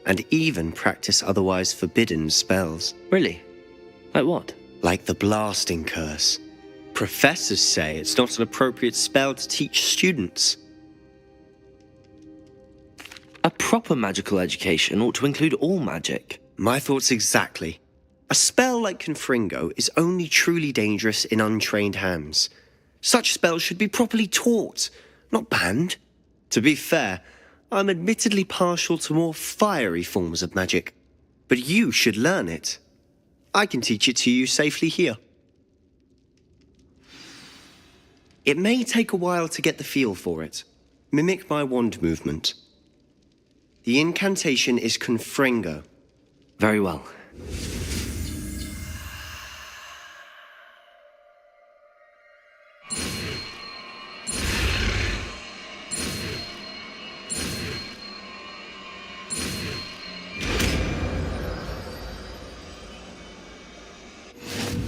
and even practice otherwise forbidden spells. Really? Like what? Like the blasting curse. Professors say it's not an appropriate spell to teach students. A proper magical education ought to include all magic. My thoughts exactly. A spell like Confringo is only truly dangerous in untrained hands. Such spells should be properly taught, not banned. To be fair, I'm admittedly partial to more fiery forms of magic. But you should learn it. I can teach it to you safely here. It may take a while to get the feel for it. Mimic my wand movement. The incantation is Confringo. Very well.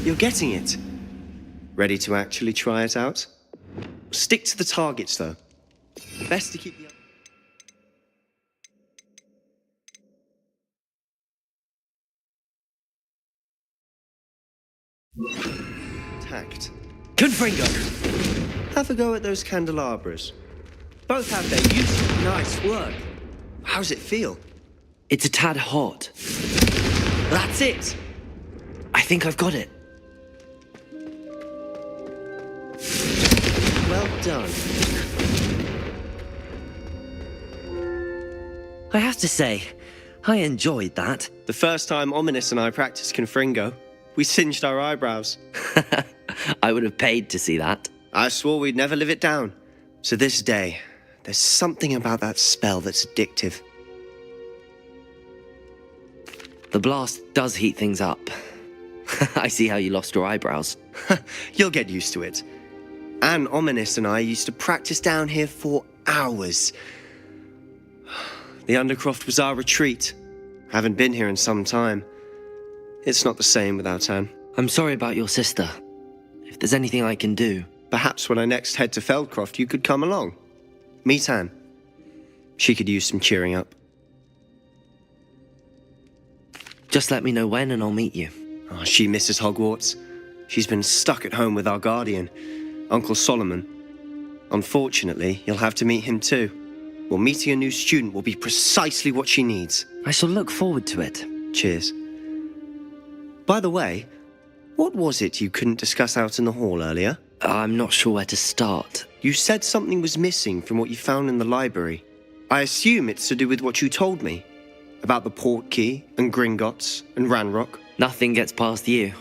You're getting it. Ready to actually try it out? Stick to the targets, though. Best to keep the... Tact. Confringo! Have a go at those candelabras. Both have their use. Nice work. How's it feel? It's a tad hot. That's it! I think I've got it. Well done. I have to say, I enjoyed that. The first time Ominous and I practiced Confringo, we singed our eyebrows. I would have paid to see that. I swore we'd never live it down. To this day, there's something about that spell that's addictive. The blast does heat things up. I see how you lost your eyebrows. You'll get used to it. Anne, Ominous and I used to practice down here for hours. The Undercroft was our retreat. Haven't been here in some time. It's not the same without Anne. I'm sorry about your sister. If there's anything I can do... Perhaps when I next head to Feldcroft, you could come along. Meet Anne. She could use some cheering up. Just let me know when and I'll meet you. Oh, she misses Hogwarts. She's been stuck at home with our guardian, Uncle Solomon. Unfortunately, you'll have to meet him too. Well, meeting a new student will be precisely what she needs. I shall look forward to it. Cheers. By the way, what was it you couldn't discuss out in the hall earlier? I'm not sure where to start. You said something was missing from what you found in the library. I assume it's to do with what you told me. About the Portkey, and Gringotts, and Ranrock. Nothing gets past you.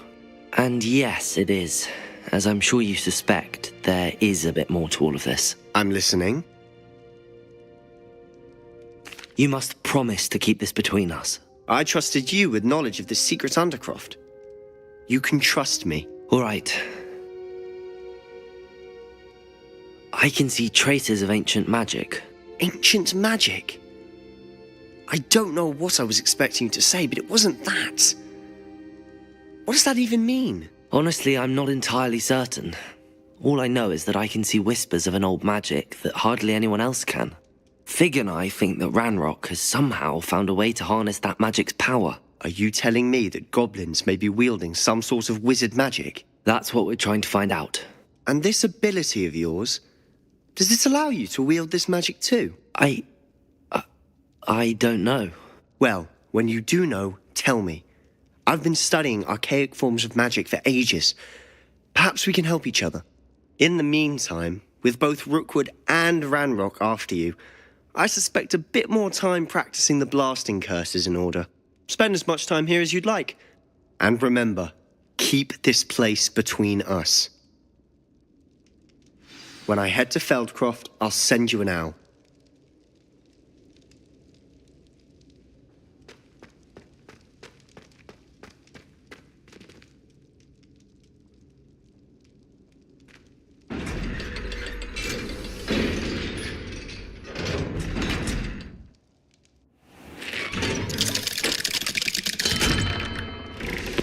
And yes, it is. As I'm sure you suspect, there is a bit more to all of this. I'm listening. You must promise to keep this between us. I trusted you with knowledge of the secret Undercroft. You can trust me. All right. I can see traces of ancient magic. Ancient magic? I don't know what I was expecting you to say, but it wasn't that. What does that even mean? Honestly, I'm not entirely certain. All I know is that I can see whispers of an old magic that hardly anyone else can. Fig and I think that Ranrock has somehow found a way to harness that magic's power. Are you telling me that goblins may be wielding some sort of wizard magic? That's what we're trying to find out. And this ability of yours, does it allow you to wield this magic too? I don't know. Well, when you do know, tell me. I've been studying archaic forms of magic for ages. Perhaps we can help each other. In the meantime, with both Rookwood and Ranrock after you, I suspect a bit more time practicing the blasting curse is in order. Spend as much time here as you'd like. And remember, keep this place between us. When I head to Feldcroft, I'll send you an owl.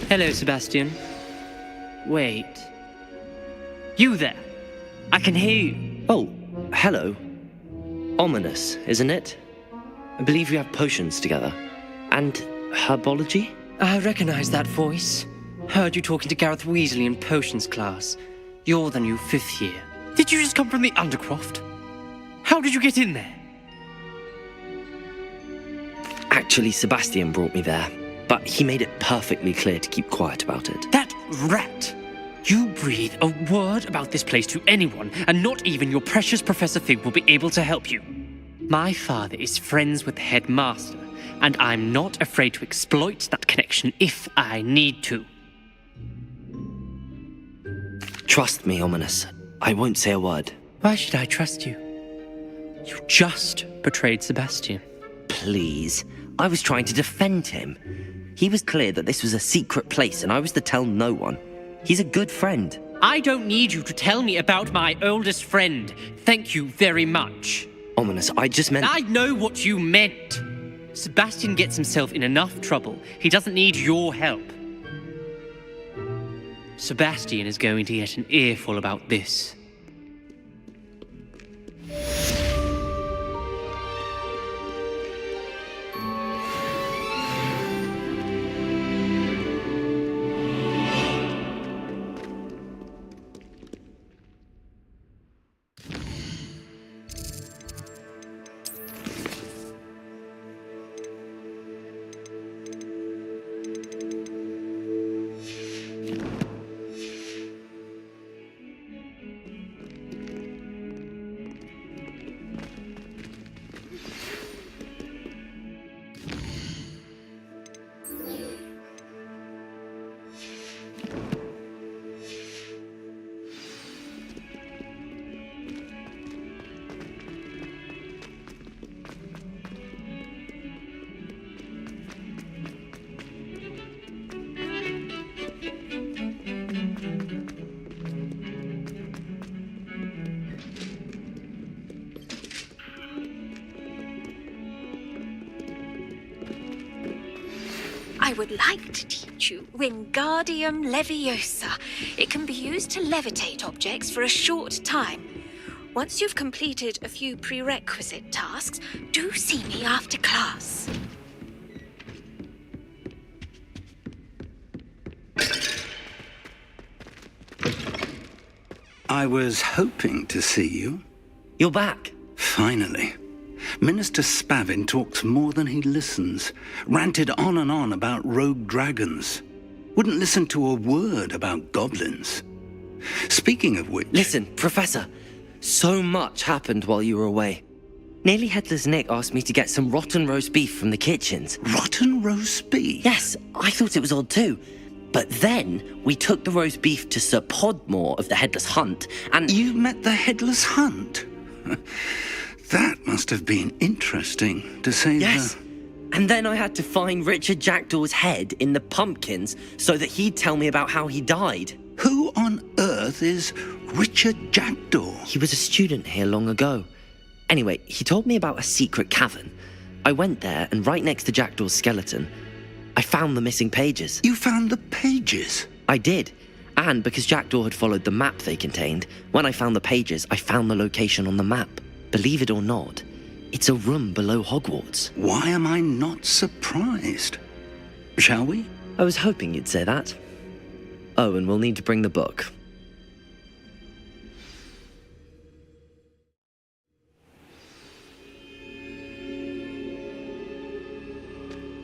Hello, Sebastian. Wait. You there? I can hear you. Oh, hello. Ominous, isn't it? I believe we have potions together. And herbology? I recognize that voice. Heard you talking to Gareth Weasley in potions class. You're the new 5th year. Did you just come from the Undercroft? How did you get in there? Actually, Sebastian brought me there. But he made it perfectly clear to keep quiet about it. That rat! You breathe a word about this place to anyone, and not even your precious Professor Fig will be able to help you. My father is friends with the headmaster, and I'm not afraid to exploit that connection if I need to. Trust me, Ominous. I won't say a word. Why should I trust you? You just betrayed Sebastian. Please. I was trying to defend him. He was clear that this was a secret place and I was to tell no one. He's a good friend. I don't need you to tell me about my oldest friend. Thank you very much. Ominous, I just meant... I know what you meant. Sebastian gets himself in enough trouble. He doesn't need your help. Sebastian is going to get an earful about this. I would like to teach you Wingardium Leviosa. It can be used to levitate objects for a short time. Once you've completed a few prerequisite tasks, do see me after class. I was hoping to see you. You're back. Finally. Minister Spavin talks more than he listens. Ranted on and on about rogue dragons. Wouldn't listen to a word about goblins. Speaking of which... Listen, Professor. So much happened while you were away. Nearly Headless Nick asked me to get some rotten roast beef from the kitchens. Rotten roast beef? Yes, I thought it was odd too. But then we took the roast beef to Sir Podmore of the Headless Hunt, and... You met the Headless Hunt? That must have been interesting, to say Yes, And then I had to find Richard Jackdaw's head in the pumpkins so that he'd tell me about how he died. Who on earth is Richard Jackdaw? He was a student here long ago. Anyway, he told me about a secret cavern. I went there, and right next to Jackdaw's skeleton, I found the missing pages. You found the pages? I did. And because Jackdaw had followed the map they contained, when I found the pages, I found the location on the map. Believe it or not, it's a room below Hogwarts. Why am I not surprised? Shall we? I was hoping you'd say that. Oh, and we'll need to bring the book.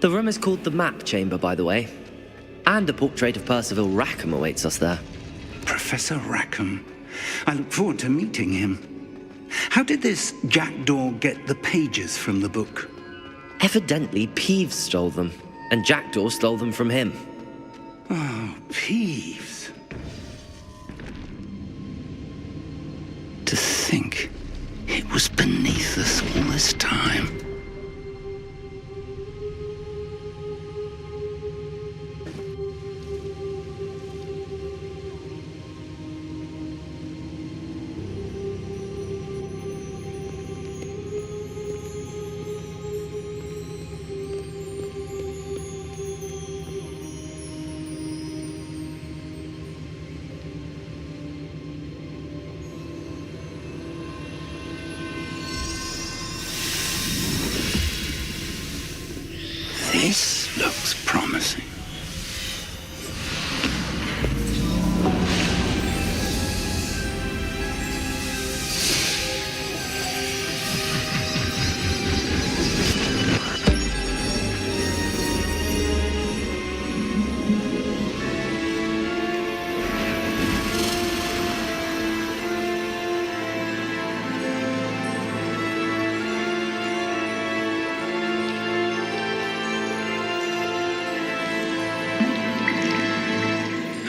The room is called the Map Chamber, by the way. And a portrait of Percival Rackham awaits us there. Professor Rackham. I look forward to meeting him. How did this Jackdaw get the pages from the book? Evidently, Peeves stole them, and Jackdaw stole them from him. Oh, Peeves. To think it was beneath us all this time. This looks promising.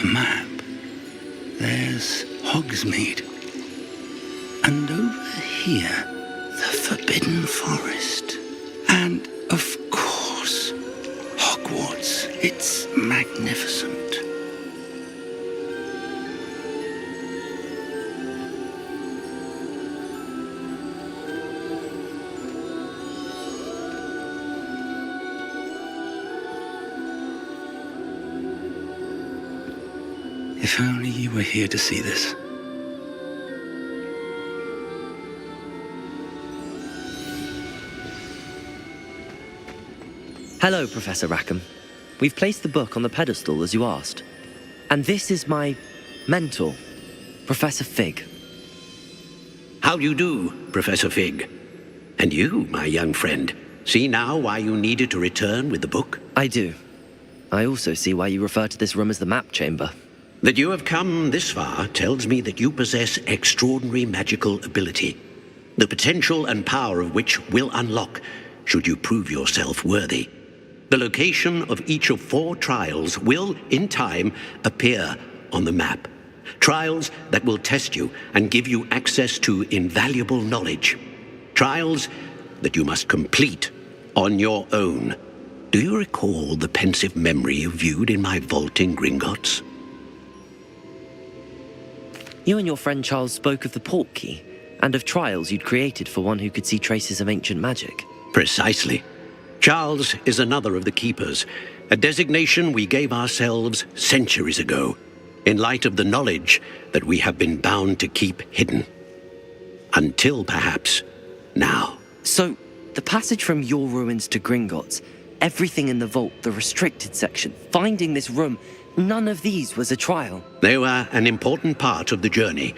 Map. There's Hogsmeade. And over here, the Forbidden Forest. And, of course, Hogwarts. It's magnificent. If only you were here to see this. Hello, Professor Rackham. We've placed the book on the pedestal as you asked. And this is my mentor, Professor Fig. How do you do, Professor Fig? And you, my young friend, see now why you needed to return with the book? I do. I also see why you refer to this room as the Map Chamber. That you have come this far tells me that you possess extraordinary magical ability, the potential and power of which will unlock should you prove yourself worthy. The location of each of 4 trials will, in time, appear on the map. Trials that will test you and give you access to invaluable knowledge. Trials that you must complete on your own. Do you recall the pensive memory you viewed in my vault in Gringotts? You and your friend Charles spoke of the Portkey and of trials you'd created for one who could see traces of ancient magic. Precisely. Charles is another of the Keepers, a designation we gave ourselves centuries ago, in light of the knowledge that we have been bound to keep hidden. Until, perhaps, now. So, the passage from your ruins to Gringotts, everything in the vault, the restricted section, finding this room, none of these was a trial. They were an important part of the journey,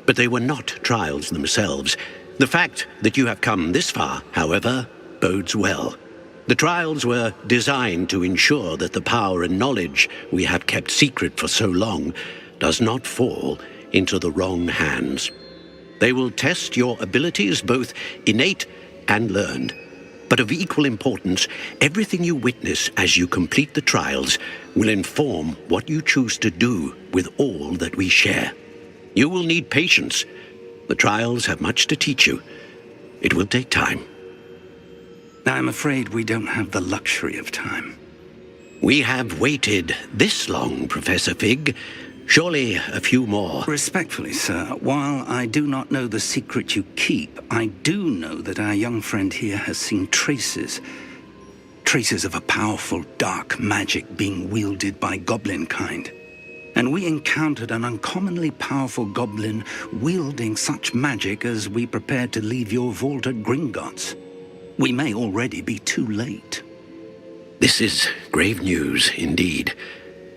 but they were not trials themselves. The fact that you have come this far, however, bodes well. The trials were designed to ensure that the power and knowledge we have kept secret for so long does not fall into the wrong hands. They will test your abilities, both innate and learned. But of equal importance, everything you witness as you complete the trials will inform what you choose to do with all that we share. You will need patience. The trials have much to teach you. It will take time. I'm afraid we don't have the luxury of time. We have waited this long, Professor Fig. Surely a few more. Respectfully, sir, while I do not know the secret you keep, I do know that our young friend here has seen traces of a powerful dark magic being wielded by goblin kind. And we encountered an uncommonly powerful goblin wielding such magic as we prepared to leave your vault at Gringotts. We may already be too late. This is grave news indeed.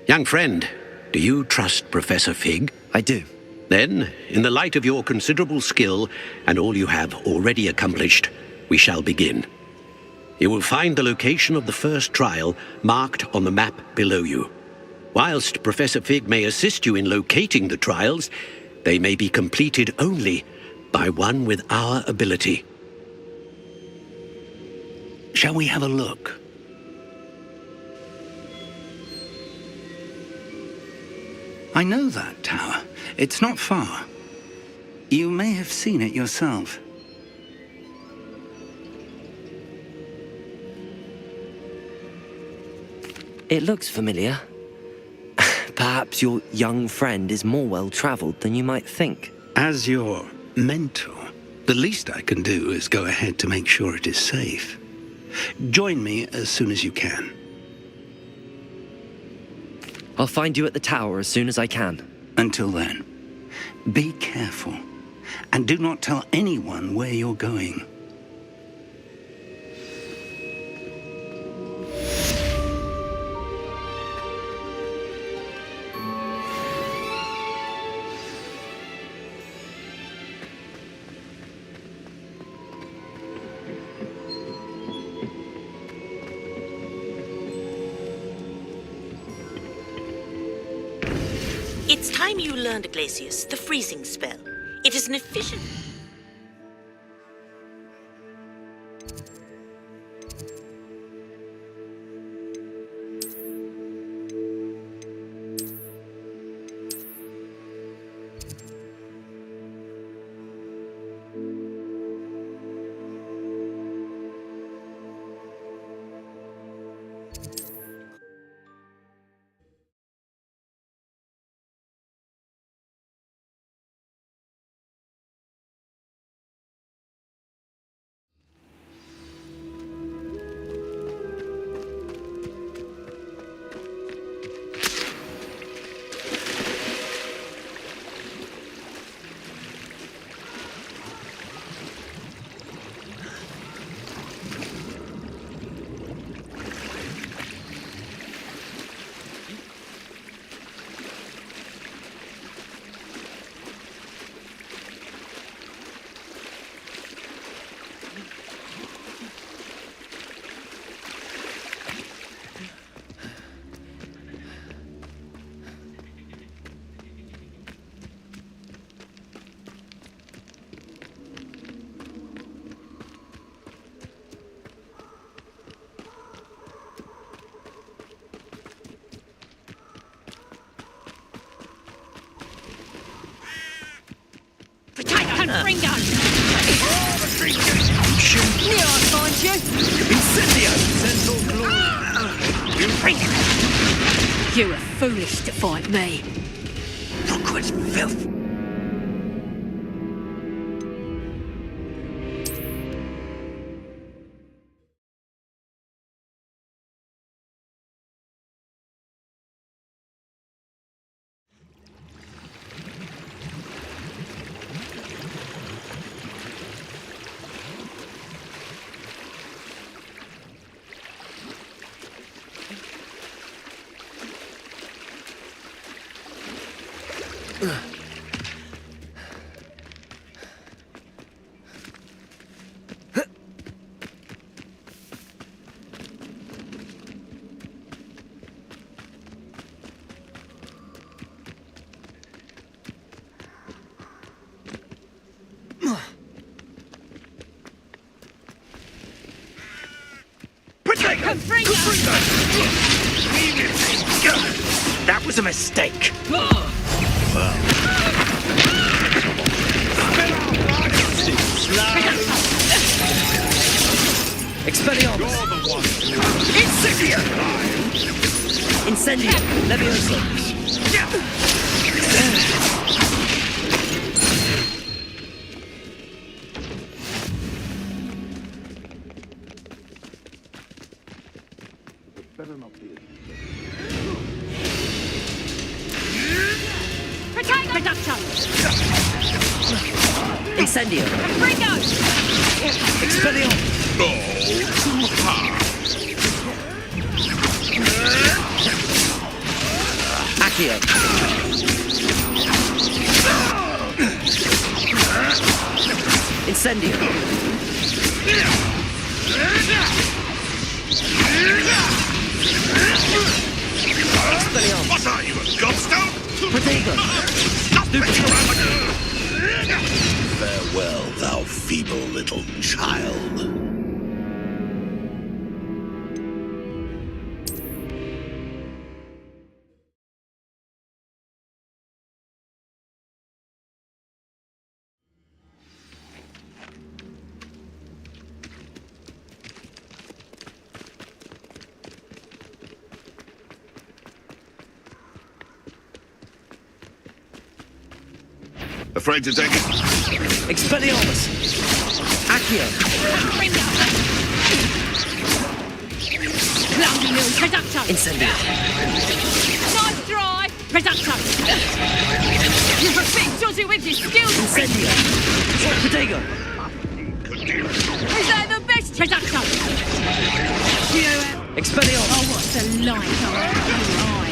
Young friend, do you trust Professor Fig? I do. Then, in the light of your considerable skill and all you have already accomplished, we shall begin. You will find the location of the first trial marked on the map below you. Whilst Professor Fig may assist you in locating the trials, they may be completed only by one with our ability. Shall we have a look? I know that tower. It's not far. You may have seen it yourself. It looks familiar. Perhaps your young friend is more well-traveled than you might think. As your mentor, the least I can do is go ahead to make sure it is safe. Join me as soon as you can. I'll find you at the tower as soon as I can. Until then, be careful, and do not tell anyone where you're going. It's time you learned, Glacius, the freezing spell. It is an efficient... Bring down! Oh, the creature's function! Here I find you! Incendio! Central glory! You bring it! You were foolish to fight me. Hogwarts filth. That was a mistake. Expelliarmus! You're the one. Incendio! Incendio! Levioso! Better not be. Reducto! Incendio! Ringo! Expelliarmus! Oh, too hard. Accio! Incendio! Expelliarmus! What are you, a gobstone? Protego! Farewell, thou feeble little child. Afraid to take it? Expelliarmus! Accio! Reducto! Incendio! Nice try! Reducto! You're a bit dodgy with your skills! Incendio! Protego! Is that the best? Reducto! Expelliarmus! Oh, what's the light on your eyes?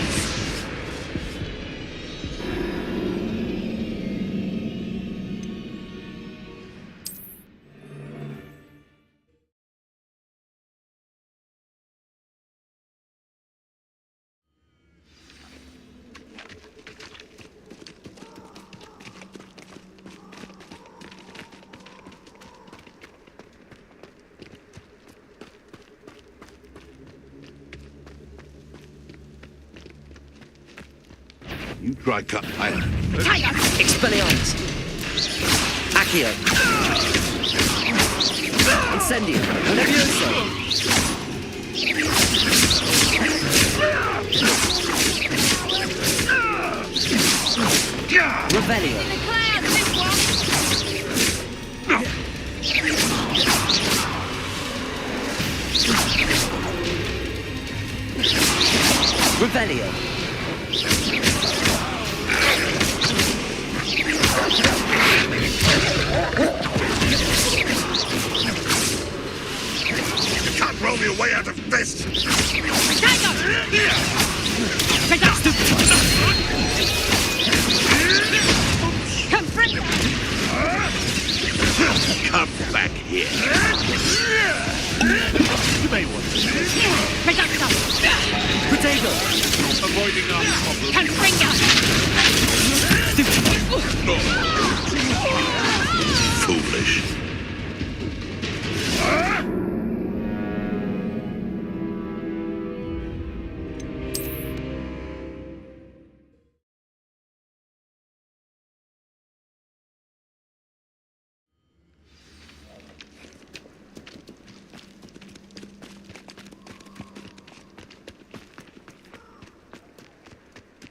You try cut my... Expelliarmus! Accio! Incendio! Levioso! Revelio! Revelio! You can't roll me away out of this! Come back here. You may want to. Protego! Avoiding our problem. Foolish.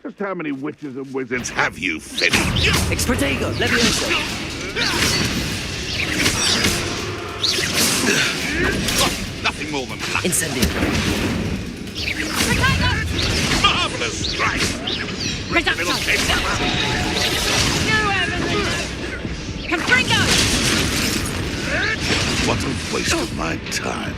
Just how many witches and wizards have you finished? Expurtego! Levioso! Nothing more than luck. Incendio! Marvelous strike! Little kid. What a waste of my time.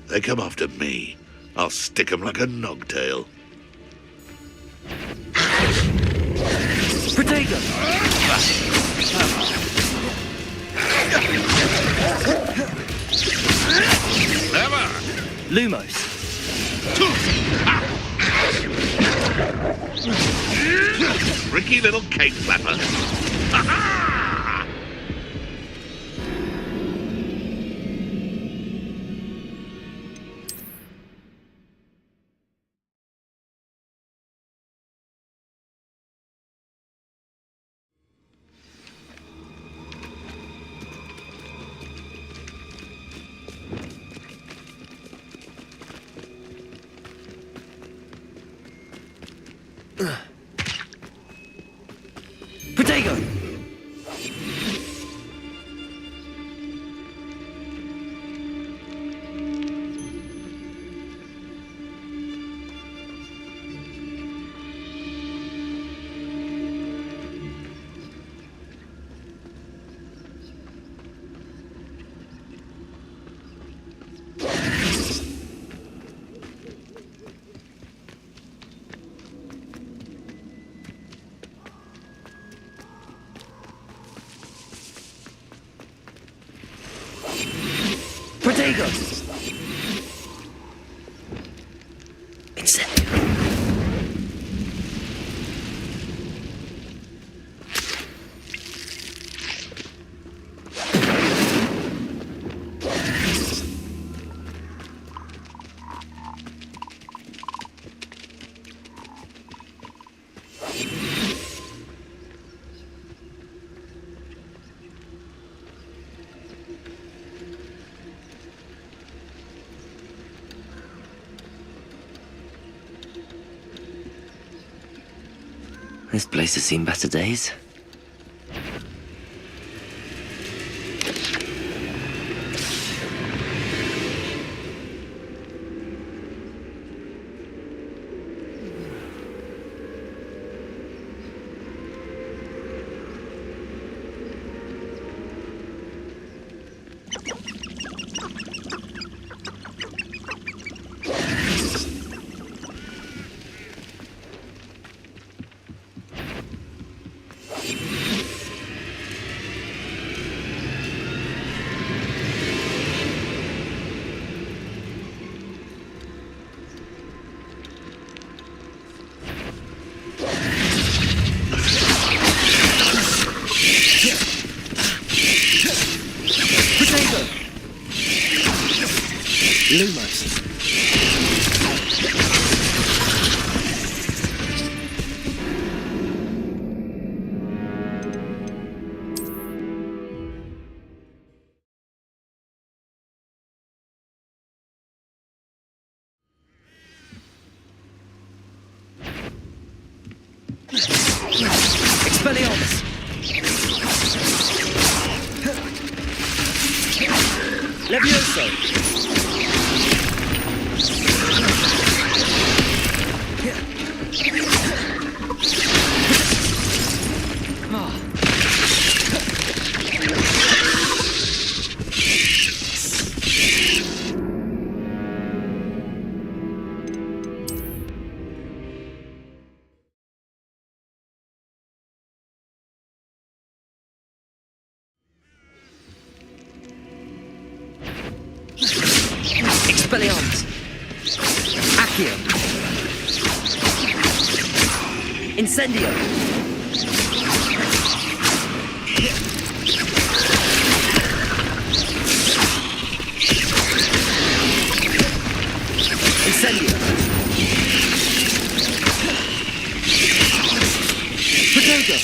They come after me. I'll stick 'em like a nogtail. Protego! Never! Lumos! Tricky little cake flapper. Ha-ha! Protego! Protego! Incendio! This place has seen better days. Lumos. Expelliarmus! Levioso! Expelliarmus! Accio! Incendio! Incendio! Protego!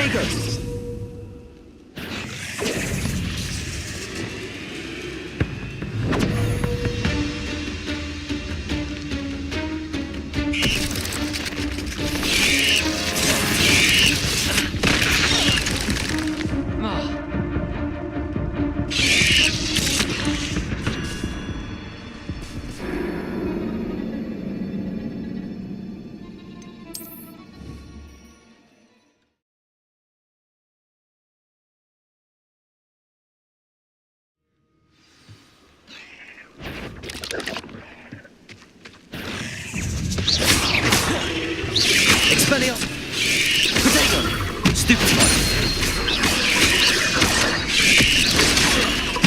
Protego! Expelliarmus! Protego! Stupefy!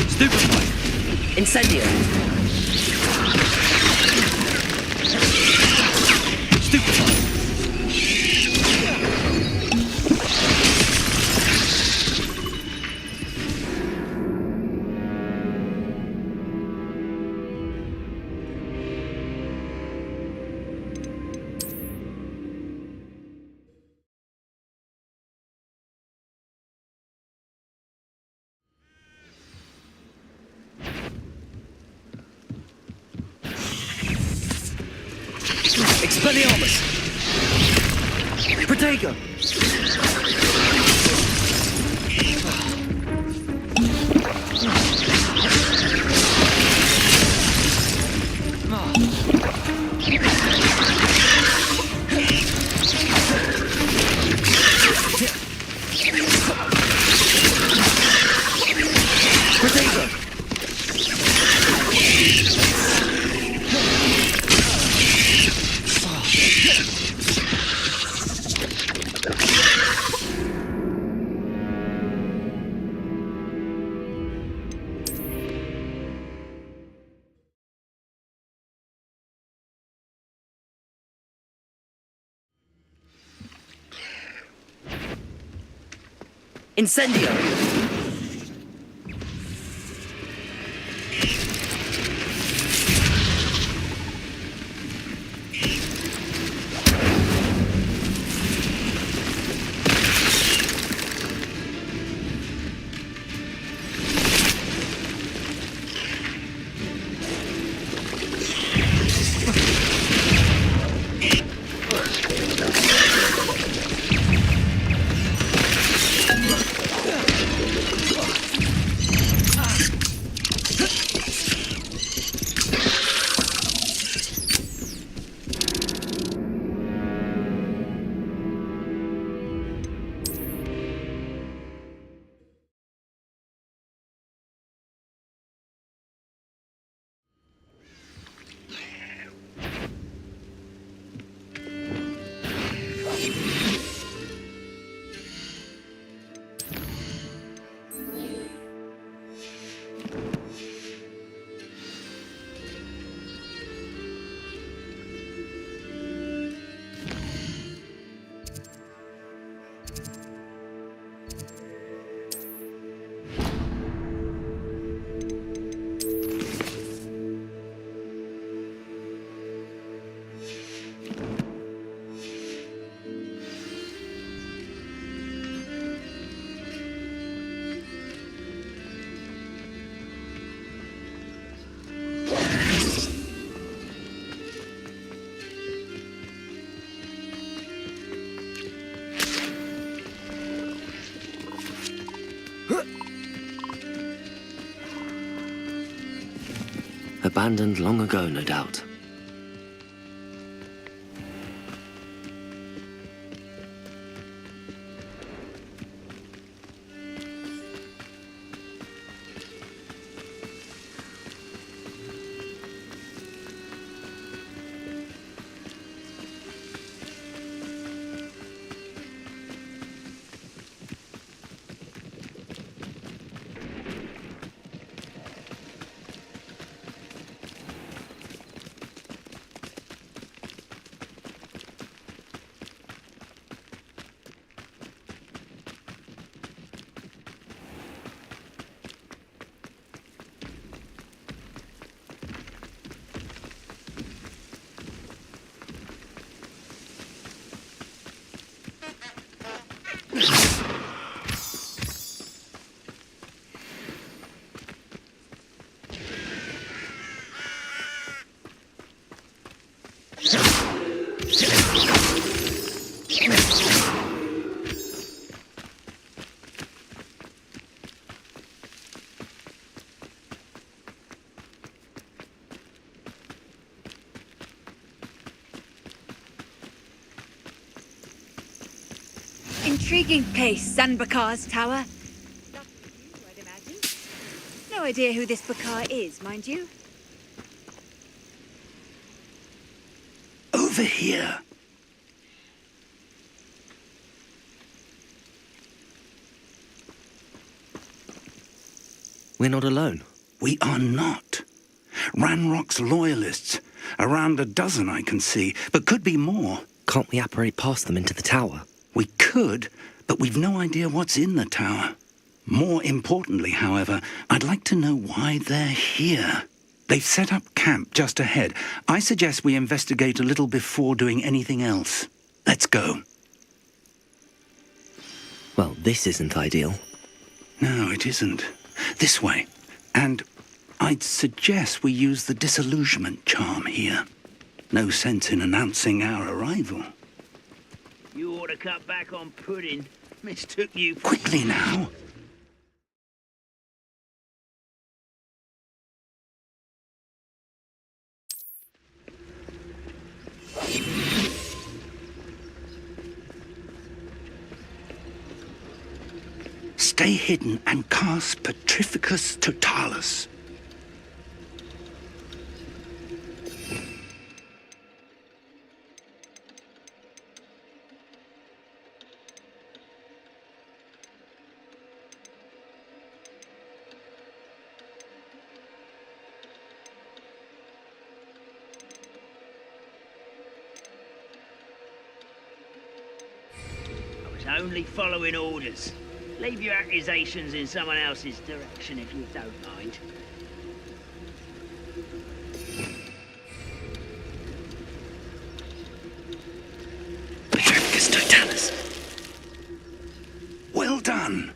Stupefy! Incendio! Stupefy! Expelliarmus! Protego! Protego! Incendio! Abandoned long ago, no doubt. Intriguing place, Zanbakar's tower. No idea who this Bakar is, mind you. Over here. We're not alone. We are not. Ranrock's loyalists. Around a dozen I can see, but could be more. Can't we apparate past them into the tower? We could, but we've no idea what's in the tower. More importantly, however, I'd like to know why they're here. They've set up camp just ahead. I suggest we investigate a little before doing anything else. Let's go. Well, this isn't ideal. No, it isn't. This way. And I'd suggest we use the disillusionment charm here. No sense in announcing our arrival. You ought to cut back on pudding. Mistook you for... Quickly now. Stay hidden and cast Petrificus Totalis. I was only following orders. Leave your accusations in someone else's direction if you don't mind. Petrificus Totalis. Well done.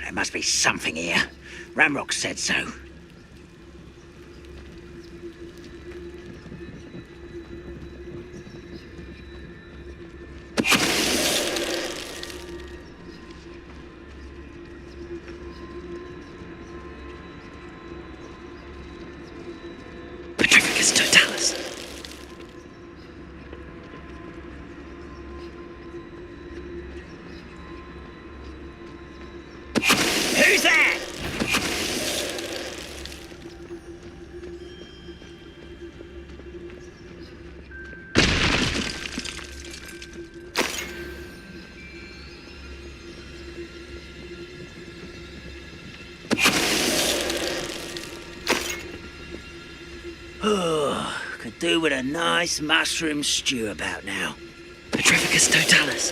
There must be something here. Ramrock said so. Petrificus Totalis. Who's there? Oh, could do with a nice mushroom stew about now. Petrificus Totalis.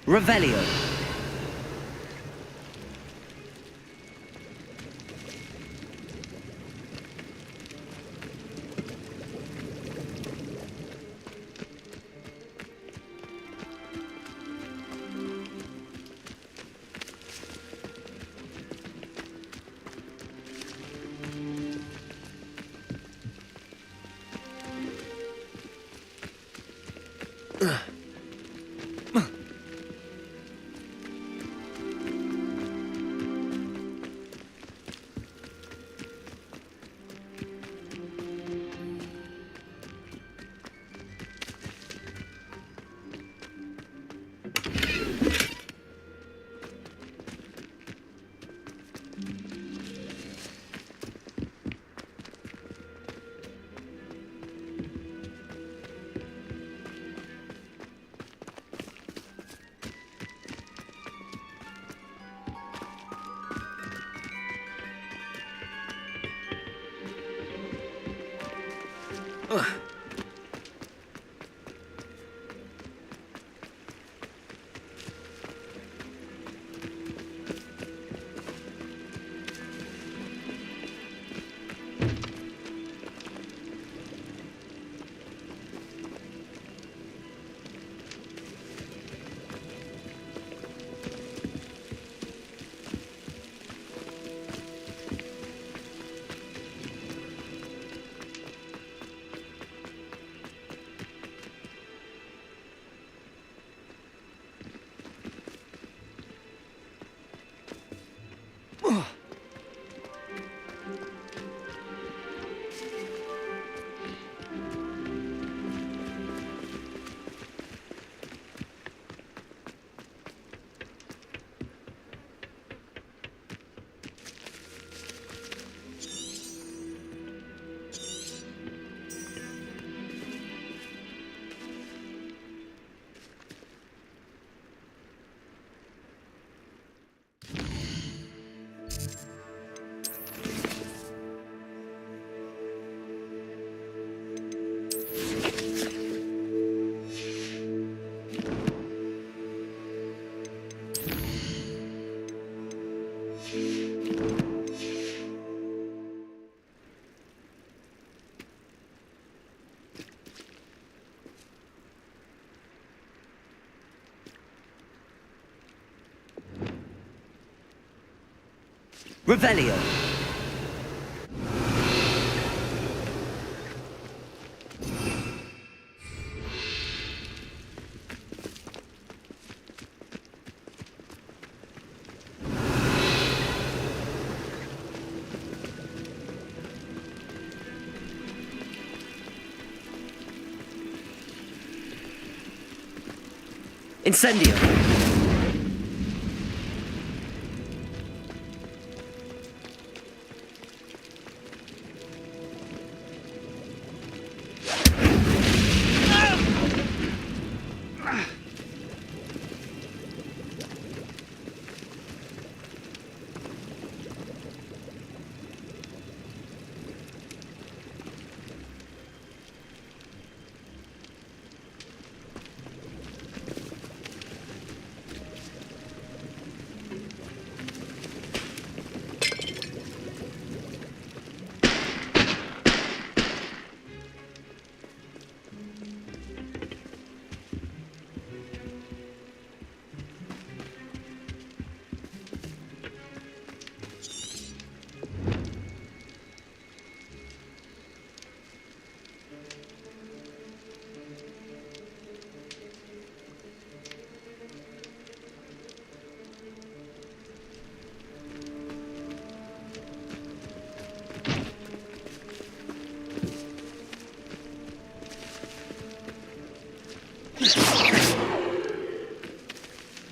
Revelio. Revelio. Incendio.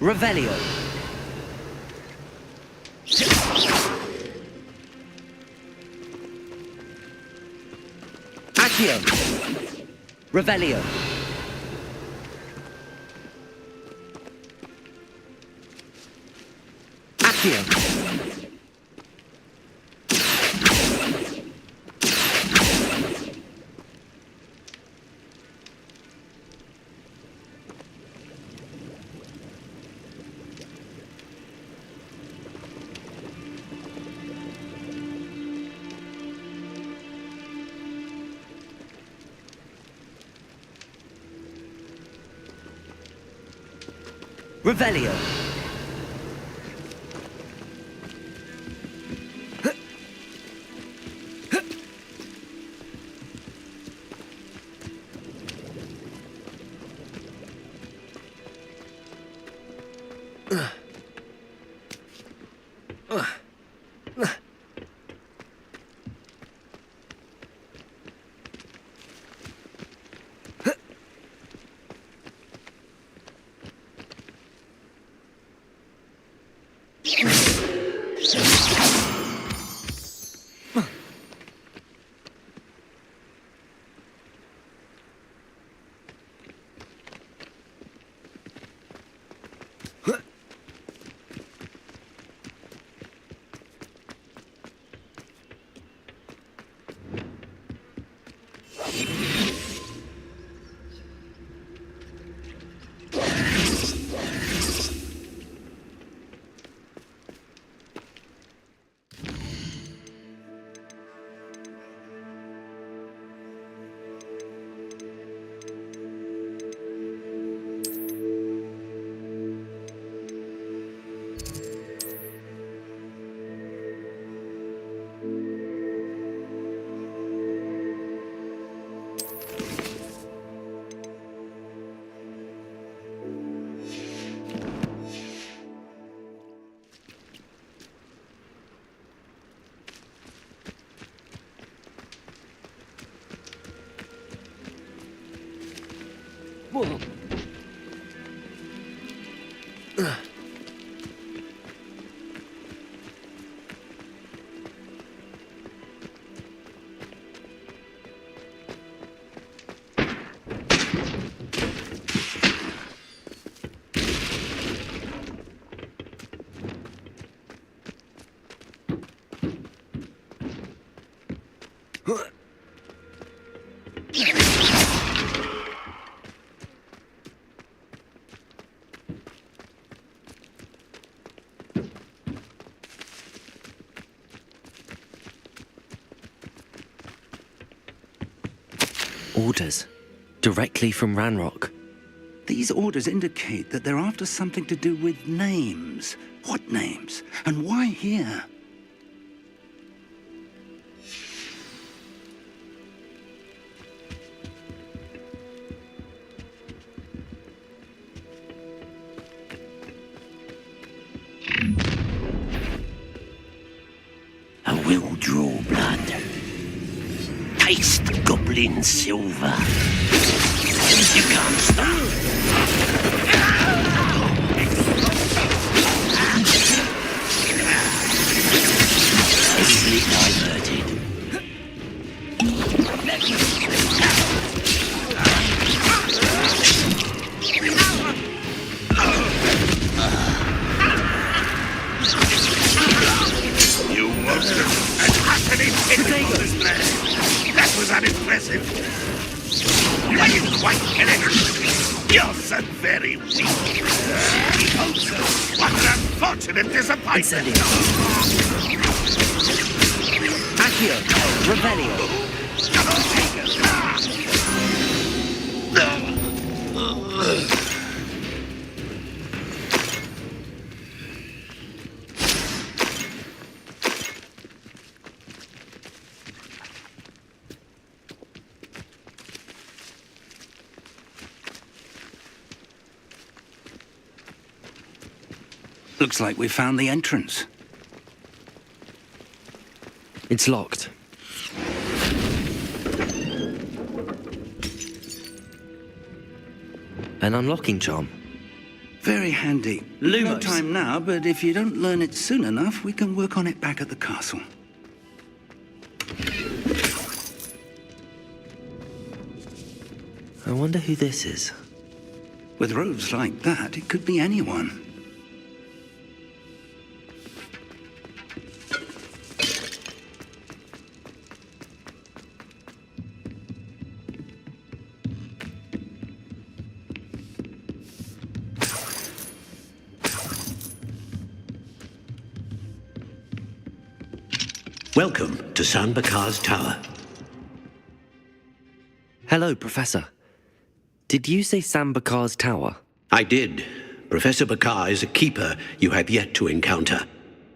Revelio. Accio. Revelio. Accio. Revelio. Whoa. Orders. Directly from Ranrock. These orders indicate that they're after something to do with names. What names? And why here? I will draw blood. Taste goblin silver. You can't stop. Easily diverted. You monster! Attacking potatoes, man! That was unimpressive. I didn't quite get it. You're so very weak. Oh, sir. What an unfortunate disappointment. Accio. Revelio. Looks like we found the entrance. It's locked. An unlocking charm. Very handy. No Lumos. time now, but if you don't learn it soon enough, we can work on it back at the castle. I wonder who this is. With robes like that, it could be anyone. Welcome to San Bakar's Tower. Hello, Professor. Did you say Sambakar's tower? I did, Professor Bakar is a keeper you have yet to encounter.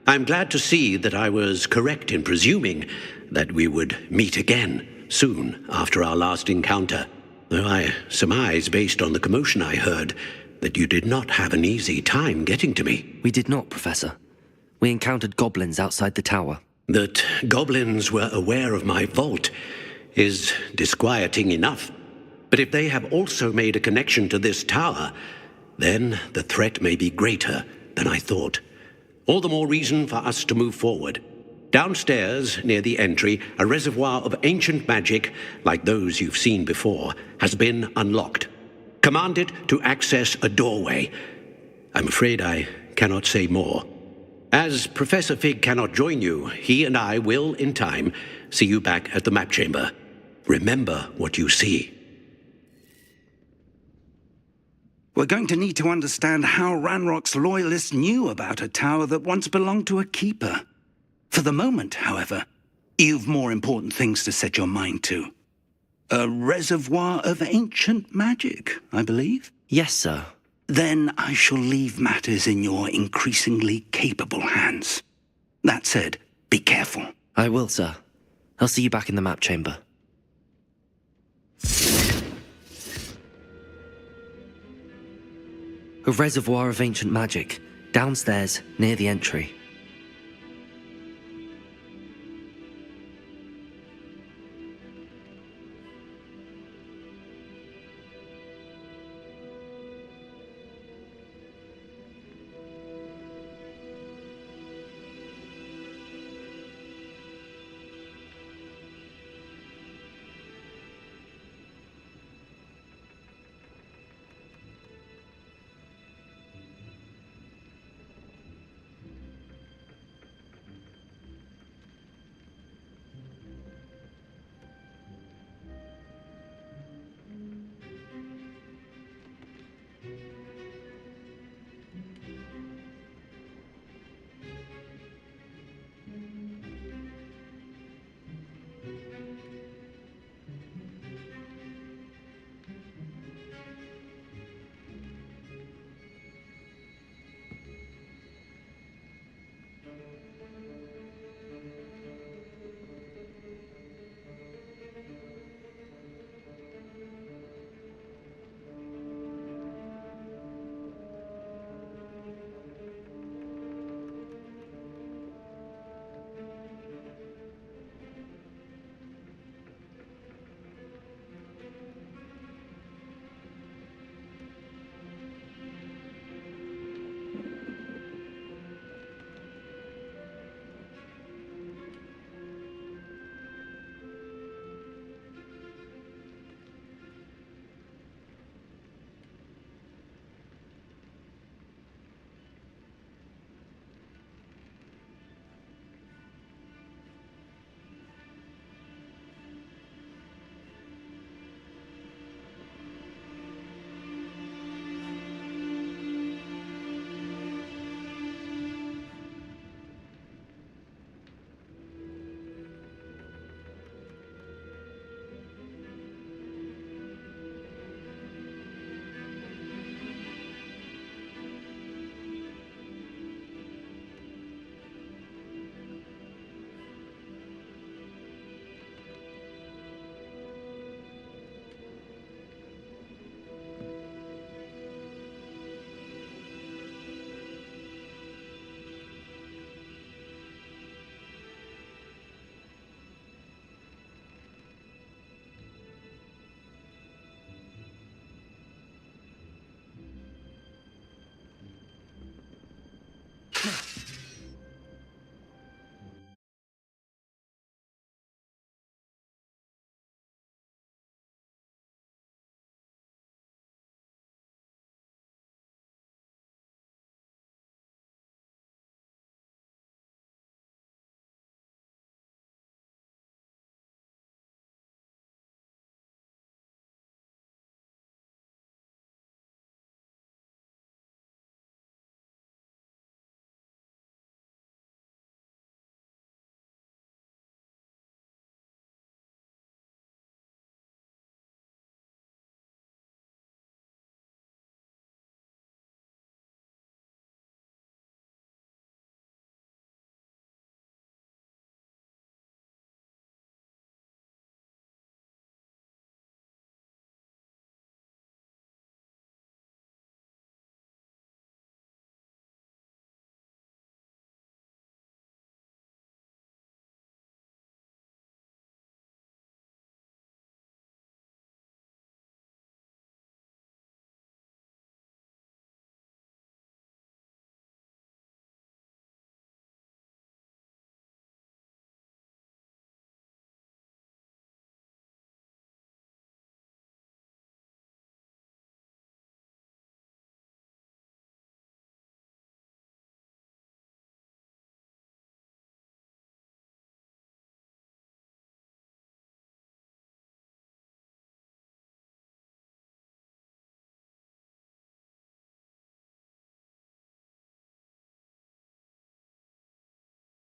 I'm glad to see that I was correct in presuming that we would meet again soon after our last encounter, though I surmise, based on the commotion I heard, that you did not have an easy time getting to me. We did not, Professor. We encountered goblins outside the tower. That goblins were aware of my vault is disquieting enough. But if they have also made a connection to this tower, then the threat may be greater than I thought. All the more reason for us to move forward. Downstairs, near the entry, a reservoir of ancient magic, like those you've seen before, has been unlocked. Command it to access a doorway. I'm afraid I cannot say more. As Professor Fig cannot join you, he and I will, in time, see you back at the map chamber. Remember what you see. We're going to need to understand how Ranrock's loyalists knew about a tower that once belonged to a keeper. For the moment, however, you've more important things to set your mind to. A reservoir of ancient magic, I believe? Yes, sir. Then I shall leave matters in your increasingly capable hands. That said, be careful. I will, sir. I'll see you back in the map chamber. A reservoir of ancient magic, downstairs near the entry.